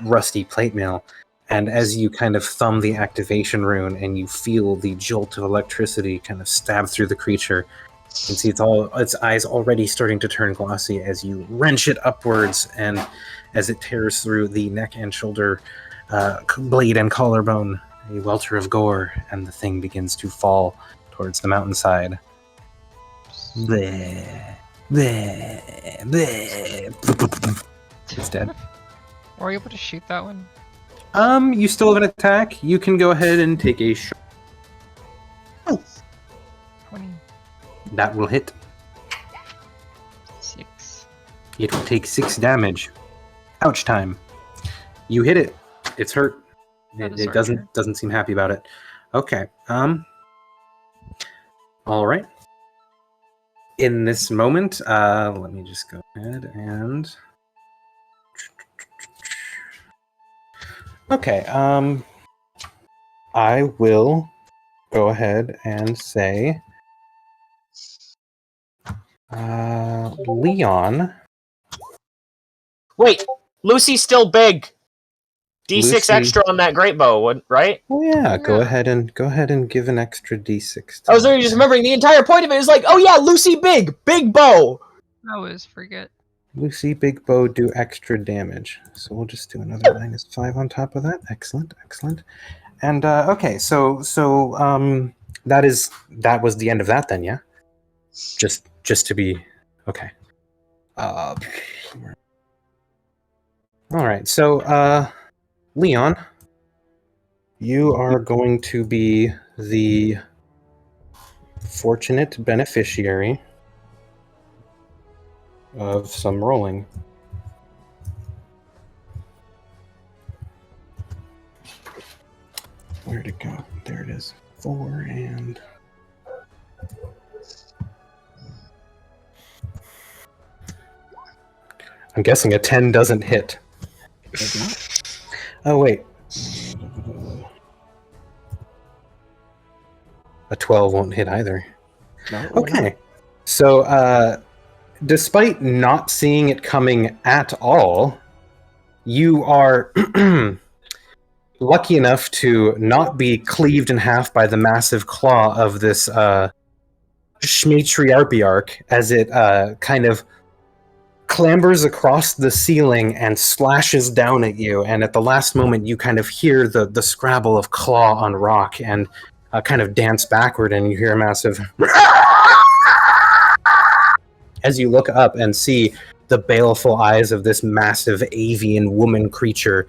rusty plate mail. And as you kind of thumb the activation rune and you feel the jolt of electricity kind of stab through the creature, you can see its eyes already starting to turn glossy as you wrench it upwards, and as it tears through the neck and shoulder, blade and collarbone, a welter of gore, and the thing begins to fall towards the mountainside. Bleh, bleh, bleh. It's dead. Were we able to shoot that one? You still have an attack. You can go ahead and take a shot. 20. That will hit. 6. It will take 6 damage. Ouch time. You hit it. It's hurt. It doesn't seem happy about it. Okay. All right. In this moment, let me just go ahead and. Okay. I will go ahead and say, Leon. Wait, Lucy's still big. D6 Lucy- extra on that great bow, right? Oh yeah, go Yeah. ahead and give an extra d6. I was literally just remembering the entire point of it is like, oh yeah, Lucy big bow. I always forget. Lucy, big bow, do extra damage. So we'll just do another -5 on top of that. Excellent. And okay, so that was the end of that then, yeah. Just to be okay. All right, so Leon, you are going to be the fortunate beneficiary of some rolling. Where'd it go? There it is. 4 and... I'm guessing a 10 doesn't hit. Oh, wait. A 12 won't hit either. No, Okay. So, despite not seeing it coming at all, you are lucky enough to not be cleaved in half by the massive claw of this Shmatriarpiarch as it kind of clambers across the ceiling and slashes down at you. And at the last moment, you kind of hear the scrabble of claw on rock and kind of dance backward, and you hear a massive... as you look up and see the baleful eyes of this massive avian woman creature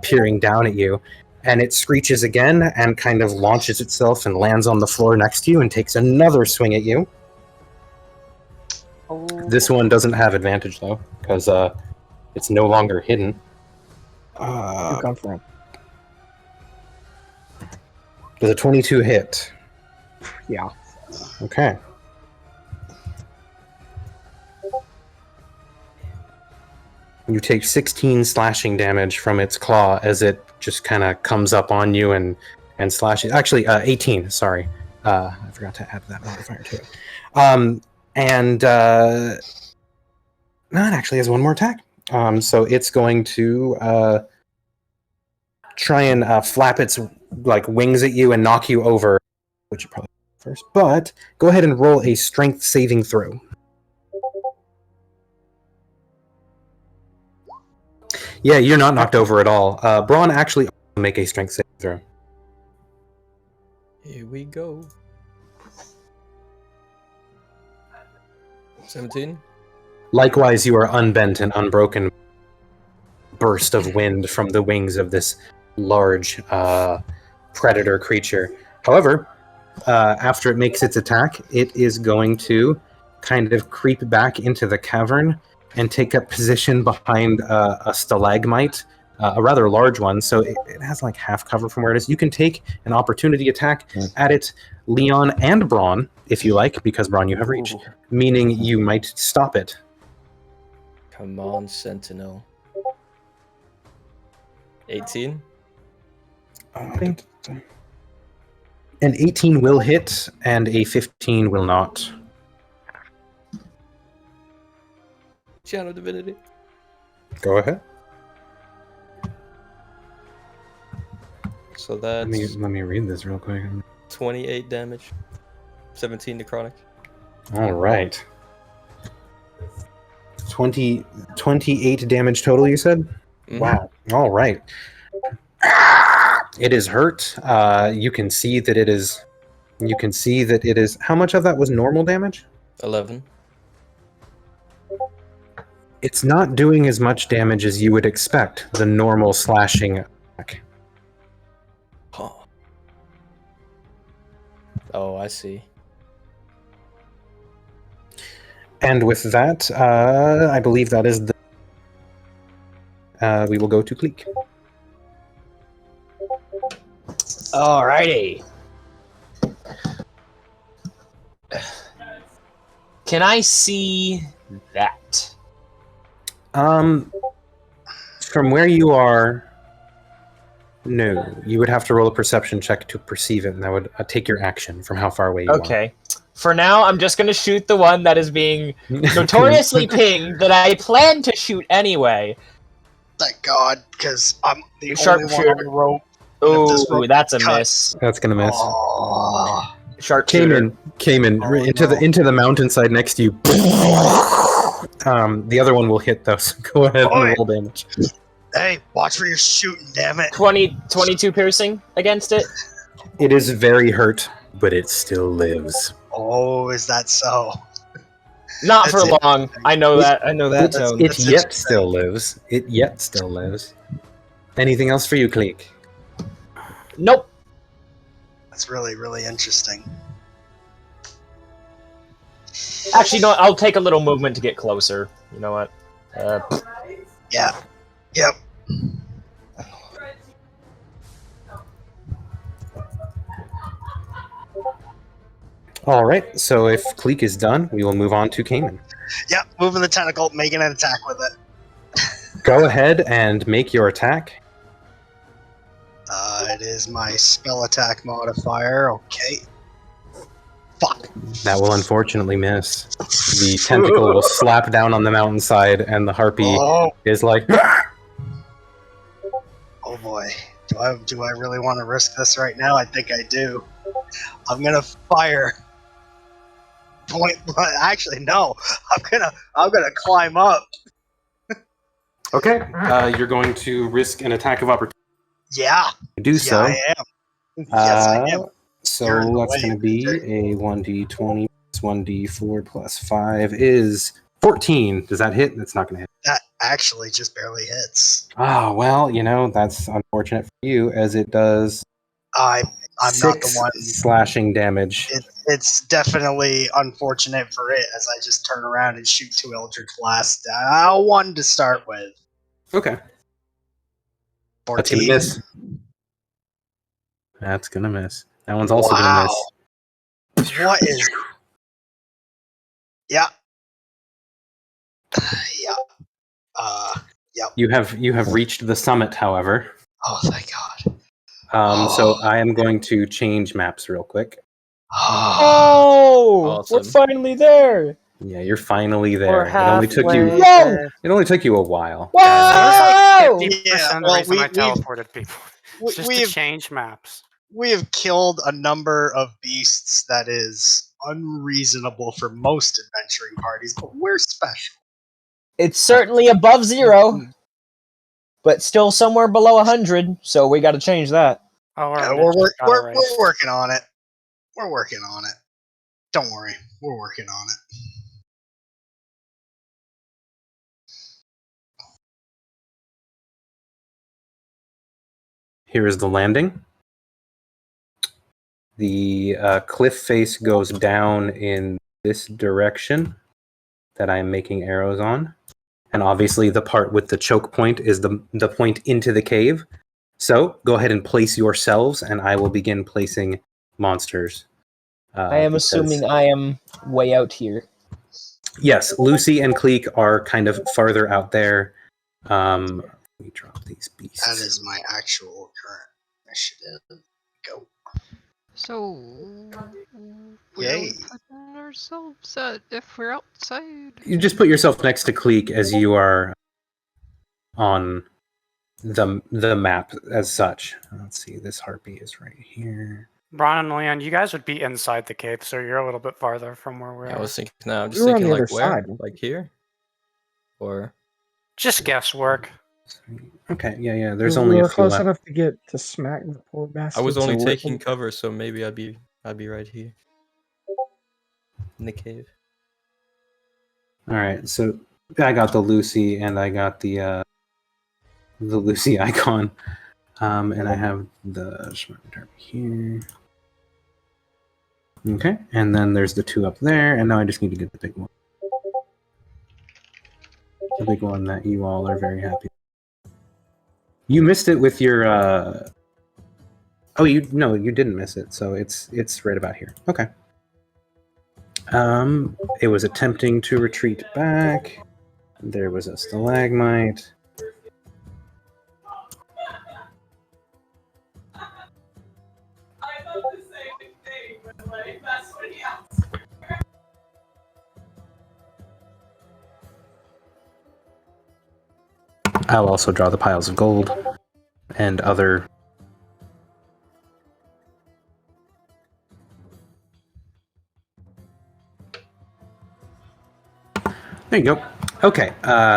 peering down at you, and it screeches again and kind of launches itself and lands on the floor next to you and takes another swing at you. This one doesn't have advantage though, because it's no longer hidden. you come from. Does a 22 hit? Yeah. Okay. You take 16 slashing damage from its claw as it just kind of comes up on you and slashes. Actually, 18, sorry. I forgot to add that modifier to it. No, it actually has one more attack. So it's going to try and flap its wings at you and knock you over, which you probably first. But go ahead and roll a strength saving throw. Yeah, you're not knocked over at all. Braun actually make a strength saving throw. Here we go. 17. Likewise, you are unbent and unbroken. Burst of wind from the wings of this large predator creature. However, after it makes its attack, it is going to kind of creep back into the cavern and take up position behind a stalagmite, a rather large one, so it has like half cover from where it is. You can take an opportunity attack at it, Leon and Braun, if you like, because Braun you have reached, meaning you might stop it. Come on, Sentinel. 18. An 18 will hit, and a 15 will not. Shadow Divinity. Go ahead. So that's Let me read this real quick. 28 damage. 17 necrotic. All right. 28 damage total, you said? Mhm. Wow. All right. It is hurt. You can see that it is... How much of that was normal damage? 11. It's not doing as much damage as you would expect, the normal slashing attack. Huh. Oh, I see. And with that, I believe that is the... we will go to Cleek. Alrighty. Can I see that? From where you are, no. You would have to roll a perception check to perceive it, and that would take your action from how far away you are. Okay. For now, I'm just going to shoot the one that is being notoriously pinged that I plan to shoot anyway. Thank God, because I'm the Sharpshooter. only one on the rope. And if this Ooh, rope that's a cuts- miss. That's gonna miss. Oh, Sharpshooter. Came in Oh, into the mountainside next to you. The other one will hit though, so go ahead Oi. and roll damage. hey, watch where you're shooting, damn it. 22 piercing against it. It is very hurt, but it still lives. Oh, is that so? Not for That's it. long. I know that. I know that. That's- Tone. It That's yet interesting. still lives. It yet still lives. Anything else for you, Cleek? Nope. That's really, really interesting. Actually, no. I'll take a little movement to get closer. You know what? Yeah. Yep. All right. So if Cleek is done, we will move on to Cayman. Yep. Moving the tentacle, making an attack with it. Go ahead and make your attack. It is my spell attack modifier. Okay. Fuck. That will unfortunately miss. The tentacle will slap down on the mountainside, and the harpy Oh, is like, oh boy. Do I really want to risk this right now? I think I do. I'm gonna fire. Point blank. Actually, no. I'm gonna climb up. okay, you're going to risk an attack of opportunity Yeah. to do so. Yeah, I am. Yes, I am. So You're in the that's way, going to be Victor. a 1d20 plus 1d4 plus 5 is 14. Does that hit? That's not going to hit. That actually just barely hits. Ah, well, that's unfortunate for you, as it does I'm not the 6 one. slashing damage. It's definitely unfortunate for it as I just turn around and shoot 2 Eldritch Blasts. One to start with. Okay. That's 14. going to miss. That's going to miss. That one's also going to Wow. miss. What is? Yeah. Yeah. Yep. You have reached the summit, however. Oh, thank God. So I am going to change maps real quick. Oh, we're Awesome. finally there. Yeah, you're finally there. We're It only took you. halfway there. It only took you a while. Whoa! It was like 50% Yeah, the well, reason I we've teleported people. we- Just to we've change maps. we have killed a number of beasts that is unreasonable for most adventuring parties, but we're special. It's certainly above 0, but still somewhere below 100. So we got to change that. Oh, Yeah, we're we're working on it. We're working on it. Don't worry, we're working on it. Here is the landing. The cliff face goes down in this direction that I'm making arrows on. And obviously the part with the choke point is the point into the cave. So go ahead and place yourselves, and I will begin placing monsters. I am assuming I am way out here. Yes, Lucy and Cleek are kind of farther out there. Let me drop these beasts. That is my actual current initiative. Go. So, where are we putting ourselves at if we're outside? You just put yourself next to Cleek as you are on the map as such. Let's see, this harpy is right here. Bron and Leon, you guys would be inside the cave, so you're a little bit farther from where we're I at. was thinking. No, I'm just We were on thinking the like other where, side. like here, or Just guesswork. Okay, yeah. There's we only a were few close left. enough to get to smack the poor bastard. I was only so taking cover, so maybe I'd be right here in the cave. All right, so I got the Lucy and I got the Lucy icon, and I have the Smart Harpy here. Okay, and then there's the two up there, and now I just need to get the big one. The big one that you all are very happy. You missed it with your. Oh, you didn't miss it. So it's right about here. Okay. It was attempting to retreat back. There was a stalagmite. I'll also draw the piles of gold and other. There you go. Okay,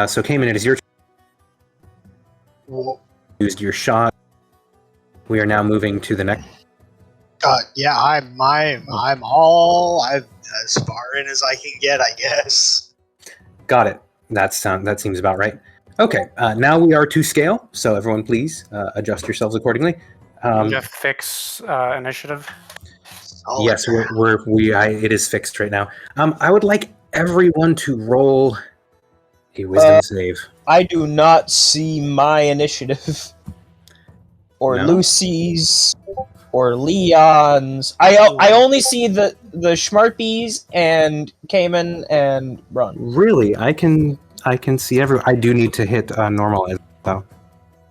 so Cayman, it is your turn. Well, Used your shot. We are now moving to the next. yeah, I'm all as far in as I can get, I guess. Got it. That seems about right. Okay, now we are to scale. So everyone, please adjust yourselves accordingly. You fix initiative. Yes, it is fixed right now. I would like everyone to roll a wisdom save. I do not see my initiative. Or No? Lucy's. Or Leon's. I only see the Schmarpies and Cayman and Run. Really, I can see I do need to hit normalize though.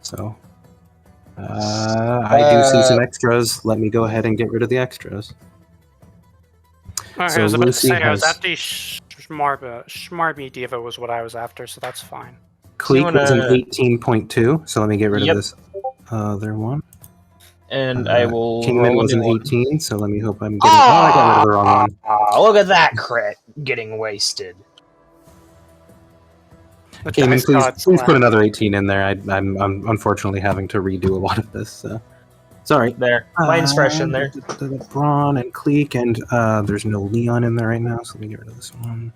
So I do see some extras. Let me go ahead and get rid of the extras. Okay, So I was about Lucy to say, I was has- after Schmarby Diva was what I was after, so that's fine. Cleek was an wanna- 18.2, so let me get rid Yep. of this other one. And I will Kingman roll was a an new one. 18, so let me hope I'm getting. I got rid of the wrong one. Look at that crit getting wasted. The Cayman, dice please gods put laugh. another 18 in there. I'm unfortunately having to redo a lot of this. So. Sorry. There. Mine's fresh in there. The Braun and Cleek, and there's no Leon in there right now, so let me get rid of this one.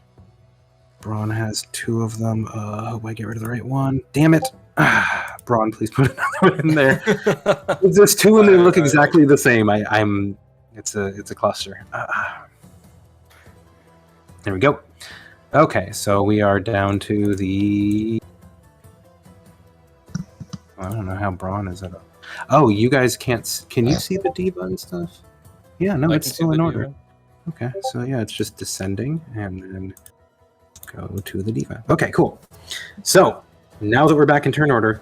Braun has two of them. Hope I get rid of the right one. Damn it. Braun, please put another one in there. There's two and they look exactly the same. It's a cluster. There we go. Okay, so we are down to the. I don't know how Braun is at all. Oh, you guys can't. Can you see the diva and stuff? Yeah, no, I it's can see still the in order. diva. Okay, so yeah, it's just descending and then go to the diva. Okay, cool. So now that we're back in turn order,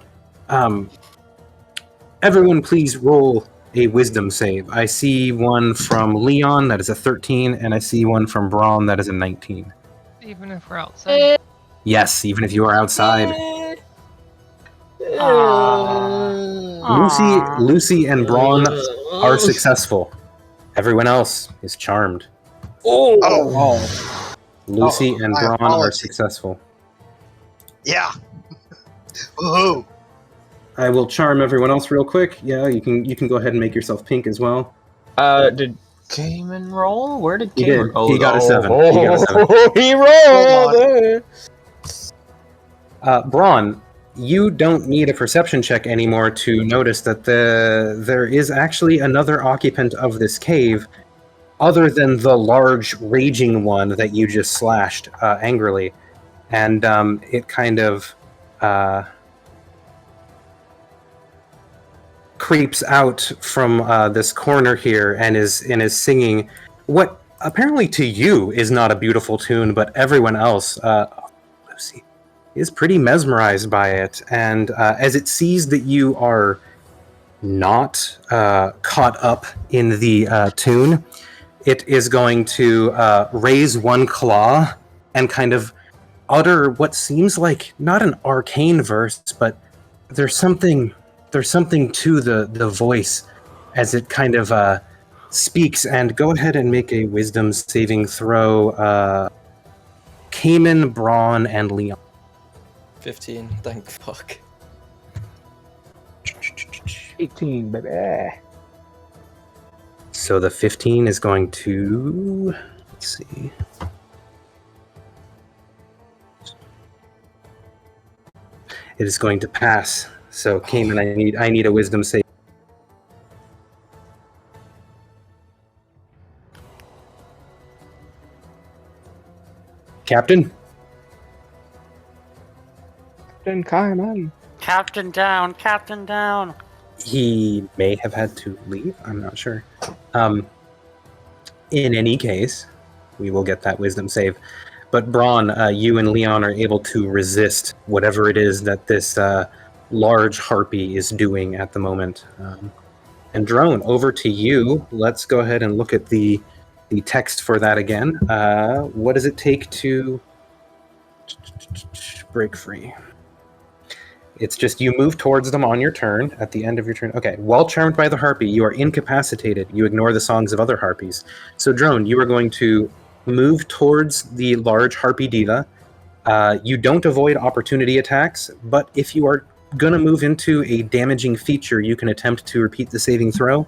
everyone please roll a wisdom save. I see one from Leon that is a 13, and I see one from Braun that is a 19. Even if we're outside. Yes, even if you are outside. Lucy and Braun are successful. Everyone else is charmed. Lucy and my Braun are apologies. successful. Yeah. Woohoo! I will charm everyone else real quick. Yeah, you can go ahead and make yourself pink as well. Did Cayman roll? Where did He Cayman? did. He got a 7. Oh, He got a 7. He rolled. Braun, you don't need a perception check anymore to notice that there is actually another occupant of this cave, other than the large raging one that you just slashed angrily, and it kind of creeps out from this corner here and is singing what apparently to you is not a beautiful tune, but everyone else, Lucy, is pretty mesmerized by it. And as it sees that you are not caught up in the tune, it is going to raise one claw and kind of utter what seems like not an arcane verse, but there's something to the voice as it kind of speaks. And go ahead and make a wisdom saving throw, Cayman, Braun, and Leon. 15. Thank fuck. 18, baby. So the 15 is going to, let's see. It is going to pass. So Cayman, I need a wisdom save. Captain? Captain Cayman. Captain down, captain down. He may have had to leave. I'm not sure. In any case, we will get that wisdom save. But Braun, you and Leon are able to resist whatever it is that this large harpy is doing at the moment. And Drone, over to you. Let's go ahead and look at the text for that again. What does it take to break free? It's just you move towards them on your turn at the end of your turn. Okay, while charmed by the harpy, you are incapacitated. You ignore the songs of other harpies. So Drone, you are going to move towards the large harpy diva. You don't avoid opportunity attacks, but if you are going to move into a damaging feature, you can attempt to repeat the saving throw.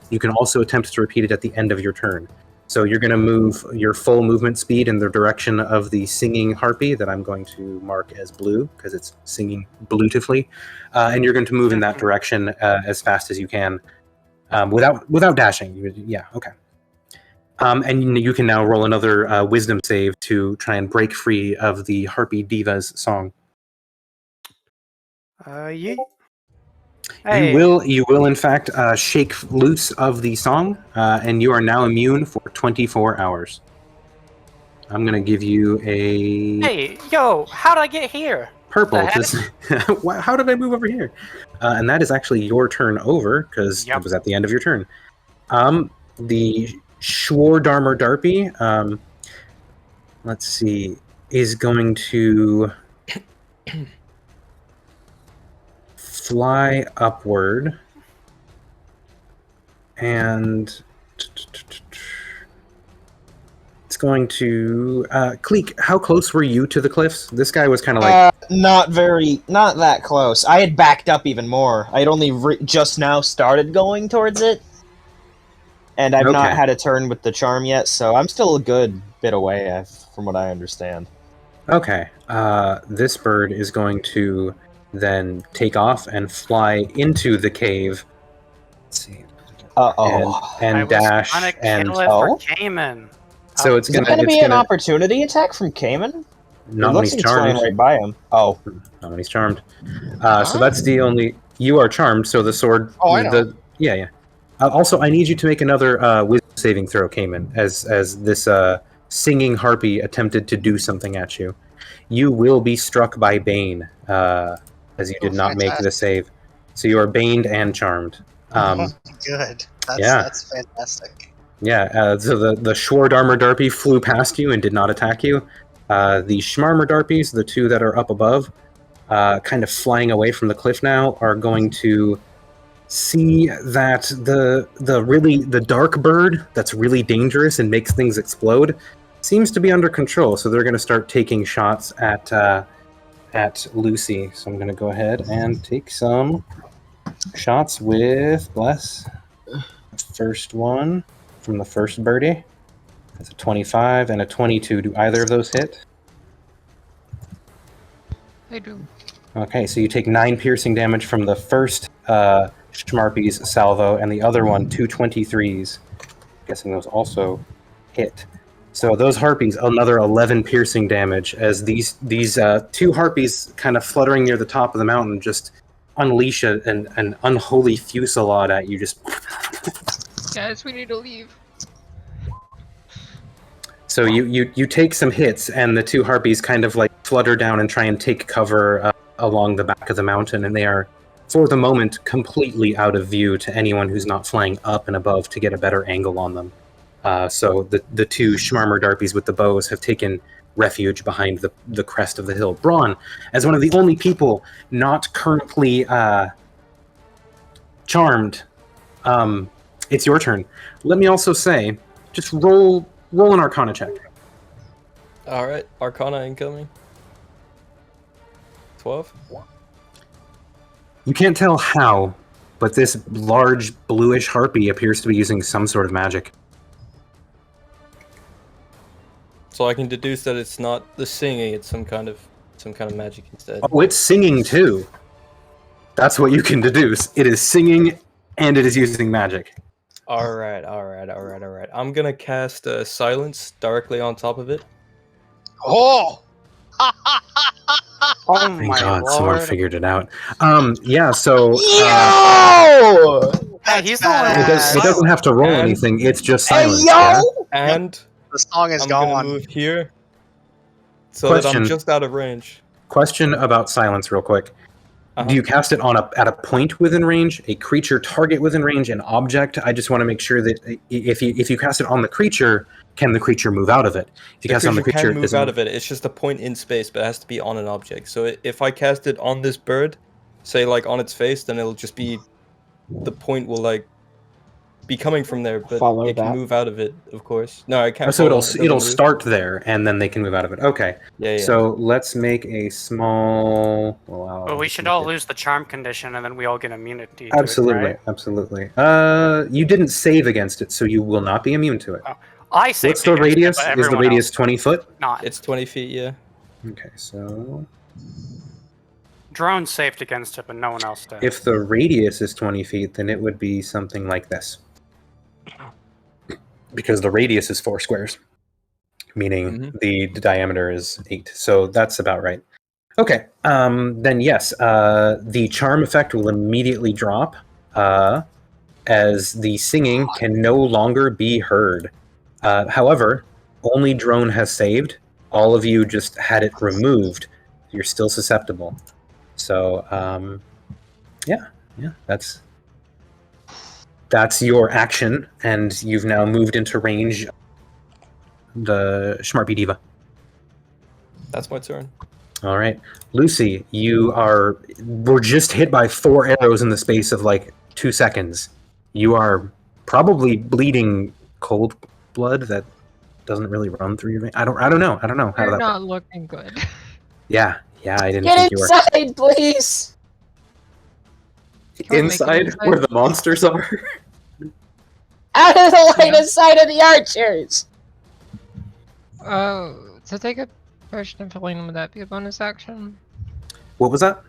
You can also attempt to repeat it at the end of your turn. So you're going to move your full movement speed in the direction of the singing harpy that I'm going to mark as blue because it's singing bluetifully, and you're going to move in that direction as fast as you can without dashing. Yeah, okay. And you can now roll another wisdom save to try and break free of the harpy diva's song. Hey. You will in fact shake loose of the song, and you are now immune for 24 hours. I'm gonna give you a Hey, yo, how did I get here? purple. How did I move over here? And that is actually your turn over because it was at the end of your turn. The Schwardarmer Darpy, let's see, is going to fly upward and it's going to Cleek, how close were you to the cliffs? This guy was kind of like not that close. I had backed up even more. I had only just now started going towards it, and I've not had a turn with the charm yet, so I'm still a good bit away from what I understand. Okay. This bird is going to then take off and fly into the cave. Let's see. And dash and for Cayman. So it's going to be an opportunity attack from Cayman. Not when he's charmed. Right by him. Oh, not when he's charmed. So that's the only. You are charmed, so the sword. Oh, I know. Yeah. Also, I need you to make another wisdom saving throw, Cayman, as this singing harpy attempted to do something at you. You will be struck by Bane, as you did not make the save. So you are baned and charmed. Good. Yeah. That's fantastic. Yeah, so the Schwardarmer Darpy flew past you and did not attack you. The Schmarmer Darpies, the two that are up above, kind of flying away from the cliff now, are going to see that the dark bird that's really dangerous and makes things explode seems to be under control. So they're going to start taking shots at Lucy. So I'm going to go ahead and take some shots with Bless. First one from the first birdie. That's a 25 and a 22. Do either of those hit? I do. Okay, so you take 9 piercing damage from the first Schmarpy's salvo, and the other one, 2 23s. Guessing those also hit. So those Harpies, another 11 piercing damage, as these 2 Harpies kind of fluttering near the top of the mountain just unleash an unholy fusillade at you. Just Guys, we need to leave. so you take some hits, and the 2 Harpies kind of like flutter down and try and take cover along the back of the mountain, and they are, for the moment, completely out of view to anyone who's not flying up and above to get a better angle on them. So the 2 Schmarmer Darpies with the bows have taken refuge behind the crest of the hill. Braun, as one of the only people not currently charmed, it's your turn. Let me also say, just roll an Arcana check. All right, Arcana incoming. 12. You can't tell how, but this large bluish harpy appears to be using some sort of magic. So I can deduce that it's not the singing; it's some kind of magic instead. Oh, it's singing too. That's what you can deduce. It is singing, and it is using magic. All right. I'm gonna cast silence directly on top of it. Oh! Oh Thank my God, lord! someone figured it out. Yeah. So Yo! Hey, he's the one. it doesn't have to roll And- anything. It's just Hey, silence. yo! Yeah? And The song is I'm gonna gone. move here, so that Question. I'm just out of range. Question about silence, real quick. Uh-huh. Do you cast it on at a point within range, a creature target within range, an object? I just want to make sure that if you cast it on the creature, can the creature move out of it? If you The cast it on the creature creature, can move out of it. It's just a point in space, but it has to be on an object. So if I cast it on this bird, say like on its face, then it'll just be the point will like be coming from there, but Follow it can that. move out of it, of course. No, I can't. So follow it, it'll move. start there, and then they can move out of it. Okay. Yeah. So let's make a small. Well, we should all lose the charm condition, and then we all get immunity. Absolutely, to it, right? absolutely. You didn't save against it, so you will not be immune to it. I say. What's the radius? Is the everyone radius else 20 foot? not? It's 20 feet. Yeah. Okay, so Drone saved against it, but no one else did. if the radius is 20 feet, then it would be something like this. Because the radius is 4 squares, meaning the diameter is 8. So that's about right. Okay, then yes, the charm effect will immediately drop as the singing can no longer be heard. However, only Drone has saved. All of you just had it removed. You're still susceptible. So, yeah, that's your action, and you've now moved into range. The Schmarpy Diva. That's my turn. All right, Lucy, were just hit by 4 arrows in the space of like 2 seconds. You are probably bleeding cold blood that doesn't really run through your veins. I don't know. How You're that not looking good. Yeah, I didn't Get think you were. inside, please. Can we make it Inside inside? where the monsters are. Out of the line of sight of the archers. To take a potion of healing, would that be a bonus action? What was that?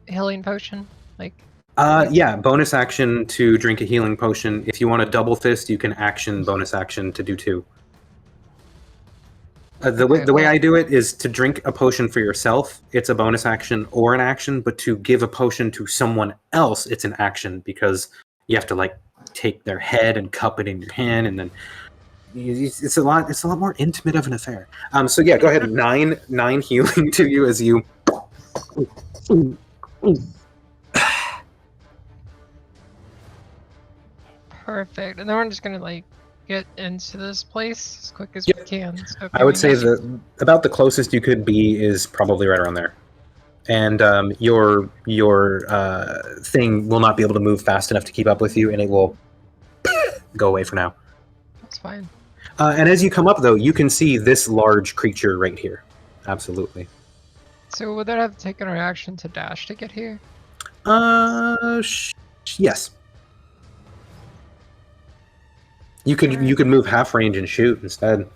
Healing potion? Like, Yeah, bonus action to drink a healing potion. If you want a double fist, you can action bonus action to do 2. The way I do it is to drink a potion for yourself, it's a bonus action or an action, but to give a potion to someone else, it's an action, because you have to like take their head and cup it in your hand, and then it's a lot more intimate of an affair. So yeah, go ahead. 9 healing to you as you. Perfect. And then we're just gonna like get into this place as quick as Yep. we can. So I would say that about the closest you could be is probably right around there. And your thing will not be able to move fast enough to keep up with you, and it will go away for now. That's fine. And as you come up, though, you can see this large creature right here. Absolutely. So would that have taken our action to dash to get here? Yes. You could move half range and shoot instead.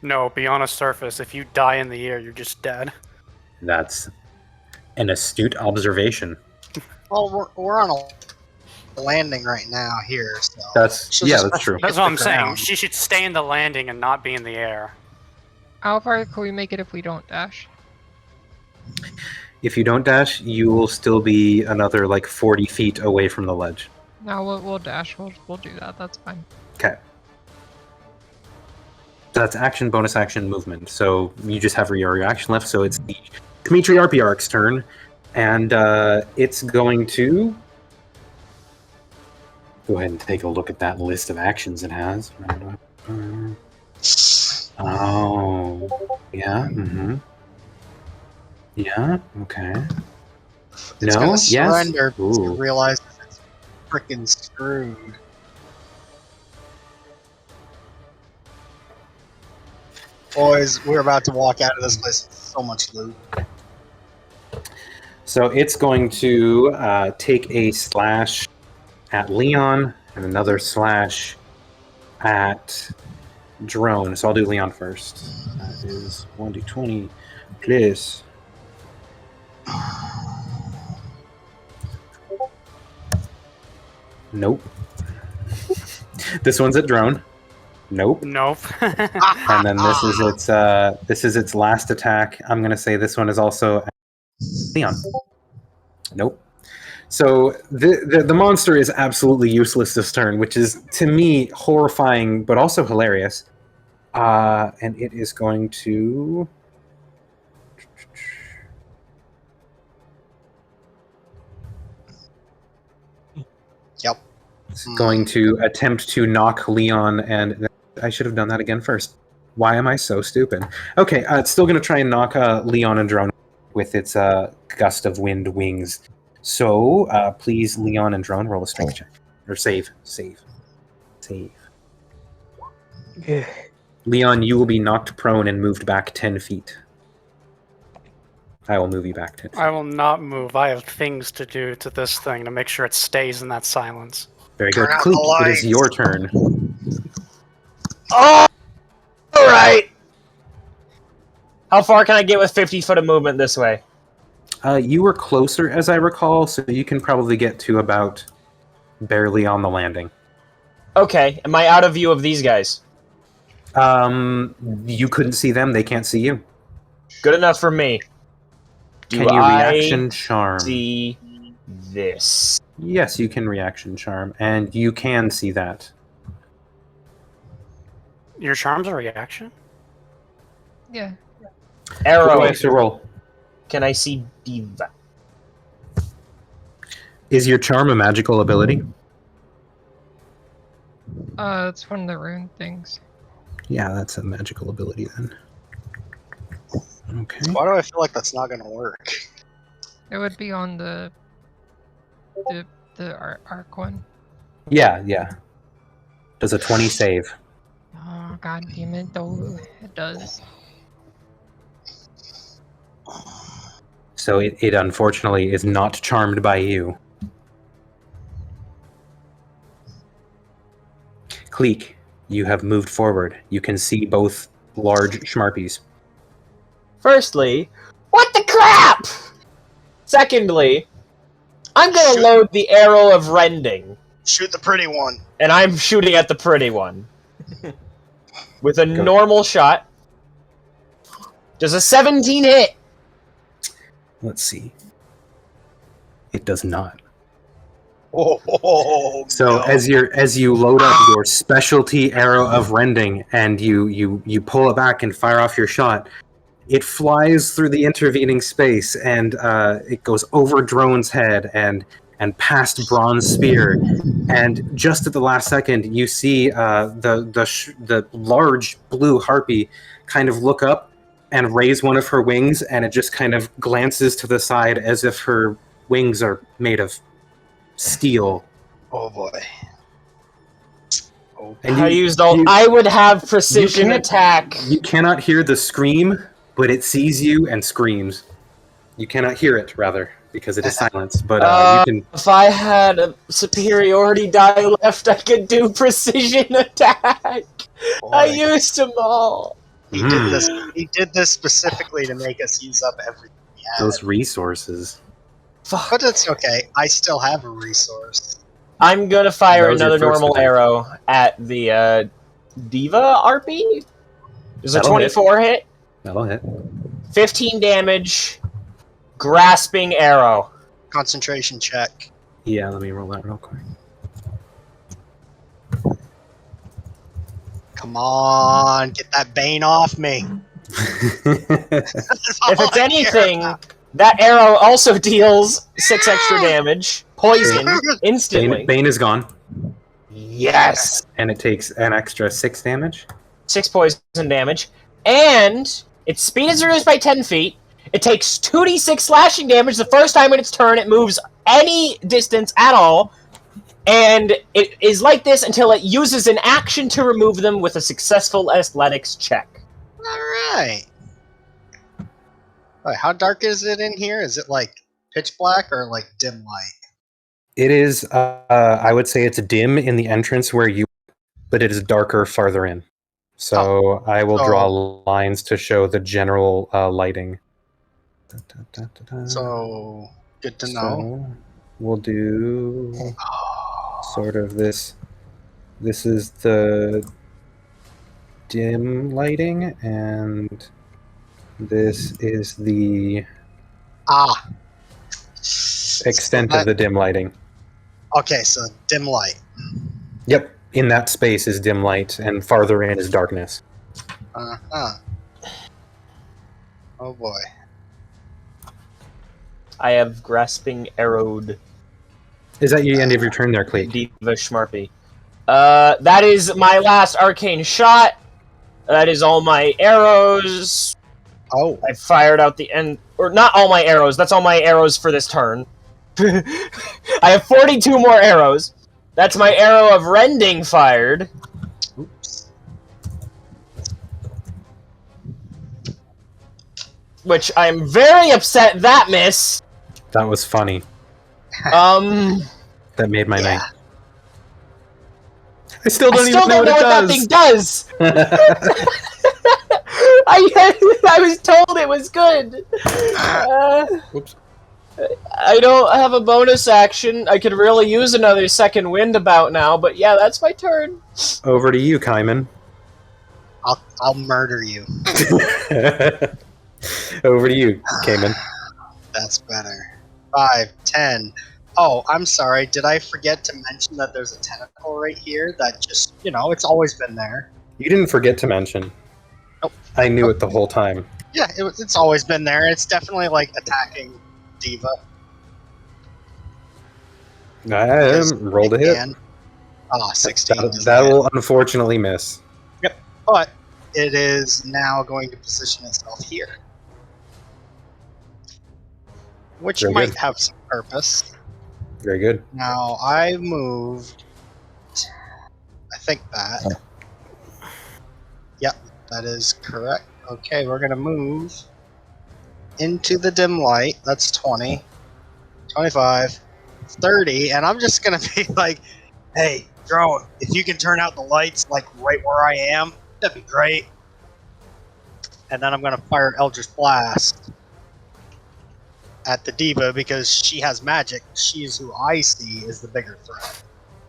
No, be on a surface. If you die in the air, you're just dead. That's an astute observation. Well, we're on a landing right now here, so That's she'll true. That's what I'm saying. ground. She should stay in the landing and not be in the air. How far can we make it if we don't dash? If you don't dash, you will still be another like 40 feet away from the ledge. No, we'll dash. We'll do that. That's fine. Okay. That's action, bonus action, movement. So you just have your reaction left. So it's the Dmitry Arpiarch's turn, and it's going to go ahead and take a look at that list of actions it has. Oh, yeah. Mm-hmm. Yeah. Okay. It's No. gonna Yes. surrender because it Ooh. realizes it's freaking screwed. Boys, we're about to walk out of this place with so much loot. So it's going to take a slash at Leon and another slash at Drone. So I'll do Leon first. That is 1d20 plus. Nope. This one's at Drone. Nope. Nope. And then this is its last attack. I'm gonna say this one is also at Leon. Nope. So the monster is absolutely useless this turn, which is to me horrifying, but also hilarious. And it is going to. Yep. It's going to attempt to knock Leon, and I should have done that again first. Why am I so stupid? Okay, it's still going to try and knock Leon and Drone with its gust of wind wings. So, please, Leon and Drone, roll a strength check. Or save. Yeah. Leon, you will be knocked prone and moved back 10 feet. I will move you back 10 feet. I will not move. I have things to do to this thing to make sure it stays in that silence. Very good. Turn out Cleek, the it is lights. your turn. Oh, all right. How far can I get with 50 foot of movement this way? You were closer, as I recall, so you can probably get to about barely on the landing. Okay, am I out of view of these guys? You couldn't see them, they can't see you. Good enough for me. Can you reaction charm? See this? Yes, you can reaction charm, and you can see that. Your charm's a reaction? Yeah. Arrow. Go to roll. Can I see Diva? Is your charm a magical ability? It's one of the rune things. Yeah, that's a magical ability then. Okay. Why do I feel like that's not gonna work? It would be on the arc one. Yeah. Does a 20 save? Oh god damn it! Though it does. So it unfortunately is not charmed by you. Cleek, you have moved forward. You can see both large Schmarpies. Firstly, what the crap? Secondly, I'm gonna load the arrow of rending, Shoot the pretty one. and I'm shooting at the pretty one. With a Go. normal shot. Does a 17 hit? Let's see. It does not. Oh, So no. as you load up your specialty arrow of rending and you pull it back and fire off your shot, it flies through the intervening space and it goes over Drone's head and and past Bronze Spear. And just at the last second, you see the large blue harpy kind of look up and raise one of her wings, and it just kind of glances to the side as if her wings are made of steel. Oh boy. And I would have precision attack. You cannot hear the scream, but it sees you and screams. You cannot hear it, rather, because it is silence. But you can. If I had a superiority die left, I could do precision attack. Boy. I used them all. He did this. He did this specifically to make us use up everything we had. Those resources. Fuck. But it's okay. I still have a resource. I'm gonna fire That was your another first normal attack. arrow at the Diva RP. There's a That'll 24 hit, That'll hit. 15 damage, grasping arrow. Concentration check. Yeah, let me roll that real quick. Come on, get that Bane off me. If it's anything, that arrow also deals 6 extra damage, poison, instantly. Bane is gone, Yes! and it takes an extra 6 damage. 6 poison damage, and its speed is reduced by 10 feet. It takes 2d6 slashing damage the first time in its turn it moves any distance at all, and it is like this until it uses an action to remove them with a successful athletics check. Alright. Wait, how dark is it in here? Is it like pitch black or like dim light? It is, I would say it's dim in the entrance where you, but it is darker farther in. So I will draw lines to show the general lighting. So, good to know. So we'll do sort of this. This is the dim lighting, and this is the extent of the dim lighting. Okay, so dim light. Yep, in that space is dim light, and farther in is darkness. Uh-huh. Oh boy. I have grasping arrowed Is that the end of your turn there, Cleek? Diva Schmarpy. That is my last arcane shot. That is all my arrows. Oh. I fired out the end, or not all my arrows. That's all my arrows for this turn. I have 42 more arrows. That's my arrow of rending fired. Oops. Which I'm very upset that missed. That was funny. That made my Yeah. night. I still don't know what that thing does. I was told it was good. Whoops. I don't have a bonus action. I could really use another second wind about now, but yeah, that's my turn. Over to you, Kaiman. I'll murder you. Over to you, Kaiman. That's better. 5, 10. Oh, I'm sorry. Did I forget to mention that there's a tentacle right here that just, it's always been there. You didn't forget to mention. Nope. I knew it the whole time. Yeah, it's always been there. It's definitely like attacking Diva. I rolled a hit. Ah, 16. That will unfortunately miss. But it is now going to position itself here. Which Very might good. have some purpose. Very good. Now, I moved... I think that. Yep, that is correct. Okay, we're going to move into the dim light. That's 20, 25, 30, and I'm just going to be like, hey, drone, if you can turn out the lights like right where I am, that'd be great. And then I'm going to fire Eldritch Blast at the Diva because she has magic. She is who I see is the bigger threat.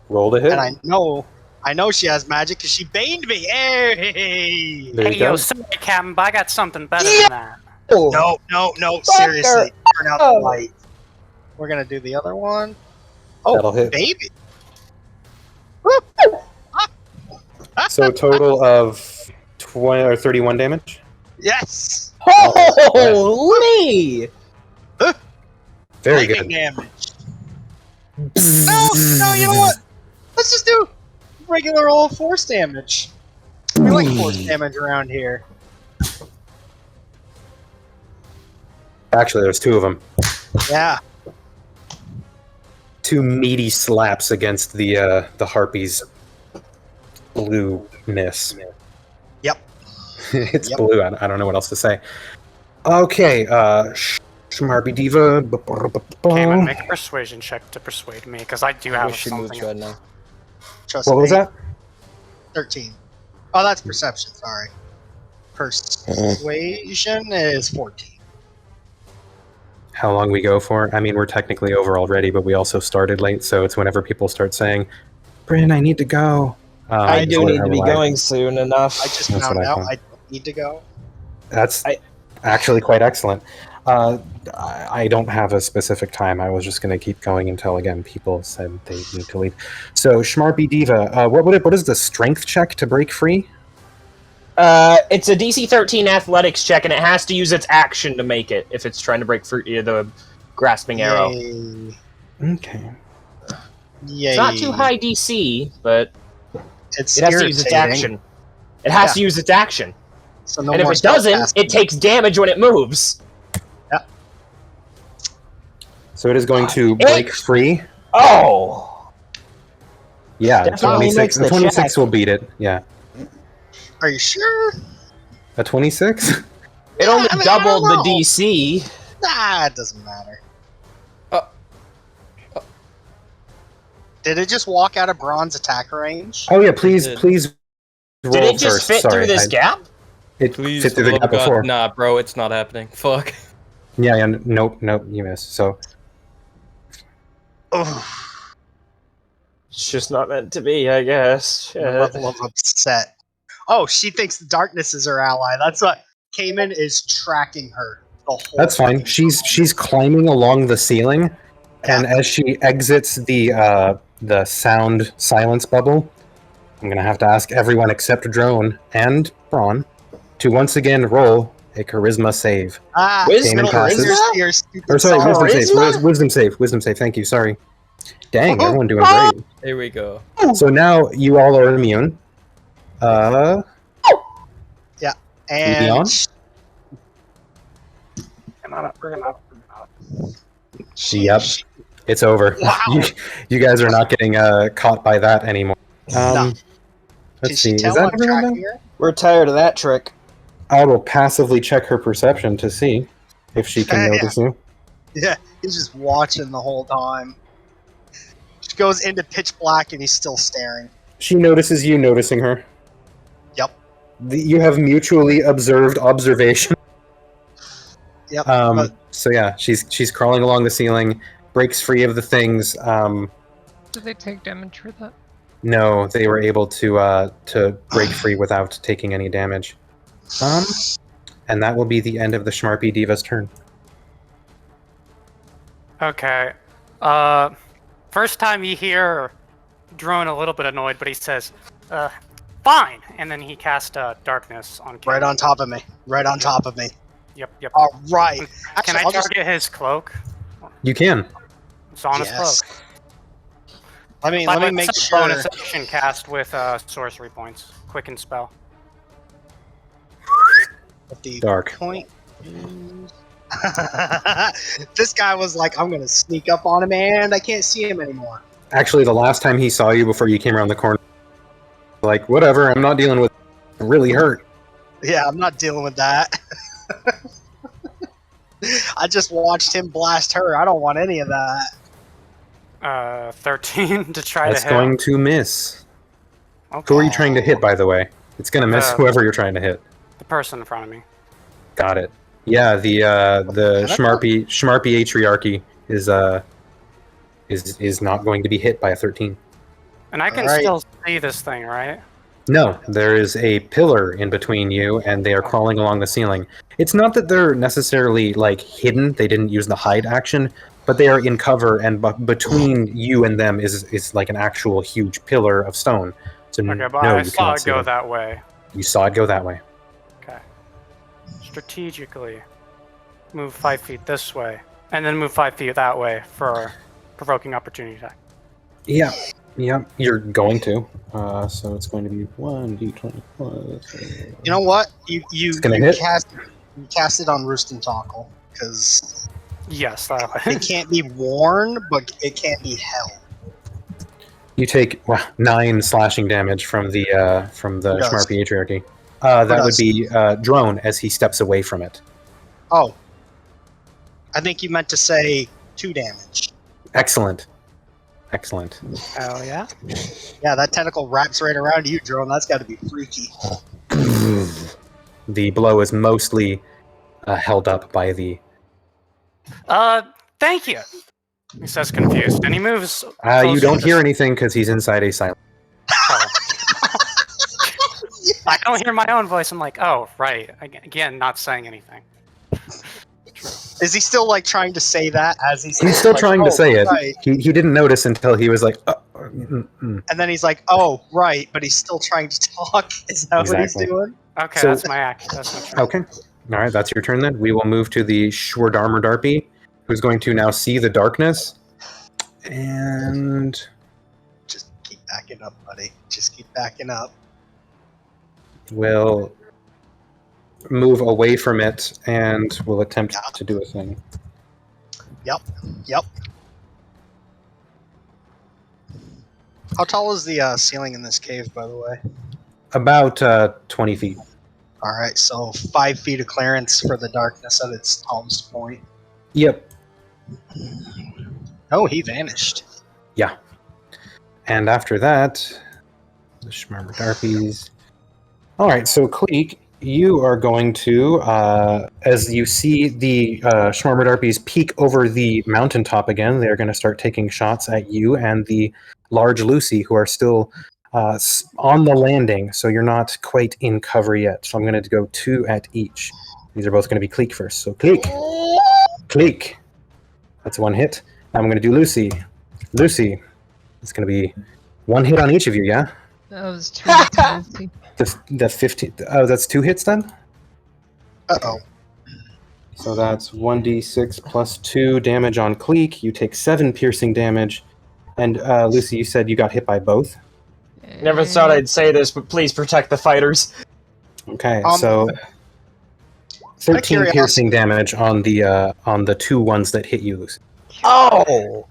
Roll a hit. And I know she has magic because she baned me. Hey! There Hey, you go. yo, sorry, Captain, but I got something better than that. No, seriously. Turn out the light. We're going to do the other one. Oh, That'll hit. baby. So total of 20 or 31 damage. Yes! Holy! Very Lightning good. damage. No, you know what? Let's just do regular old force damage. We like force damage around here. Actually, there's two of them. Yeah. Two meaty slaps against the harpies' blueness. Yep. It's Yep. blue. I don't know what else to say. Okay, Shmarby Diva. Cayman, make a persuasion check to persuade me, because I do I have wish she something. moves right now. Trust What was me. that? 13. Oh, that's perception. Sorry. Persuasion is 14. How long we go for? I mean, we're technically over already, but we also started late, so it's whenever people start saying, "Bryn, I need to go." I do or need to be I- going soon enough. I just That's found what I out thought. I don't need to go. That's actually quite excellent. I don't have a specific time. I was just going to keep going until, again, people said they need to leave. So, Shmarby Diva, what is the strength check to break free? It's a DC 13 athletics check, and it has to use its action to make it if it's trying to break free the grasping arrow. Yay. Okay. Yay. It's not too high DC, but It's it has to use its irritating. action. It has to use its action. So no And if more it doesn't, spellcasting. it takes damage when it moves. So it is going to break free. Oh! Yeah, Definitely 26. makes A the 26 check. will beat it. Yeah. Are you sure? A 26? It only I mean, I doubled the don't know. DC. Nah, it doesn't matter. Did it just walk out of bronze attack range? Oh, yeah, please did. roll Did it just first. fit Sorry, through this gap? It Please, fit through the for gap the love of God. before. Nah, bro, it's not happening. Fuck. Yeah, nope, you missed. So, Oh, It's just not meant to be, I guess. the Shit. level of upset. Oh, she thinks the darkness is her ally. That's what Cayman is tracking her. The whole that's fine. fucking She's climbing along the ceiling, and Yeah. as she exits the sound silence bubble, I'm gonna have to ask everyone except Drone and Braun to once again roll a charisma save. Ah, Wisdom Cayman passes. charisma? your stupid Or sorry, song. wisdom save. Charisma? Wisdom save. Thank you. Sorry. Dang, Oh, everyone doing great. Here we go. So now you all are immune. Leon? And Yep. It's over. Wow. You guys are not getting caught by that anymore. No. Can Let's see. she Is tell that I'm everyone tracking now? her? We're tired of that trick. I will passively check her perception to see if she can Yeah. notice you. Yeah, he's just watching the whole time. She goes into pitch black and he's still staring. She notices you noticing her. Yep. You have mutually observed observation. Yep. but So yeah, she's crawling along the ceiling, breaks free of the things. Did they take damage for that? No, they were able to break free without taking any damage. And that will be the end of the Shmarpy Diva's turn. Okay. First time you hear Drone a little bit annoyed, but he says, fine! And then he cast darkness on Cayman. right on top of me. Right on top of me. Yep. All right. Can Actually, I I'll just target his cloak? You can. It's on his Yes. cloak. let me By the way, make it's a sure. bonus action cast with sorcery points. Quicken spell. What the Dark. point this guy was like, I'm gonna sneak up on him and I can't see him anymore. Actually, the last time he saw you before you came around the corner, like, whatever, I'm not dealing with it. I'm really hurt. Yeah, I'm not dealing with that. I just watched him blast her. I don't want any of that. 13 to try That's to hit. going to miss. Okay. Who are you trying to hit, by the way? It's going to miss whoever you're trying to hit. The person in front of me. Got it. Yeah, the Shmarpy Atriarchy is not going to be hit by a 13. And I can Alright. still see this thing, right? No, there is a pillar in between you, and they are crawling along the ceiling. It's not that they're necessarily, like, hidden. They didn't use the hide action, but they are in cover, and between you and them is like an actual huge pillar of stone. So Okay, but no, I you saw cannot it see go them. that way. You saw it go that way. Okay. Strategically, move 5 feet this way, and then move 5 feet that way for provoking opportunity attack. Yeah, you're going to. So it's going to be 1d20 plus. You know what? You gonna hit? cast it on Roost and Tockle because Yes, it can't be worn, but it can't be held. You take 9 slashing damage from the does? Schmar Patriarchy. That would does? be Drone as he steps away from it. Oh, I think you meant to say 2 damage. Excellent. Oh yeah. Yeah, that tentacle wraps right around you, Drone. That's got to be freaky. The blow is mostly held up by the. Thank you. He says confused, and he moves. You don't closer hear to- anything because he's inside a silent. Oh. I don't hear my own voice. I'm like, oh right. Again, not saying anything. Is he still like trying to say that as he's Still like, trying to say it. Right. He didn't notice until he was like. And then he's like, "Oh, right," but he's still trying to talk. Is that what Exactly. he's doing? Okay, So- that's my act. That's my turn. Okay. All right, that's your turn then. We will move to the Schwardarmer Darpy, who's going to now see the darkness. And Just keep backing up, buddy. Just keep backing up. will move away from it and will attempt to do a thing. Yep. How tall is the ceiling in this cave, by the way? About 20 feet. All right, so 5 feet of clearance for the darkness at its tallest point. Yep. Oh, he vanished. Yeah. And after that, the Schmarmer Darpies. All right, so Cleek, you are going to, as you see the Schmarmer Darpies peek over the mountaintop again, they're going to start taking shots at you and the large Lucy, who are still on the landing, so you're not quite in cover yet. So I'm going to go 2 at each. These are both going to be Cleek first. So Cleek. That's 1 hit. Now I'm going to do Lucy. Lucy. It's going to be 1 hit on each of you, yeah? That was too much. The 15. Oh, that's 2 hits then? Uh-oh. So that's 1d6 plus 2 damage on Cleek. You take 7 piercing damage. And Lucy, you said you got hit by both? Never thought I'd say this, but please protect the fighters. Okay, so 13 curiosity- piercing damage on the 2 ones that hit you, Lucy. Oh!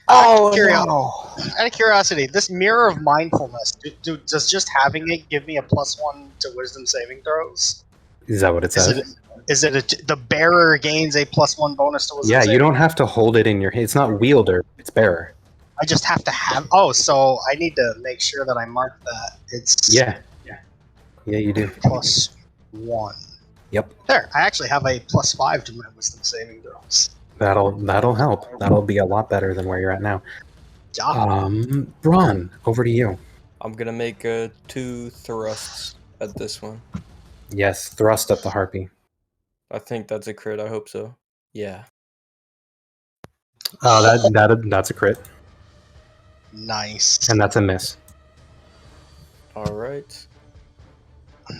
Out of curiosity, this mirror of mindfulness, does just having it give me a +1 to wisdom saving throws? Is that what it says? Is it the bearer gains a +1 bonus to wisdom Yeah, saving? you don't have to hold it in your hand. It's not wielder, it's bearer. I just have to have. Oh, so I need to make sure that I mark that. It's Yeah, you do. +1. Yep. There, I actually have a +5 to my wisdom saving throws. That'll help. That'll be a lot better than where you're at now. Yeah. Bron, over to you. I'm gonna make 2 thrusts at this one. Yes, thrust up the harpy. I think that's a crit. I hope so. Yeah. That's a crit, Nice. and that's a miss. All right.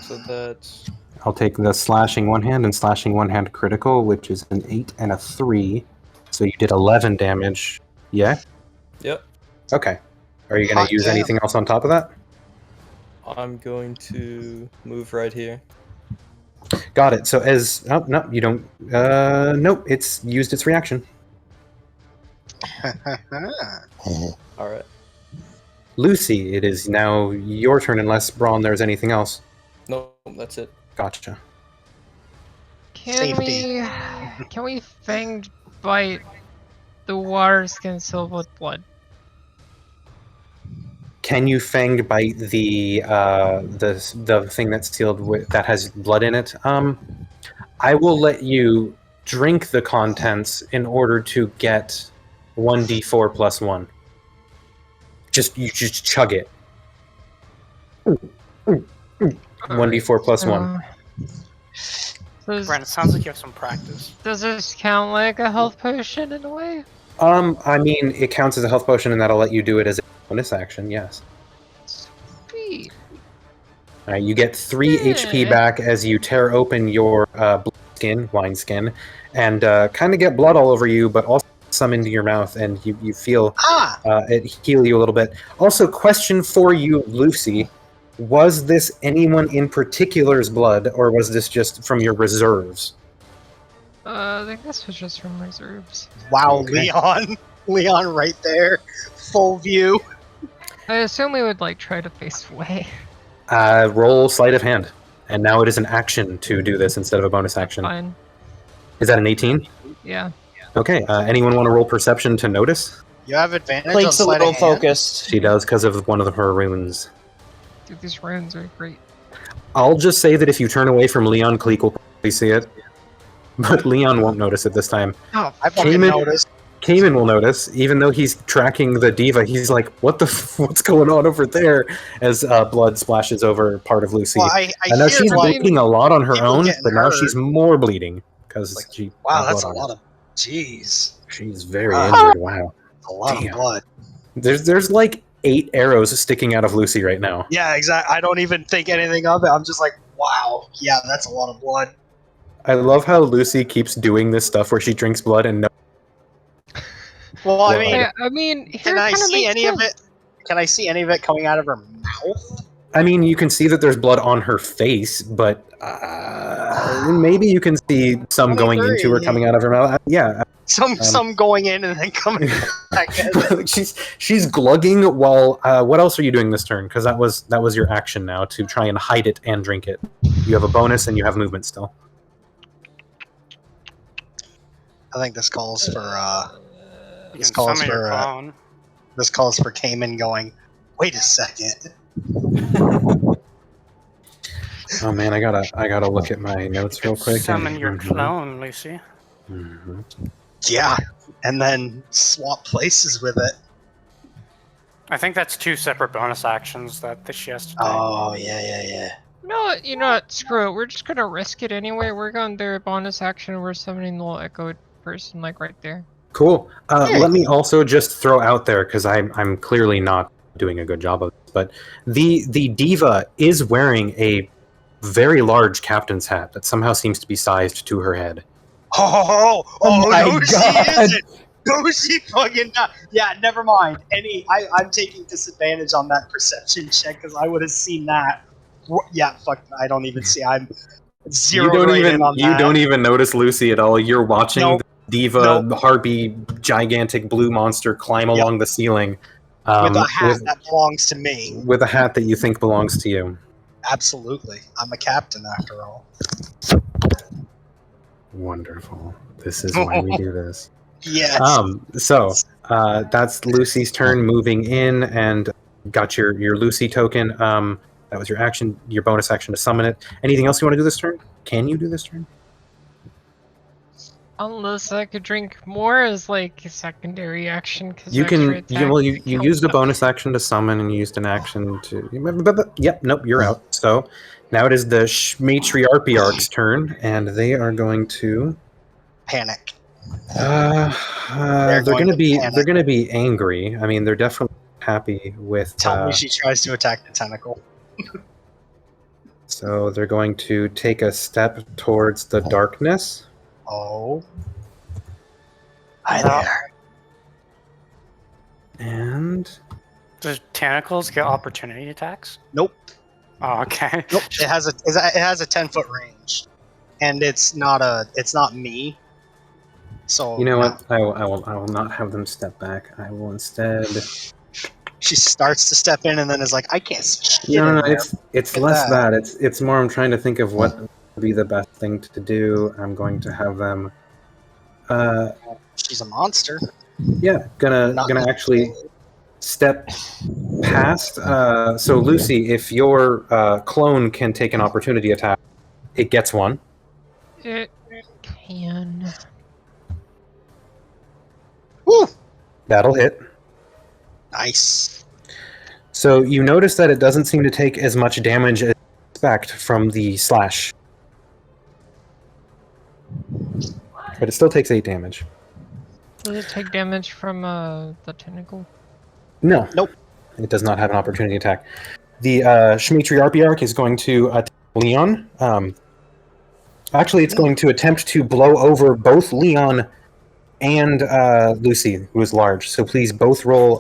So that's I'll take the slashing one hand and slashing one hand critical, which is an 8 and a 3. So you did 11 damage. Yeah? yep. Okay. Are you going Hot to use damn. anything else on top of that? I'm going to move right here. Got it. So as... Oh, no, you don't... Nope, it's used its reaction. All right. Lucy, it is now your turn unless, Braun, there's anything else. No, that's it. Gotcha. Safety. Can we fang bite the water skin filled with blood? Can you fang bite the thing that's sealed with that has blood in it? I will let you drink the contents in order to get 1d4 plus 1. You just chug it. 1d4 plus 1. Brent, it sounds like you have some practice. Does this count like a health potion in a way? I mean, it counts as a health potion, and that'll let you do it as a bonus action. Yes. Sweet. All right, you get 3 HP back as you tear open your wine skin, and kind of get blood all over you, but also some into your mouth, and you feel Ah! it heal you a little bit. Also, question for you, Lucy. Was this anyone in particular's blood, or was this just from your reserves? I think this was just from reserves. Wow, Okay. Leon. Leon right there. Full view. I assume we would like try to face away. Roll sleight of hand. And now it is an action to do this instead of a bonus action. Fine. Is that an 18? Yeah. Okay, anyone want to roll perception to notice? You have advantage on Plate's a sleight of little hand. focused. She does because of one of her runes. Dude, these runes are great. I'll just say that if you turn away from Leon, Cleek will probably see it. But Leon won't notice it this time. Oh, I fucking Cayman- noticed. Cayman will notice, even though he's tracking the diva. He's like, what's going on over there? As blood splashes over part of Lucy. Well, I I know hear, she's like, bleeding a lot on her people own, getting but now hurt. she's more bleeding. Because Like, she wow, got that's a blood on lot her. of... Jeez. She's very Ah. injured, wow. A lot Damn. of blood. There's like 8 arrows sticking out of Lucy right now. Yeah, exactly. I don't even think anything of it. I'm just like, wow. Yeah, that's a lot of blood. I love how Lucy keeps doing this stuff where she drinks blood and no. Well, I Blood. mean, yeah, I mean, here can I kinda see makes any of sense. it? Can I see any of it coming out of her mouth? I mean, you can see that there's blood on her face, but maybe you can see some going into her, coming out of her mouth. Yeah, Some going in and then coming back in. she's glugging. While what else are you doing this turn? Because that was your action now to try and hide it and drink it. You have a bonus and you have movement still. I think this calls for You This can calls summon your for, clone. this calls for Cayman going, wait a second. Oh man, I gotta look at my notes real quick. Summon your Mhm. clone, Lucy. Mhm. Yeah. And then swap places with it. I think that's 2 separate bonus actions that she has to take. Oh, yeah. No, you know what? Screw it. We're just gonna risk it anyway. We're gonna do a bonus action. We're summoning the little echoed person, like right there. Cool. Hey. Let me also just throw out there, because I'm clearly not doing a good job of this, but the diva is wearing a very large captain's hat that somehow seems to be sized to her head. Oh my no, God. she isn't. No, she fucking not. Yeah, never mind. I'm taking disadvantage on that perception check because I would have seen that. Yeah, fuck. I don't even see. I'm zero. You don't even on you that. don't even notice Lucy at all. You're watching Nope. the diva Nope. harpy gigantic blue monster climb Yep. along the ceiling with a hat that belongs to me. with a hat that you think belongs to you. Absolutely, I'm a captain after all. Wonderful. This is why we do this. Yes. So that's Lucy's turn, moving in, and got your Lucy token. That was your action, your bonus action to summon it. Anything else you want to do this turn? Can you do this turn? Unless I could drink more as like a secondary action. Cause You can. extra You attack used a counts. bonus action to summon, and you used an action to. Yep. Nope. You're out. So now it is the matriarch's turn, and they are going to. Panic. They're going going to to be. panic. They're going to be angry. I mean, they're definitely happy with. Tell me she tries to attack the tentacle. So they're going to take a step towards the darkness. Oh. Hi there. And Does tentacles get opportunity attacks? Nope. Oh, okay. Nope. It has a 10-foot range, and it's not me. So you know what? I will not have them step back. I will instead. She starts to step in and then is like, I can't see shit No, in there. it's Look less at that. It's more. I'm trying to think of what would be the best thing to do. I'm going to have them. She's a monster. Yeah, gonna actually step past. So Lucy, if your clone can take an opportunity attack, it gets one. It can. Woo! That'll hit. Nice. So you notice that it doesn't seem to take as much damage as you expect from the slash. But it still takes 8 damage. Does it take damage from the tentacle? No. Nope. It does not have an opportunity attack. The Shmitriarch is going to attack Leon. Actually, it's going to attempt to blow over both Leon and Lucy, who is large. So please both roll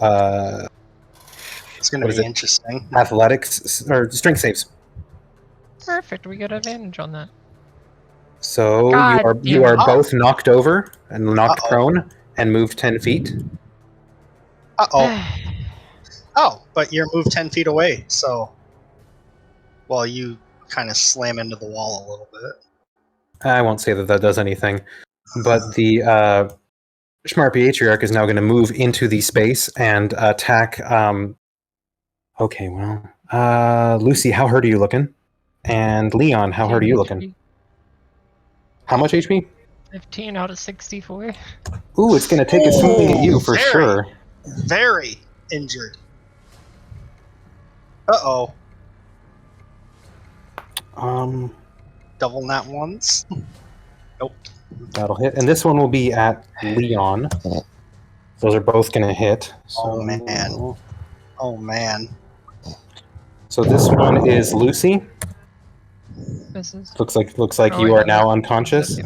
It's going to be interesting. athletics or strength saves. Perfect. We get advantage on that. So God you damn are it. both knocked over and knocked Uh-oh. prone and moved 10 feet. Uh-oh. Oh, but you're moved 10 feet away, so... Well, you kind of slam into the wall a little bit. I won't say that that does anything, but the Smart Patriarch is now going to move into the space and attack. Okay, well, Lucy, how hurt are you looking? And Leon, how hurt are you looking? How much HP? 15 out of 64. Ooh, it's going to take a swing at you for very. sure. Very injured. Uh-oh. Double nat ones? Nope. That'll hit, and this one will be at Leon. Those are both going to hit. So, Oh, man. Oh, man. So this one is Lucy. This is Looks like Oh, you wait, are no, now no. unconscious.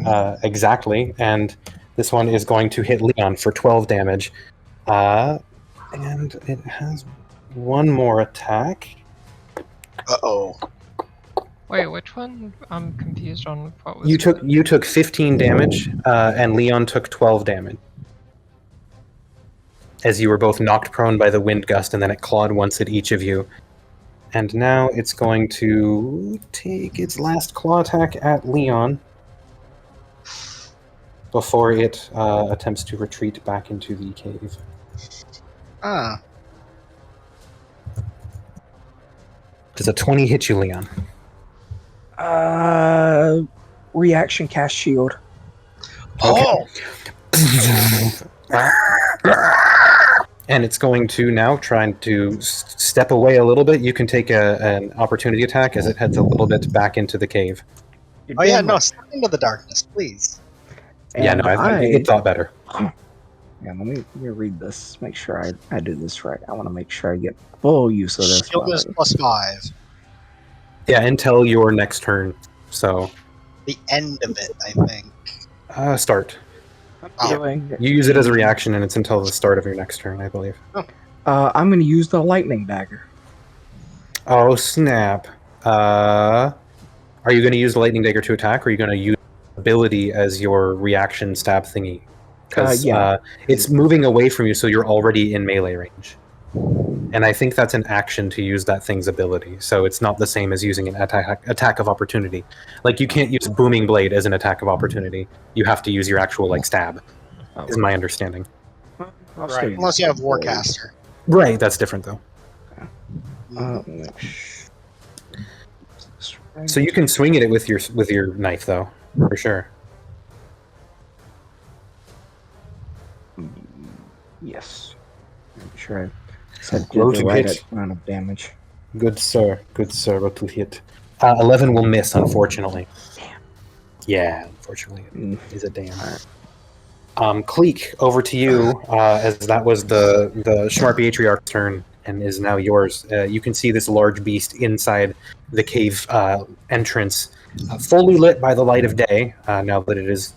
Exactly, and this one is going to hit Leon for 12 damage. And it has one more attack. Uh-oh. Wait, which one? I'm confused on what was. You took 15 damage, and Leon took 12 damage. As you were both knocked prone by the wind gust, and then it clawed once at each of you. And now it's going to take its last claw attack at Leon before it attempts to retreat back into the cave. Ah. Does a 20 hit you, Leon? Reaction cast shield. Oh! And it's going to now try to step away a little bit. You can take an opportunity attack as it heads a little bit back into the cave. Oh yeah, no, step into the darkness, please. Yeah, no, I think it thought better. Yeah, let me read this. Make sure I do this right. I want to make sure I get full use of this. Shield is +5. Yeah, until your next turn. So The end of it, I think. start. Doing. You use it as a reaction, and it's until the start of your next turn, I believe. I'm going to use the lightning dagger. Oh snap! Are you going to use the lightning dagger to attack, or are you going to use ability as your reaction stab thingy? Because yeah. it's moving away from you, so you're already in melee range. And I think that's an action to use that thing's ability, so it's not the same as using an attack of opportunity. Like, you can't use Booming Blade as an attack of opportunity. You have to use your actual, like, stab, is my understanding. Right, unless you have Warcaster. Right, that's different, though. So you can swing it with your knife, though, for sure. Yes. I'm sure I said Roll the to right hit. amount of damage. Good sir, roll to hit. 11 will miss, unfortunately. Yeah, unfortunately, it is a damn. Cleek, over to you, as that was the Smart Patriarch's turn, and is now yours. You can see this large beast inside the cave entrance, fully lit by the light of day, now that it is...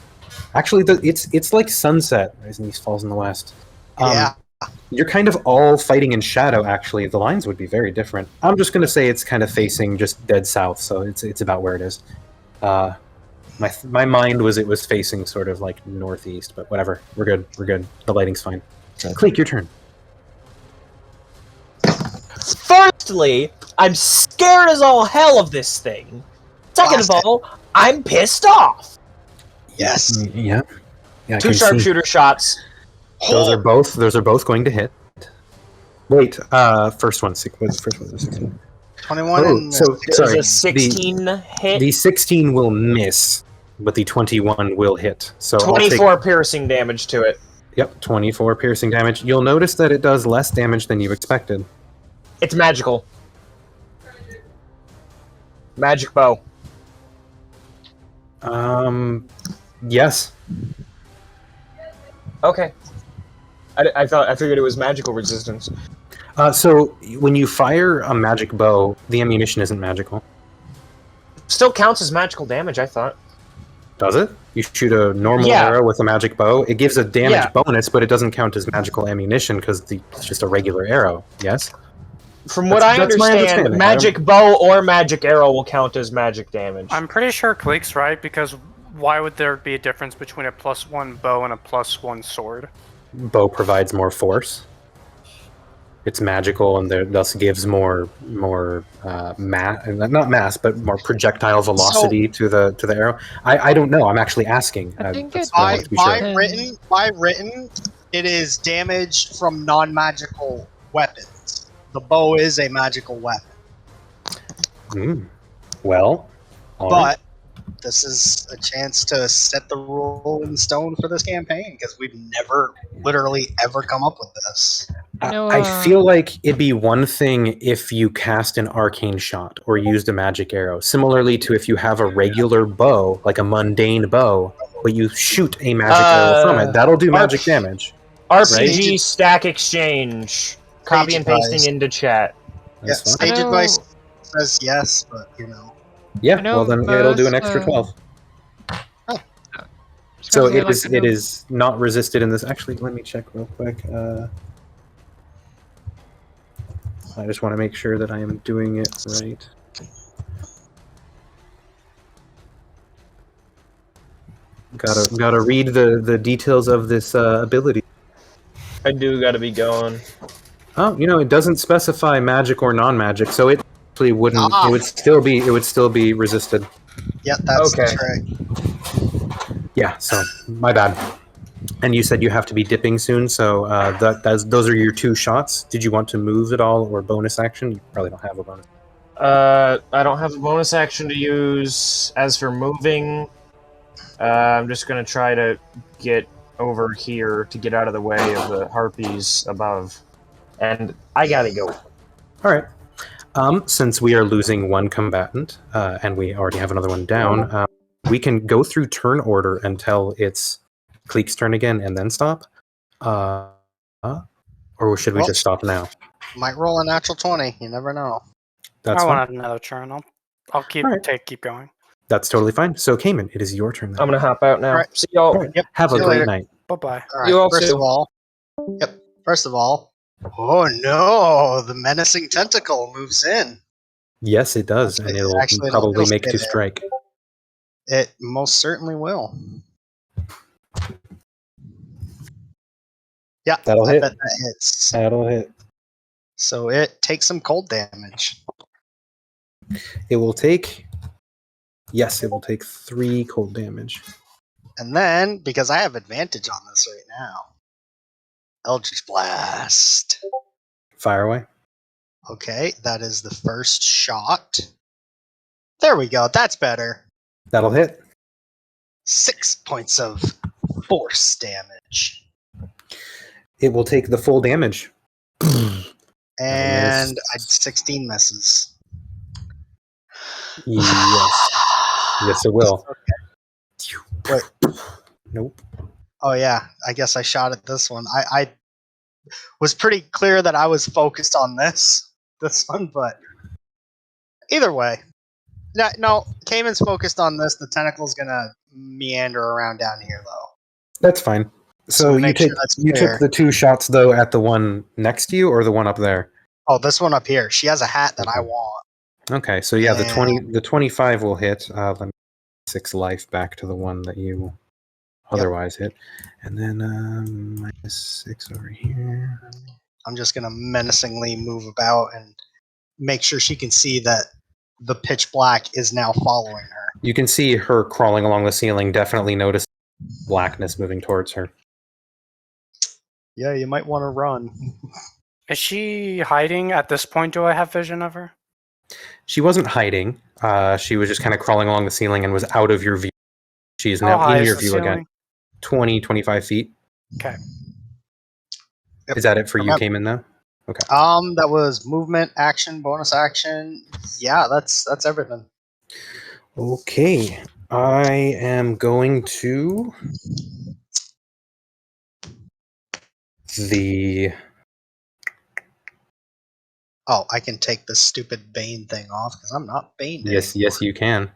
Actually, it's like sunset. Rising East falls in the west. Yeah. You're kind of all fighting in shadow, actually. The lines would be very different. I'm just going to say it's kind of facing just dead south, so it's about where it is. My mind was it was facing sort of like northeast, but whatever. We're good. The lighting's fine. Cleek, your turn. Firstly, I'm scared as all hell of this thing. Second of all, I'm pissed off. Yes. Yeah. I Two can see. sharpshooter shots. Those are both going to hit. Wait, first one. What's the first one? 16. 21 Oh, and so sorry. There's a 16 hit. The 16 will miss, but the 21 will hit. So 24 piercing damage to it. Yep, 24 piercing damage. You'll notice that it does less damage than you expected. It's magical. Magic bow. Yes. Okay. I figured it was magical resistance. So when you fire a magic bow, the ammunition isn't magical. Still counts as magical damage, I thought. Does it? You shoot a normal Yeah. arrow with a magic bow. It gives a damage Yeah. bonus, but it doesn't count as magical ammunition because it's just a regular arrow. Yes. From what I That's my understand, understanding. magic bow or magic arrow will count as magic damage. I'm pretty sure Cleek's right, because why would there be a difference between a +1 bow and a +1 sword? Bow provides more force. It's magical and thus gives more mass, not mass, but more projectile velocity to the arrow. I don't know. I'm actually asking. I think That's it- what I By, want to be by sure. written, it is damage from non-magical weapons. The bow is a magical weapon. Well, all right. But this is a chance to set the rule in stone for this campaign because we've never literally ever come up with this. No, I feel like it'd be one thing if you cast an arcane shot or used a magic arrow, similarly to if you have a regular bow, like a mundane bow, but you shoot a magic arrow from it. That'll do magic damage. RPG Right? stack exchange. Copy and pasting advice. into chat. That's fine. Stage I know- advice says yes, but Yeah, I know well then it'll do an most, extra 12. Just So kinda it like is to it know- is not resisted in this. Actually, let me check real quick. I just want to make sure that I am doing it right. Gotta read the details of this ability. I do gotta be going. Oh, it doesn't specify magic or non-magic, so it actually wouldn't. Ah. It would still be resisted. Yeah, that's Okay. the trick. Yeah. So my bad. And you said you have to be dipping soon, so those are your 2 shots. Did you want to move at all or bonus action? You probably don't have a bonus. I don't have a bonus action to use. As for moving, I'm just gonna try to get over here to get out of the way of the harpies above. And I gotta go. All right. Since we are losing one combatant, and we already have another one down, we can go through turn order until it's Cleek's turn again and then stop. Or should we just stop now? Might roll a natural 20. You never know. That's I fine. want another turn. I'll keep Alright. keep going. That's totally fine. So, Cayman, it is your turn now. I'm gonna hop out now. Alright. See y'all. All right. Yep. Have a See you great later. night. Bye bye. All right. You all First too. of all, First of all, oh no, the menacing tentacle moves in. Yes, it does, and it'll Actually, probably it'll make stay to there. strike. It most certainly will. Yeah, That'll I hit. bet that hits. That'll hit. So it takes some cold damage. It will take. Yes, it will take 3 cold damage. And then, because I have advantage on this right now, Eldritch Blast. Fire away. Okay, that is the first shot. There we go. That's better. That'll hit. 6 points of force damage. It will take the full damage. And 16 misses. Yes. Yes, it will. Wait. Nope. Oh yeah, I guess I shot at this one. I was pretty clear that I was focused on this one, but either way. No, Cayman's focused on this. The tentacle's gonna meander around down here though. That's fine. So you make take sure that's you fair. took the 2 shots though at the one next to you or the one up there? Oh, this one up here. She has a hat that I want. Okay, so yeah, And- the 25 will hit. Let me 6 life back to the one that you otherwise hit, and then -6 over here. I'm just gonna menacingly move about and make sure she can see that the pitch black is now following her. You can see her crawling along the ceiling. Definitely notice blackness moving towards her. Yeah, you might want to run. Is she hiding at this point? Do I have vision of her? She wasn't hiding. She was just kind of crawling along the ceiling and was out of your view. She's How now high in is your the view ceiling? again. 20, 25 feet. Okay. Yep. Is that it for you, Remember- Cayman, though? Okay. That was movement, action, bonus action. Yeah, that's everything. Okay. I am going to the Oh, I can take the stupid Bane thing off because I'm not Bane. yes, you can.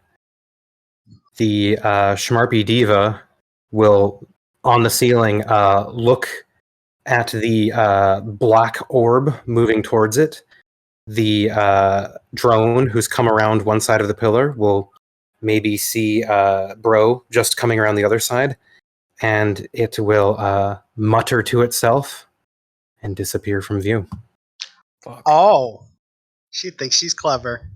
The Schmarpy Diva will, on the ceiling, look at the black orb moving towards it. The drone, who's come around one side of the pillar, will maybe see Bro just coming around the other side, and it will mutter to itself and disappear from view. Fuck. Oh, she thinks she's clever.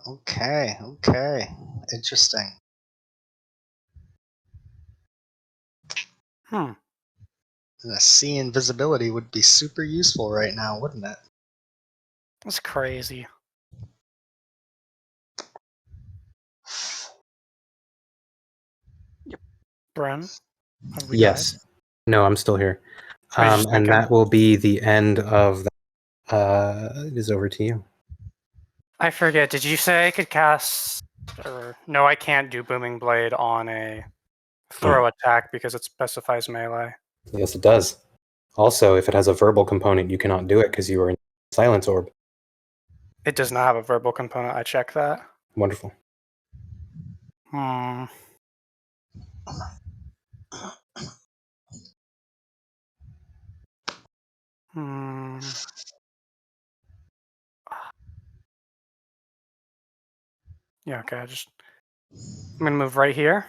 Okay, interesting. See invisibility would be super useful right now, wouldn't it? That's crazy. Bren, have we Yes. died? No, I'm still here. I was just And thinking. that will be the end of that. It is over to you. I forget. Did you say I could cast? Or no, I can't do Booming Blade on a throw attack because it specifies melee. Yes, it does. Also, if it has a verbal component, you cannot do it because you are in Silence Orb. It does not have a verbal component. I checked that. Wonderful. Hmm. Hmm. Yeah, okay. I'm gonna move right here.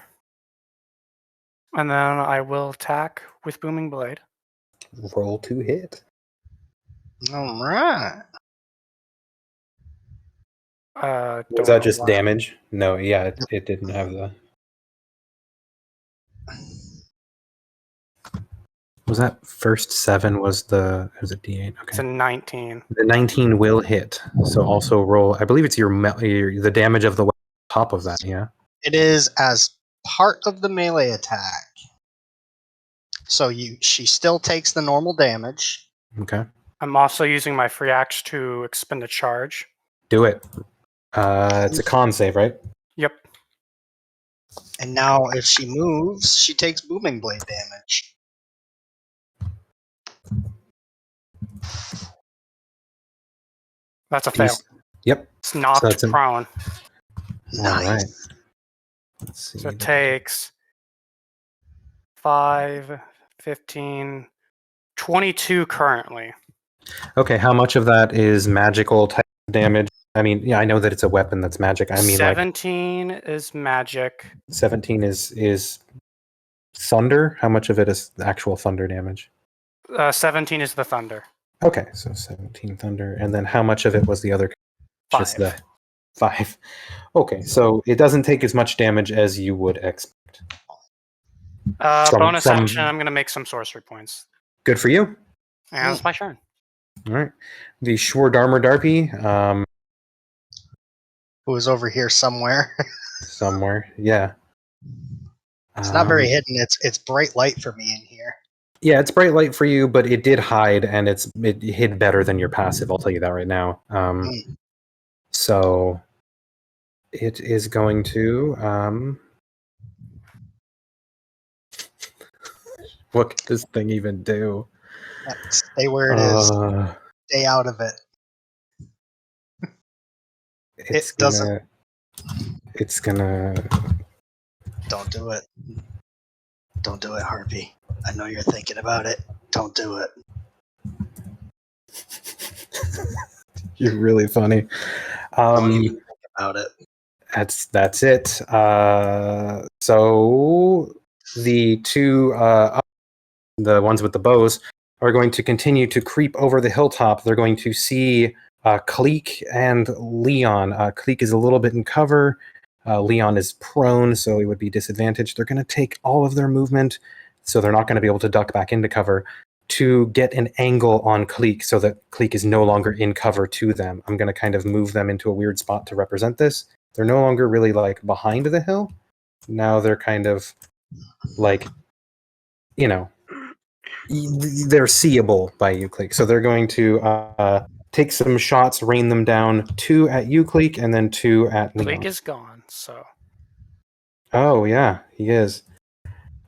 And then I will attack with Booming Blade. Roll to hit. All right. Was Don't that know just why. damage? No, yeah, it didn't have the... Was that first 7 was the... Was it D8? It's a Okay. 19. The 19 will hit. So also roll... I believe it's the damage of the weapon on top of that, yeah? It is as part of the melee attack. So she still takes the normal damage. Okay. I'm also using my free axe to expend a charge. Do it. It's a con save, right? Yep. And now if she moves, she takes booming blade damage. That's a fail. Yep. It's knocked that's prone. All Nice. right. Let's see. So it takes 5, 15, 22 currently. Okay, how much of that is magical type damage? I mean, yeah, I know that it's a weapon that's magic. I mean, 17 is magic. 17 is thunder. How much of it is actual thunder damage? 17 is the thunder. Okay, so 17 thunder, and then how much of it was the other? 5. Just the 5. Okay, so it doesn't take as much damage as you would expect. Bonus action, I'm going to make some sorcery points. Good for you. And it's my turn. All right. The Schwardarmer Darpy, Who is over here somewhere. somewhere. Yeah. It's not very hidden. It's bright light for me in here. Yeah, it's bright light for you, but it did hide, and it hid better than your passive. I'll tell you that right now. So it is going to. What can this thing even do? Stay where it is. Stay out of it. It's doesn't. It's gonna. Don't do it. Don't do it, Harpy. I know you're thinking about it. Don't do it. You're really funny. Don't even think about it. That's it. So the two, the ones with the bows, are going to continue to creep over the hilltop. They're going to see Cleek and Leon. Cleek is a little bit in cover. Leon is prone, so he would be disadvantaged. They're going to take all of their movement, so they're not going to be able to duck back into cover, to get an angle on Cleek so that Cleek is no longer in cover to them. I'm going to kind of move them into a weird spot to represent this. They're no longer really like behind the hill. Now they're kind of like, you know, they're seeable by you, Cleek. So they're going to take some shots, rain them down, 2 at you, Cleek, and then 2 at Leon. Cleek is gone, so. Oh, yeah, he is.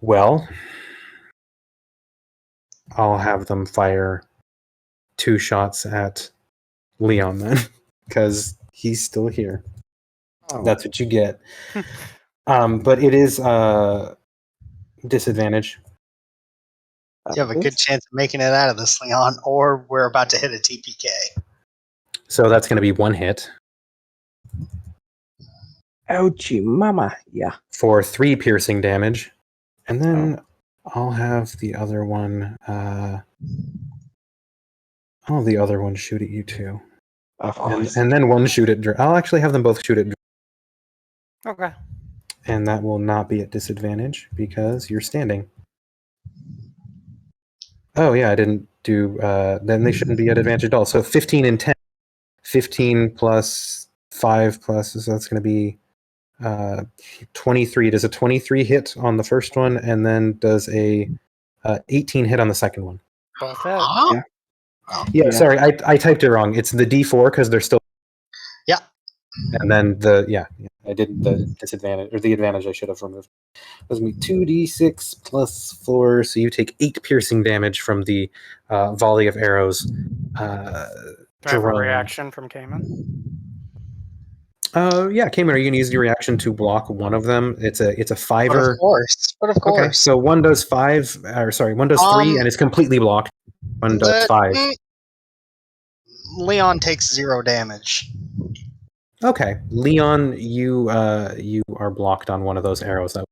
Well, I'll have them fire 2 shots at Leon then, because he's still here. Oh, That's what you get. But it is disadvantage. You have a good chance of making it out of this, Leon, or we're about to hit a TPK. So that's going to be 1 hit Ouchie, mama. Yeah. for 3 piercing damage. And then I'll have the other one. I'll have the other one shoot at you too. Of course. And then one shoot at Drew. I'll actually have them both shoot at Drew. Okay. And that will not be at disadvantage because you're standing. Oh, yeah, I didn't do... then they shouldn't be at advantage at all. So 15 and 10. 15 plus 5 plus... So that's going to be 23. Does a 23 hit on the first one, and then does a 18 hit on the second one? Both hit. Huh? Yeah, sorry, I typed it wrong. It's the D4 because they're still... Yeah. And then I did the disadvantage, or the advantage I should have removed. That's me 2d6 plus 4, so you take 8 piercing damage from the volley of arrows. Do I have a reaction from Cayman? Yeah, Cayman, are you going to use your reaction to block one of them? It's a 5-er. But of course. Okay, so one does 5, one does 3, and it's completely blocked. One does 5. Leon takes 0 damage. Okay, Leon, you are blocked on one of those arrows. That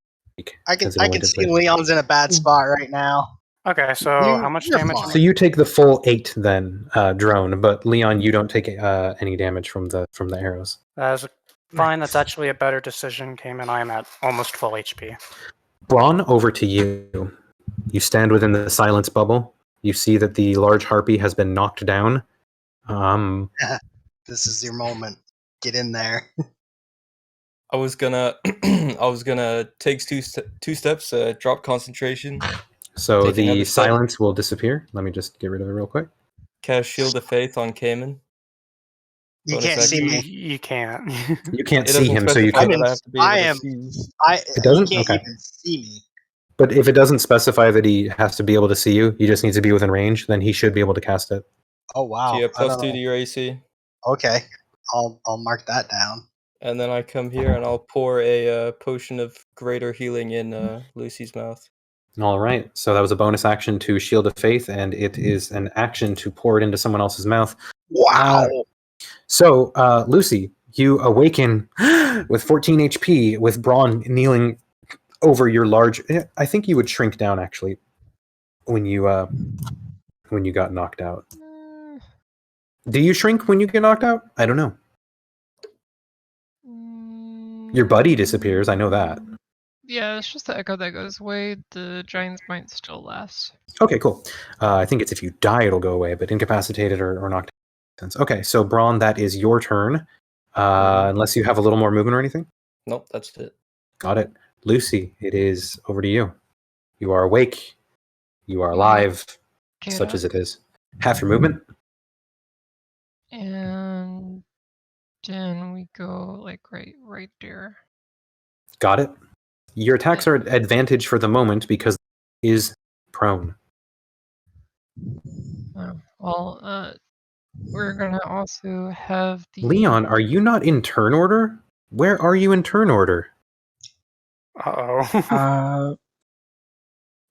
I can see Leon's in a bad spot right now. Okay, so how much you're damage? fine. So you take the full 8 then, drone, but Leon, you don't take any damage from the arrows. That's fine. That's actually a better decision, Cayman. I am at almost full HP. Braun, over to you. You stand within the silence bubble. You see that the large harpy has been knocked down. This is your moment. Get in there. I was gonna take 2 steps, drop concentration, So Take the another step. silence will disappear. Let me just get rid of it real quick. cast Shield of Faith on Cayman. You Bonus can't see action. me. You can't. You can't It see doesn't him, so you specify can't. that I have to be able I to am- see. It doesn't? He can't Okay. even see me. But if it doesn't specify that he has to be able to see you, he just needs to be within range, then he should be able to cast it. Oh wow. So you have I plus don't 2 know. to your AC. Okay. I'll mark that down. And then I come here and I'll pour a potion of greater healing in Lucy's mouth. All right. So that was a bonus action to Shield of Faith, and it is an action to pour it into someone else's mouth. Wow. So, Lucy, you awaken with 14 HP, with Braun kneeling over your large... I think you would shrink down, actually, when you got knocked out. Do you shrink when you get knocked out? I don't know. Your buddy disappears, I know that. Yeah, it's just the echo that goes away. The giants might still last. Okay, cool. I think it's if you die, it'll go away, but incapacitated or knocked out. Okay, so Braun, that is your turn. Unless you have a little more movement or anything. Nope, that's it. Got it. Lucy, it is over to you. You are awake. You are alive, Get such up. as it is. Half your movement. And then we go like right there. Got it. Your attacks are at advantage for the moment because he is prone. Well, we're gonna also have the Leon, are you not in turn order? Where are you in turn order? Uh-oh.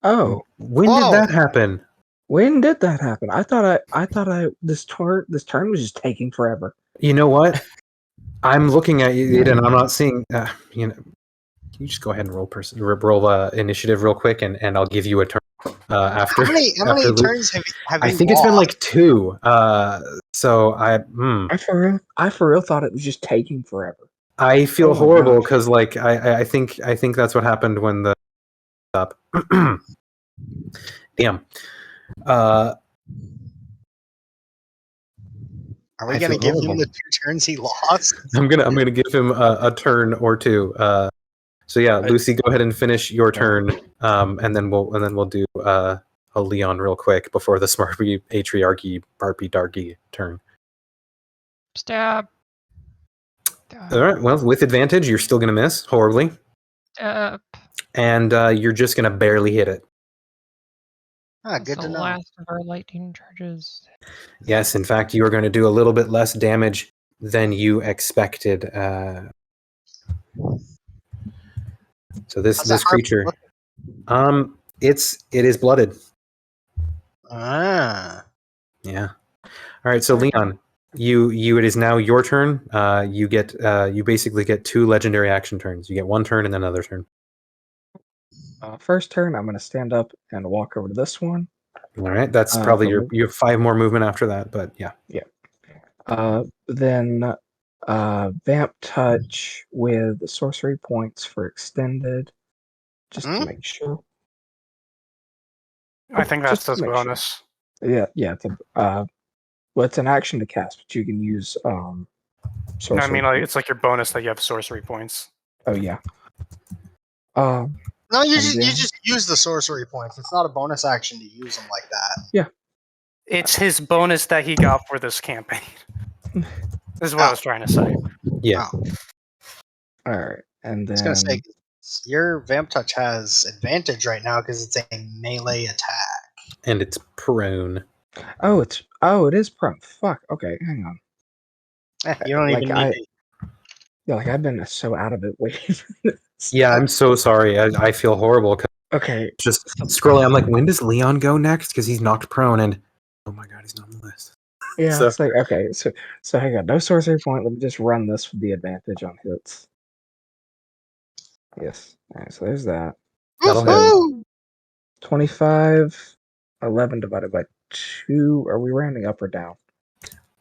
Oh, When Whoa. did that happen? when did that happen? I thought this turn was just taking forever. You know what? I'm looking at it and I'm not seeing. Can you just go ahead and roll initiative real quick, and I'll give you a turn after. How many after turns have you I think it's been lost? like 2. So I I for real thought it was just taking forever. I feel Oh my horrible gosh. because like I think that's what happened when the up. Damn. Are we I gonna feel give him horrible. the 2 turns he lost? I'm gonna give him a turn or 2. So yeah, Lucy, go ahead and finish your turn, and then we'll do a Leon real quick before the Smarpy Atriarchy Barpy Darky turn. stab. All right. Well, with advantage, you're still gonna miss horribly, Stab. and you're just gonna barely hit it. Ah, good the to know. last of our lightning charges. Yes, in fact, you are going to do a little bit less damage than you expected. So How's that this harpy creature, look? it is blooded. Ah. Yeah. All right. So Leon, you it is now your turn. You basically get 2 legendary action turns. You get 1 turn and then another turn. First turn, I'm going to stand up and walk over to this one. All right. That's probably for you have 5 more movement after that, but yeah. Then Vamp Touch with the sorcery points for extended, just to make sure. I think that's Just to the make sure. bonus. Yeah. Well, it's an action to cast, but you can use No, sorcery. I mean, like it's like your bonus that you have sorcery points. Oh yeah. No, you And just use the sorcery points. It's not a bonus action to use them like that. It's his bonus that he got for this campaign. This is what I was trying to say. Yeah. Oh, All right, and I was gonna say then your Vamp Touch has advantage right now because it's a melee attack. And it's prone. it is prone. Fuck. Okay, hang on. You don't even need it. Yeah, like I've been so out of it waiting. For this. Yeah, I'm so sorry. I feel horrible. Okay. Just scrolling. I'm like, when does Leon go next? Because he's knocked prone, and oh my god, he's not on the list. Yeah, So- it's like okay, so I got no sorcery point. Let me just run this with the advantage on hits. Yes. All right, so there's that. That'll hit. Woohoo! 25, 11 divided by 2. Are we rounding up or down?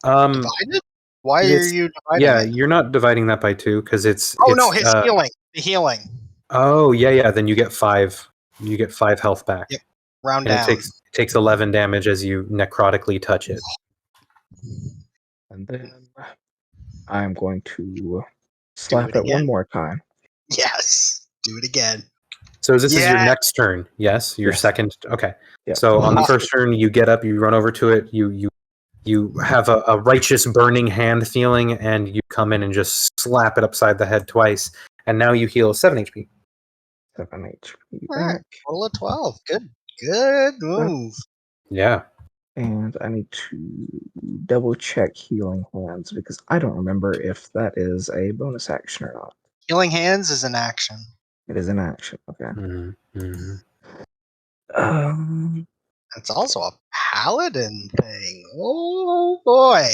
Divided? Why are It's- you dividing Yeah, it? you're not dividing that by 2 because it's. Oh it's, no, his healing. The healing. Oh yeah. Then you get 5. You get 5 health back. Yep. Round And down. it takes 11 damage as you necrotically touch it. And then I'm going to slap it it one again. more time. Yes. Do it again. So this is your Yeah. next turn. Yes, your Yes. second. Okay. Yeah. So on the first turn, you get up, you run over to it, you have a righteous burning hand feeling, and you come in and just slap it upside the head twice, and now you heal 7 HP. 7 HP All right. back. Total of 12. Good move. Yeah. And I need to double check healing hands because I don't remember if that is a bonus action or not. Healing hands is an action. It is an action. Okay. Mm-hmm. It's also a paladin thing. Oh boy.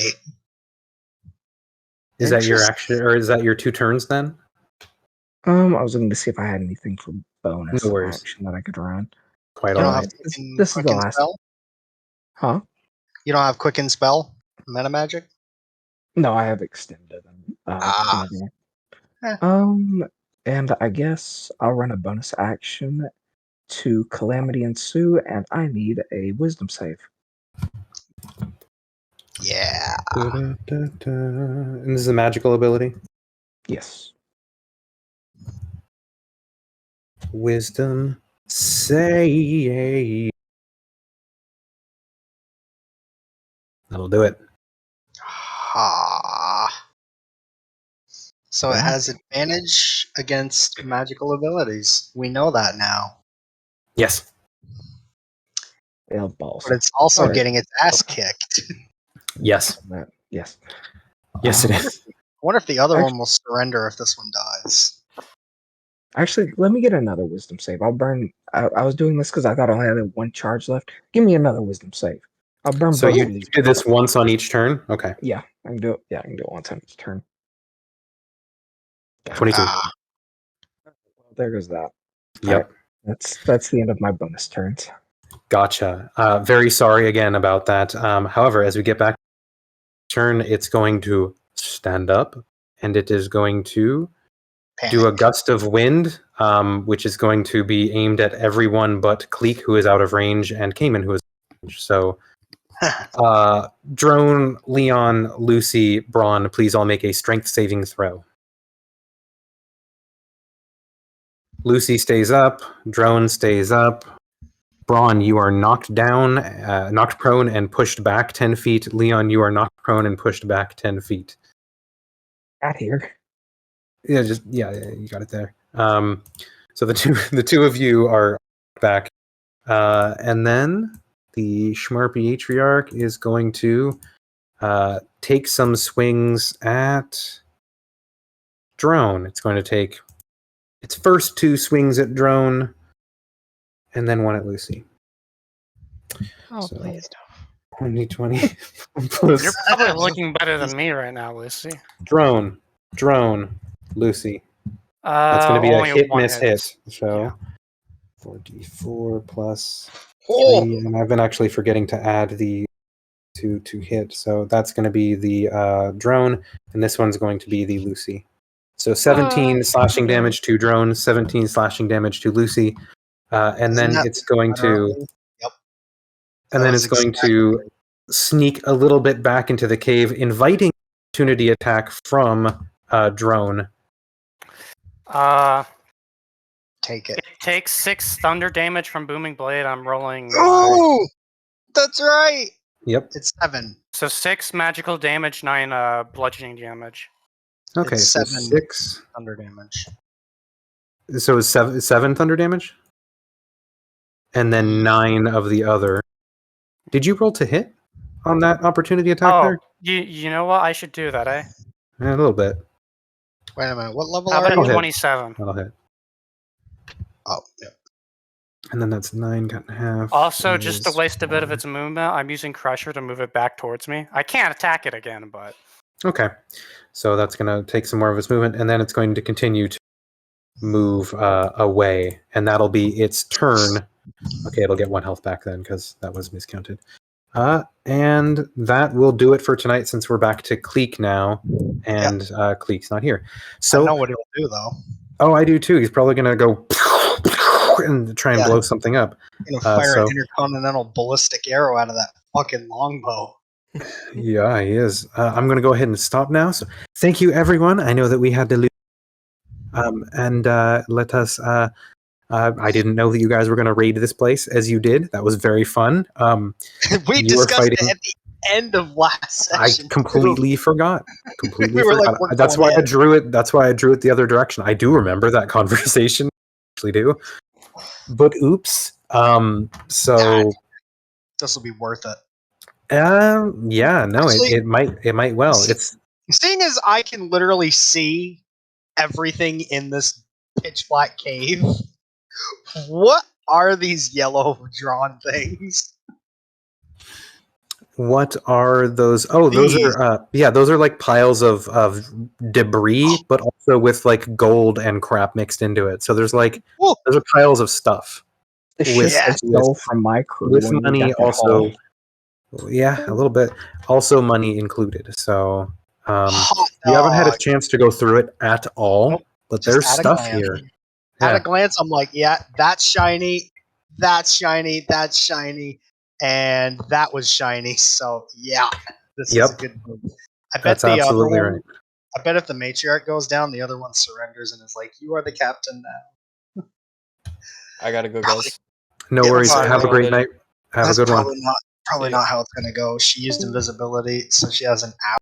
Is that your Interesting. action, or is that your 2 turns then? I was looking to see if I had anything for bonus No worries. action that I could run. Quite You all don't right. have This is quick the and last. spell? Huh? You don't have quick and spell? Meta magic? No, I have extended. Ah. And I guess I'll run a bonus action to Calamity Ensue, and I need a Wisdom save. Yeah. And this is a magical ability. Yes. Wisdom save. That'll do it. Ha. So it has advantage against magical abilities. We know that now. Yes. Yeah, balls. But it's also Alright. getting its ass kicked. Yes. Yes. Yes, it I is. wonder if the other one will surrender if this one dies. Actually, let me get another Wisdom save. I'll burn. I was doing this because I thought I only had 1 charge left. Give me another Wisdom save. I'll burn. So both you of these. did this once on each turn? Okay. Yeah, I can do it. Yeah, I can do it once on each turn. 22. Ah, There goes that. Yep. That's the end of my bonus turns. Gotcha. Very sorry again about that. However, as we get back to turn, it's going to stand up and it is going to do a gust of wind, which is going to be aimed at everyone but Cleek, who is out of range, and Cayman, who is out of range. So, Drone, Leon, Lucy, Braun, please all make a strength saving throw. Lucy stays up. Drone stays up. Braun, you are knocked down, knocked prone, and pushed back 10 feet. Leon, you are knocked prone and pushed back 10 feet. Out here. Yeah, you got it there. So the two of you are back. And then the Schmarpy Atriarch is going to take some swings at Drone. It's going to take its first 2 swings at Drone, and then 1 at Lucy. Oh, So, please 2020 plus You're probably looking better than me right now, Lucy. Drone, Lucy. That's going to be a Only hit, one miss, hit. So 4d4 plus 3, and I've been actually forgetting to add the to hit. So that's going to be the Drone, and this one's going to be the Lucy. So 17 slashing damage to Drone, 17 slashing damage to Lucy, and then it's going to. Yep. And then it's going to sneak a little bit back into the cave, inviting opportunity attack from Drone. Take it. It takes 6 thunder damage from Booming Blade. I'm rolling. Oh, that's right. Yep. It's 7. So 6 magical damage, 9 bludgeoning damage. Okay, It's so 7 6. thunder damage. So it's 7 thunder damage? And then 9 of the other. Did you roll to hit on that opportunity attack there? You know what? I should do that, eh? Yeah, a little bit. Wait a minute. What level How are about you? 27? That'll hit. Oh, yeah. And then that's 9 cut in half. Also, just to is waste a bit of 4. its movement, I'm using Crusher to move it back towards me. I can't attack it again, but... Okay. So that's going to take some more of its movement, and then it's going to continue to move away, and that'll be its turn. Okay, it'll get 1 health back then, because that was miscounted. And that will do it for tonight, since we're back to Cleek now, and Cleek's not here. So, I know what he'll do, though. Oh, I do too. He's probably going to go and try and blow something up. He's gonna fire an intercontinental ballistic arrow out of that fucking longbow. Yeah, he is. I'm going to go ahead and stop now. So, thank you, everyone. I know that we had to lose. And let us. I didn't know that you guys were going to raid this place as you did. That was very fun. We discussed it at the end of last session. I completely forgot. Completely We were forgot. like, That's why I drew it. That's why I drew it the other direction. I do remember that conversation. I actually do. But oops. So this will be worth it. Yeah. No. Actually, it might. Well, it's seeing as I can literally see everything in this pitch black cave. What are these yellow drawn things? What are those? Oh, those are those are like piles of debris, but also with like gold and crap mixed into it. So there's like those are piles of stuff. The shit I stole from my crew with when we money got that also. haul. Yeah, a little bit. Also money included. So you haven't had a chance to go through it at all, but there's stuff here. At a glance, I'm like, yeah, that's shiny, that's shiny, that's shiny, and that was shiny. So yeah, this is a good move. I bet that's absolutely right. I bet if the matriarch goes down, the other one surrenders and is like, "You are the captain now." I gotta go, guys. No worries. Have a great night. Have a good one. Probably not how it's gonna go. She used invisibility, so she has an hour.